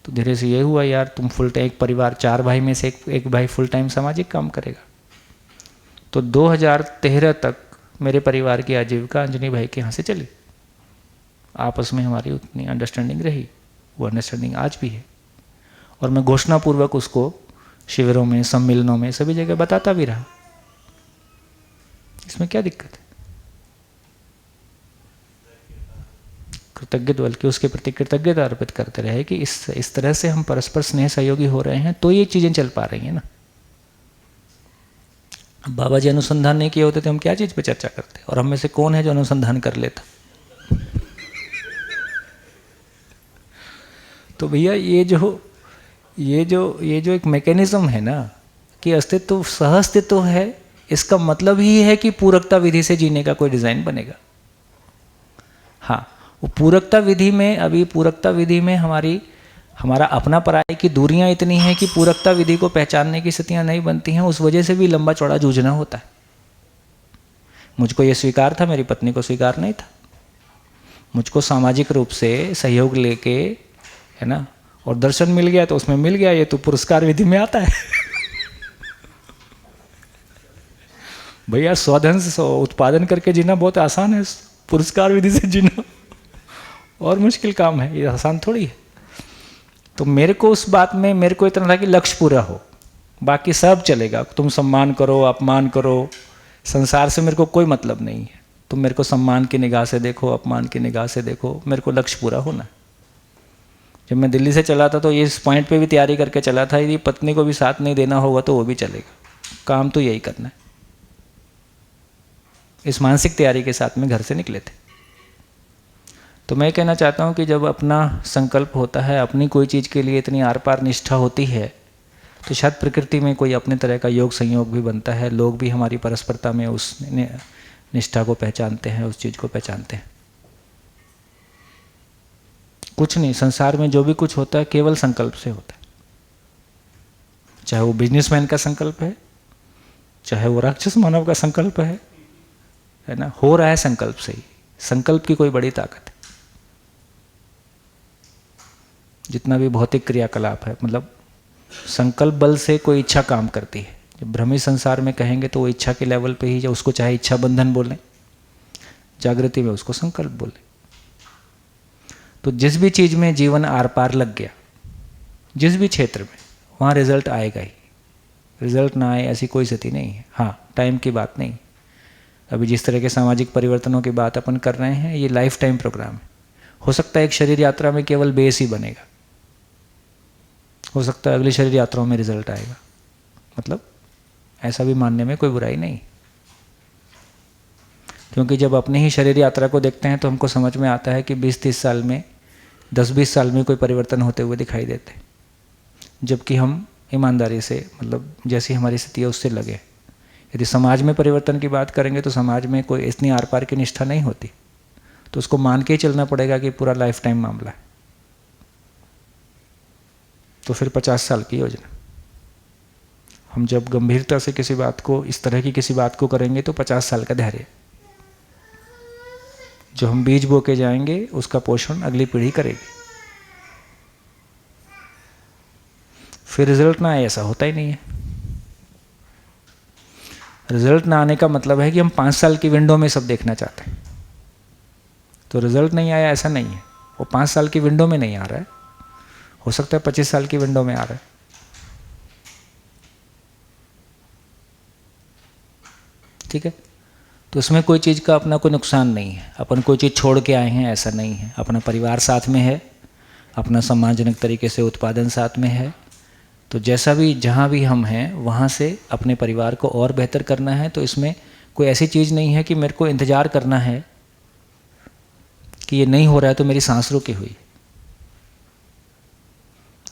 तो धीरे से ये हुआ यार तुम फुल टाइम, एक परिवार 4 भाई में से एक भाई फुल टाइम सामाजिक काम करेगा। तो 2013 तक मेरे परिवार की आजीविका अंजनी भाई के यहाँ से चली। आपस में हमारी उतनी अंडरस्टैंडिंग रही, वो अंडरस्टैंडिंग आज भी है, और मैं घोषणापूर्वक उसको शिविरों में, सम्मेलनों में, सभी जगह बताता भी रहा। इसमें क्या दिक्कत है? कृतज्ञ, बल्कि उसके प्रति कृतज्ञता अर्पित करते रहे कि इस तरह से हम परस्पर स्नेह सहयोगी हो रहे हैं, तो ये चीज़ें चल पा रही हैं ना। बाबा जी अनुसंधान नहीं किए होते तो हम क्या चीज़ पे चर्चा करते? और हम में से कौन है जो अनुसंधान कर लेता? तो भैया ये जो एक मैकेनिज्म है ना कि अस्तित्व सहअस्तित्व है, इसका मतलब ही है कि पूरकता विधि से जीने का कोई डिज़ाइन बनेगा। हाँ, वो पूरकता विधि में, अभी पूरकता विधि में हमारी हमारा अपना पराई की दूरियां इतनी हैं कि पूरकता विधि को पहचानने की स्थितियां नहीं बनती हैं, उस वजह से भी लंबा चौड़ा जूझना होता है। मुझको ये स्वीकार था, मेरी पत्नी को स्वीकार नहीं था। मुझको सामाजिक रूप से सहयोग लेके, है ना, और दर्शन मिल गया तो उसमें मिल गया, ये तो पुरस्कार विधि में आता है। भैया स्वधन से उत्पादन करके जीना बहुत आसान है, पुरस्कार विधि से जीना और मुश्किल काम है, ये आसान थोड़ी है। तो मेरे को उस बात में मेरे को इतना था कि लक्ष्य पूरा हो, बाकी सब चलेगा। तुम सम्मान करो, अपमान करो, संसार से मेरे को कोई मतलब नहीं है। तुम मेरे को सम्मान की निगाह से देखो, अपमान की निगाह से देखो, मेरे को लक्ष्य पूरा होना। जब मैं दिल्ली से चला था तो ये इस पॉइंट पे भी तैयारी करके चला था, यदि पत्नी को भी साथ नहीं देना होगा तो वो भी चलेगा, काम तो यही करना है। इस मानसिक तैयारी के साथ में घर से निकले थे। तो मैं कहना चाहता हूँ कि जब अपना संकल्प होता है, अपनी कोई चीज़ के लिए इतनी आर पार निष्ठा होती है, तो शायद प्रकृति में कोई अपने तरह का योग संयोग भी बनता है। लोग भी हमारी परस्परता में उस निष्ठा को पहचानते हैं, उस चीज़ को पहचानते हैं। कुछ नहीं, संसार में जो भी कुछ होता है केवल संकल्प से होता है। चाहे वो बिजनेसमैन का संकल्प है, चाहे वो राक्षस मानव का संकल्प है ना, हो रहा है संकल्प से ही। संकल्प की कोई बड़ी ताकत है। जितना भी भौतिक क्रियाकलाप है, मतलब संकल्प बल से कोई इच्छा काम करती है। जब भ्रमी संसार में कहेंगे तो वो इच्छा के लेवल पे ही, जब उसको चाहे इच्छा बंधन बोलें, जागृति में उसको संकल्प बोलें। तो जिस भी चीज़ में जीवन आर पार लग गया, जिस भी क्षेत्र में, वहाँ रिजल्ट आएगा ही। रिजल्ट ना आए ऐसी कोई स्थिति नहीं है। हाँ, टाइम की बात नहीं। अभी जिस तरह के सामाजिक परिवर्तनों की बात अपन कर रहे हैं, ये लाइफ टाइम प्रोग्राम है। हो सकता है एक शरीर यात्रा में केवल बेस ही बनेगा, हो सकता है अगली शरीर यात्राओं में रिजल्ट आएगा। मतलब ऐसा भी मानने में कोई बुराई नहीं, क्योंकि जब अपने ही शरीर यात्रा को देखते हैं तो हमको समझ में आता है कि 20-30 साल में, 10-20 साल में कोई परिवर्तन होते हुए दिखाई देते, जबकि हम ईमानदारी से, मतलब जैसी हमारी स्थिति है उससे लगे। यदि समाज में परिवर्तन की बात करेंगे तो समाज में कोई इतनी आर पार की निष्ठा नहीं होती, तो उसको मान के ही चलना पड़ेगा कि पूरा लाइफ टाइम मामला है। तो फिर 50 साल की योजना। हम जब गंभीरता से किसी बात को, इस तरह की किसी बात को करेंगे तो 50 साल का धैर्य। जो हम बीज बो के जाएंगे उसका पोषण अगली पीढ़ी करेगी। फिर रिजल्ट ना आए ऐसा होता ही नहीं है। रिजल्ट ना आने का मतलब है कि हम 5 साल की विंडो में सब देखना चाहते हैं। तो रिजल्ट नहीं आया ऐसा नहीं है, वो 5 साल की विंडो में नहीं आ रहा है, हो सकता है 25 साल की विंडो में आ रहा है। ठीक है, तो उसमें कोई चीज़ का अपना कोई नुकसान नहीं है। अपन कोई चीज़ छोड़ के आए हैं ऐसा नहीं है। अपना परिवार साथ में है, अपना सम्मानजनक तरीके से उत्पादन साथ में है। तो जैसा भी, जहाँ भी हम हैं वहाँ से अपने परिवार को और बेहतर करना है। तो इसमें कोई ऐसी चीज़ नहीं है कि मेरे को इंतज़ार करना है कि ये नहीं हो रहा है तो मेरी सांस रुकी हुई।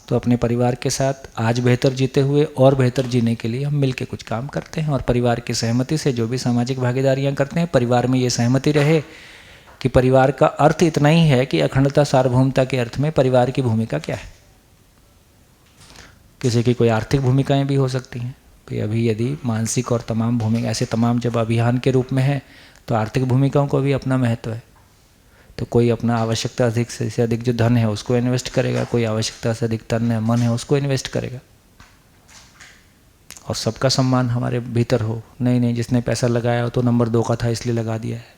तो अपने परिवार के साथ आज बेहतर जीते हुए और बेहतर जीने के लिए हम मिलके कुछ काम करते हैं, और परिवार की सहमति से जो भी सामाजिक भागीदारियां करते हैं, परिवार में ये सहमति रहे कि परिवार का अर्थ इतना ही है कि अखंडता सार्वभौमता के अर्थ में परिवार की भूमिका क्या है। किसी की कोई आर्थिक भूमिकाएं भी हो सकती हैं कि अभी यदि मानसिक और तमाम भूमिका, ऐसे तमाम जब अभियान के रूप में है तो आर्थिक भूमिकाओं को भी अपना महत्व है। तो कोई अपना आवश्यकता अधिक से अधिक जो धन है उसको इन्वेस्ट करेगा, कोई आवश्यकता से अधिक तन है, मन है, उसको इन्वेस्ट करेगा। और सबका सम्मान हमारे भीतर हो। नहीं जिसने पैसा लगाया हो तो नंबर 2 का था इसलिए लगा दिया है,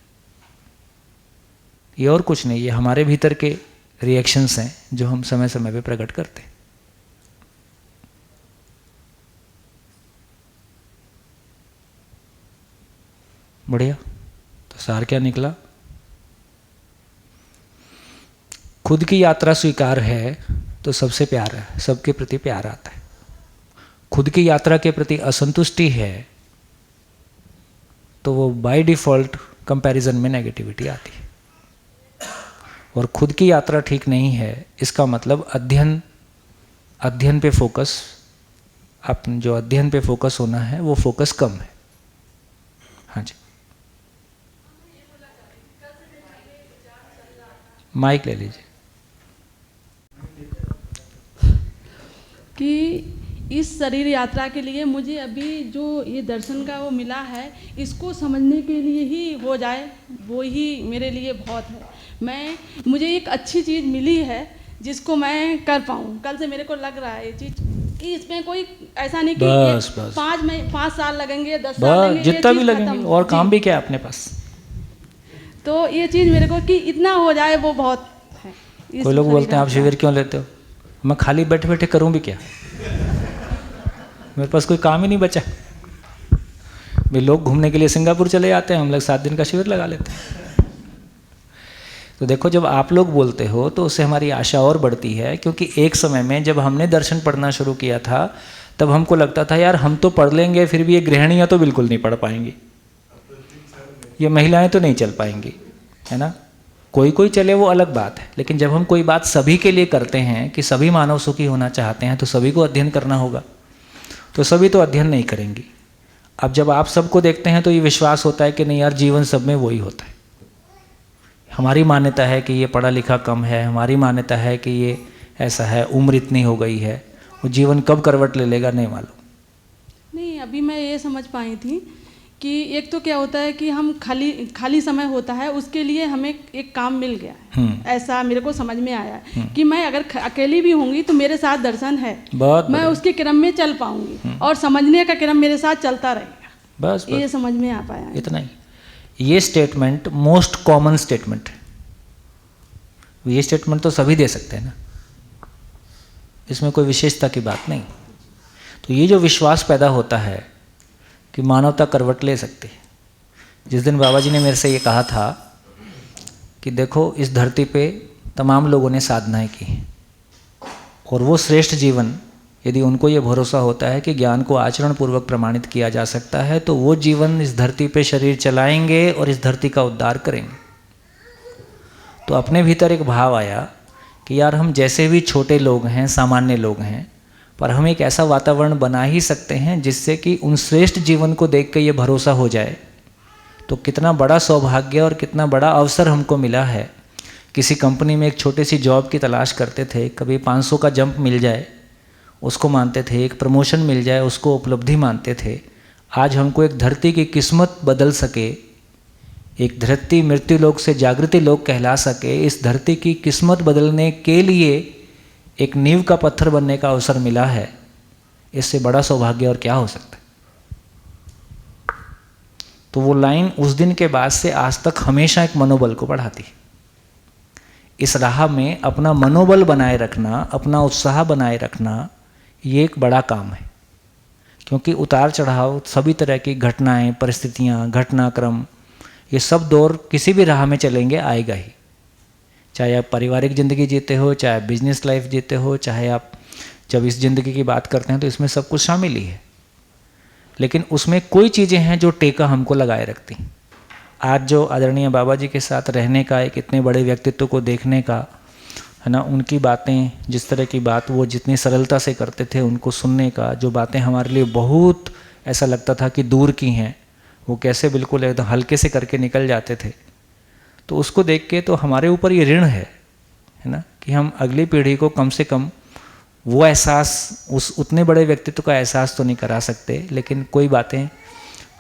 ये और कुछ नहीं। ये हमारे भीतर के रिएक्शंस हैं जो हम समय समय पे प्रकट करते हैं। बढ़िया। तो सार क्या निकला? खुद की यात्रा स्वीकार है तो सबसे प्यार है, सबके प्रति प्यार आता है। खुद की यात्रा के प्रति असंतुष्टि है तो वो बाय डिफ़ॉल्ट कंपैरिजन में नेगेटिविटी आती है। और खुद की यात्रा ठीक नहीं है, इसका मतलब अध्ययन पे फोकस, अपन जो अध्ययन पे फोकस होना है वो फोकस कम है। हाँ जी, माइक ले लीजिए। कि इस शरीर यात्रा के लिए मुझे अभी जो ये दर्शन का वो मिला है, इसको समझने के लिए ही हो जाए, वो ही मेरे लिए बहुत है। मुझे एक अच्छी चीज़ मिली है जिसको मैं कर पाऊँ। कल से मेरे को लग रहा है ये चीज़ कि इसमें कोई ऐसा नहीं कि बस। 5 साल लगेंगे, 10 साल लगेंगे, जितना भी लगेंगे, और काम भी क्या है अपने पास। तो ये चीज़ मेरे को कि इतना हो जाए वो बहुत है। कोई लोग बोलते हैं आप शिविर क्यों लेते हो? मैं खाली बैठे बैठे करूं भी क्या? मेरे पास कोई काम ही नहीं बचा। भाई लोग घूमने के लिए सिंगापुर चले जाते हैं, हम लोग 7 दिन का शिविर लगा लेते हैं। तो देखो, जब आप लोग बोलते हो तो उससे हमारी आशा और बढ़ती है, क्योंकि एक समय में जब हमने दर्शन पढ़ना शुरू किया था तब हमको लगता था यार हम तो पढ़ लेंगे, फिर भी ये गृहिणियाँ तो बिल्कुल नहीं पढ़ पाएंगी, ये महिलाएं तो नहीं चल पाएंगी, है ना। कोई कोई चले वो अलग बात है, लेकिन जब हम कोई बात सभी के लिए करते हैं कि सभी मानव सुखी होना चाहते हैं तो सभी को अध्ययन करना होगा, तो सभी तो अध्ययन नहीं करेंगी। अब जब आप सबको देखते हैं तो ये विश्वास होता है कि नहीं यार, जीवन सब में वही होता है। हमारी मान्यता है कि ये पढ़ा लिखा कम है, हमारी मान्यता है कि ये ऐसा है, उम्र इतनी हो गई है, वो जीवन कब करवट ले लेगा नहीं मालूम। नहीं, अभी मैं ये समझ पाई थी कि एक तो क्या होता है कि हम खाली समय होता है, उसके लिए हमें एक काम मिल गया है, ऐसा मेरे को समझ में आया है कि मैं अगर अकेली भी होंगी तो मेरे साथ दर्शन है, मैं उसके क्रम में चल पाऊंगी और समझने का क्रम मेरे साथ चलता रहेगा। बस ये समझ में आ पाया है। इतना ही। ये स्टेटमेंट मोस्ट कॉमन स्टेटमेंट है, ये स्टेटमेंट तो सभी दे सकते हैं ना, इसमें कोई विशेषता की बात नहीं। तो ये जो विश्वास पैदा होता है कि मानवता करवट ले सकती है। जिस दिन बाबा जी ने मेरे से ये कहा था कि देखो इस धरती पे तमाम लोगों ने साधनाएं की हैं, और वो श्रेष्ठ जीवन यदि उनको ये भरोसा होता है कि ज्ञान को आचरण पूर्वक प्रमाणित किया जा सकता है, तो वो जीवन इस धरती पे शरीर चलाएंगे और इस धरती का उद्धार करेंगे। तो अपने भीतर एक भाव आया कि यार हम जैसे भी छोटे लोग हैं, सामान्य लोग हैं, पर हम एक ऐसा वातावरण बना ही सकते हैं जिससे कि उन श्रेष्ठ जीवन को देख के ये भरोसा हो जाए। तो कितना बड़ा सौभाग्य और कितना बड़ा अवसर हमको मिला है। किसी कंपनी में एक छोटी सी जॉब की तलाश करते थे, कभी 500 का जंप मिल जाए उसको मानते थे, एक प्रमोशन मिल जाए उसको उपलब्धि मानते थे। आज हमको एक धरती की किस्मत बदल सके, एक धरती मृत्यु लोक से जागृति लोक कहला सके, इस धरती की किस्मत बदलने के लिए एक नींव का पत्थर बनने का अवसर मिला है। इससे बड़ा सौभाग्य और क्या हो सकता है। तो वो लाइन उस दिन के बाद से आज तक हमेशा एक मनोबल को बढ़ाती है। इस राह में अपना मनोबल बनाए रखना, अपना उत्साह बनाए रखना, ये एक बड़ा काम है, क्योंकि उतार चढ़ाव, सभी तरह की घटनाएं, परिस्थितियां, घटनाक्रम, ये सब दौर किसी भी राह में चलेंगे, आएगा ही। चाहे आप पारिवारिक ज़िंदगी जीते हो, चाहे आप बिजनेस लाइफ जीते हो, चाहे आप जब इस ज़िंदगी की बात करते हैं तो इसमें सब कुछ शामिल ही है। लेकिन उसमें कोई चीज़ें हैं जो टेका हमको लगाए रखती। आज जो आदरणीय बाबा जी के साथ रहने का, एक इतने बड़े व्यक्तित्व को देखने का, है ना, उनकी बातें, जिस तरह की बात वो जितनी सरलता से करते थे, उनको सुनने का, जो बातें हमारे लिए बहुत ऐसा लगता था कि दूर की हैं, वो कैसे बिल्कुल एकदम हल्के से करके निकल जाते थे। तो उसको देख के तो हमारे ऊपर ये ऋण है ना, कि हम अगली पीढ़ी को कम से कम वो एहसास, उस उतने बड़े व्यक्तित्व का एहसास तो नहीं करा सकते, लेकिन कोई बातें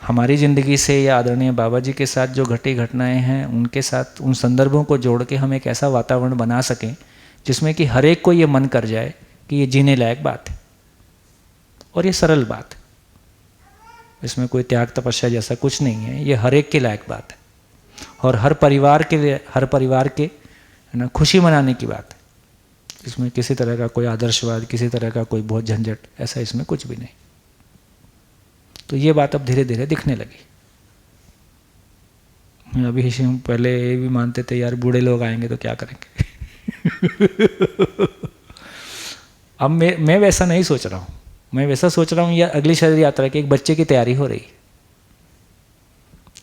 हमारी ज़िंदगी से या आदरणीय बाबा जी के साथ जो घटी घटनाएं हैं उनके साथ, उन संदर्भों को जोड़ के हम एक ऐसा वातावरण बना सकें जिसमें कि हर एक को ये मन कर जाए कि ये जीने लायक बात है और ये सरल बात है। इसमें कोई त्याग तपस्या जैसा कुछ नहीं है, ये हर एक के लायक बात है और हर परिवार के लिए, हर परिवार के, है ना, खुशी मनाने की बात है। इसमें किसी तरह का कोई आदर्शवाद, किसी तरह का कोई बहुत झंझट, ऐसा इसमें कुछ भी नहीं। तो ये बात अब धीरे धीरे दिखने लगी। अभी हम पहले ये भी मानते थे यार बूढ़े लोग आएंगे तो क्या करेंगे। अब मैं वैसा नहीं सोच रहा हूँ। मैं वैसा सोच रहा हूँ यार अगली शरीर यात्रा की एक बच्चे की तैयारी हो रही।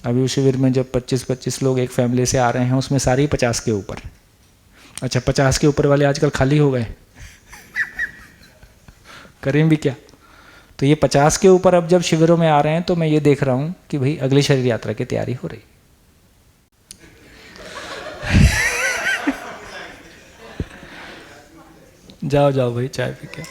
अभी उस शिविर में जब 25-25 लोग एक फैमिली से आ रहे हैं, उसमें सारी 50 के ऊपर। अच्छा, 50 के ऊपर वाले आजकल खाली हो गए, करें भी क्या। तो ये 50 के ऊपर अब जब शिविरों में आ रहे हैं तो मैं ये देख रहा हूँ कि भाई अगली शरीर यात्रा की तैयारी हो रही। जाओ जाओ भाई, चाय पी के।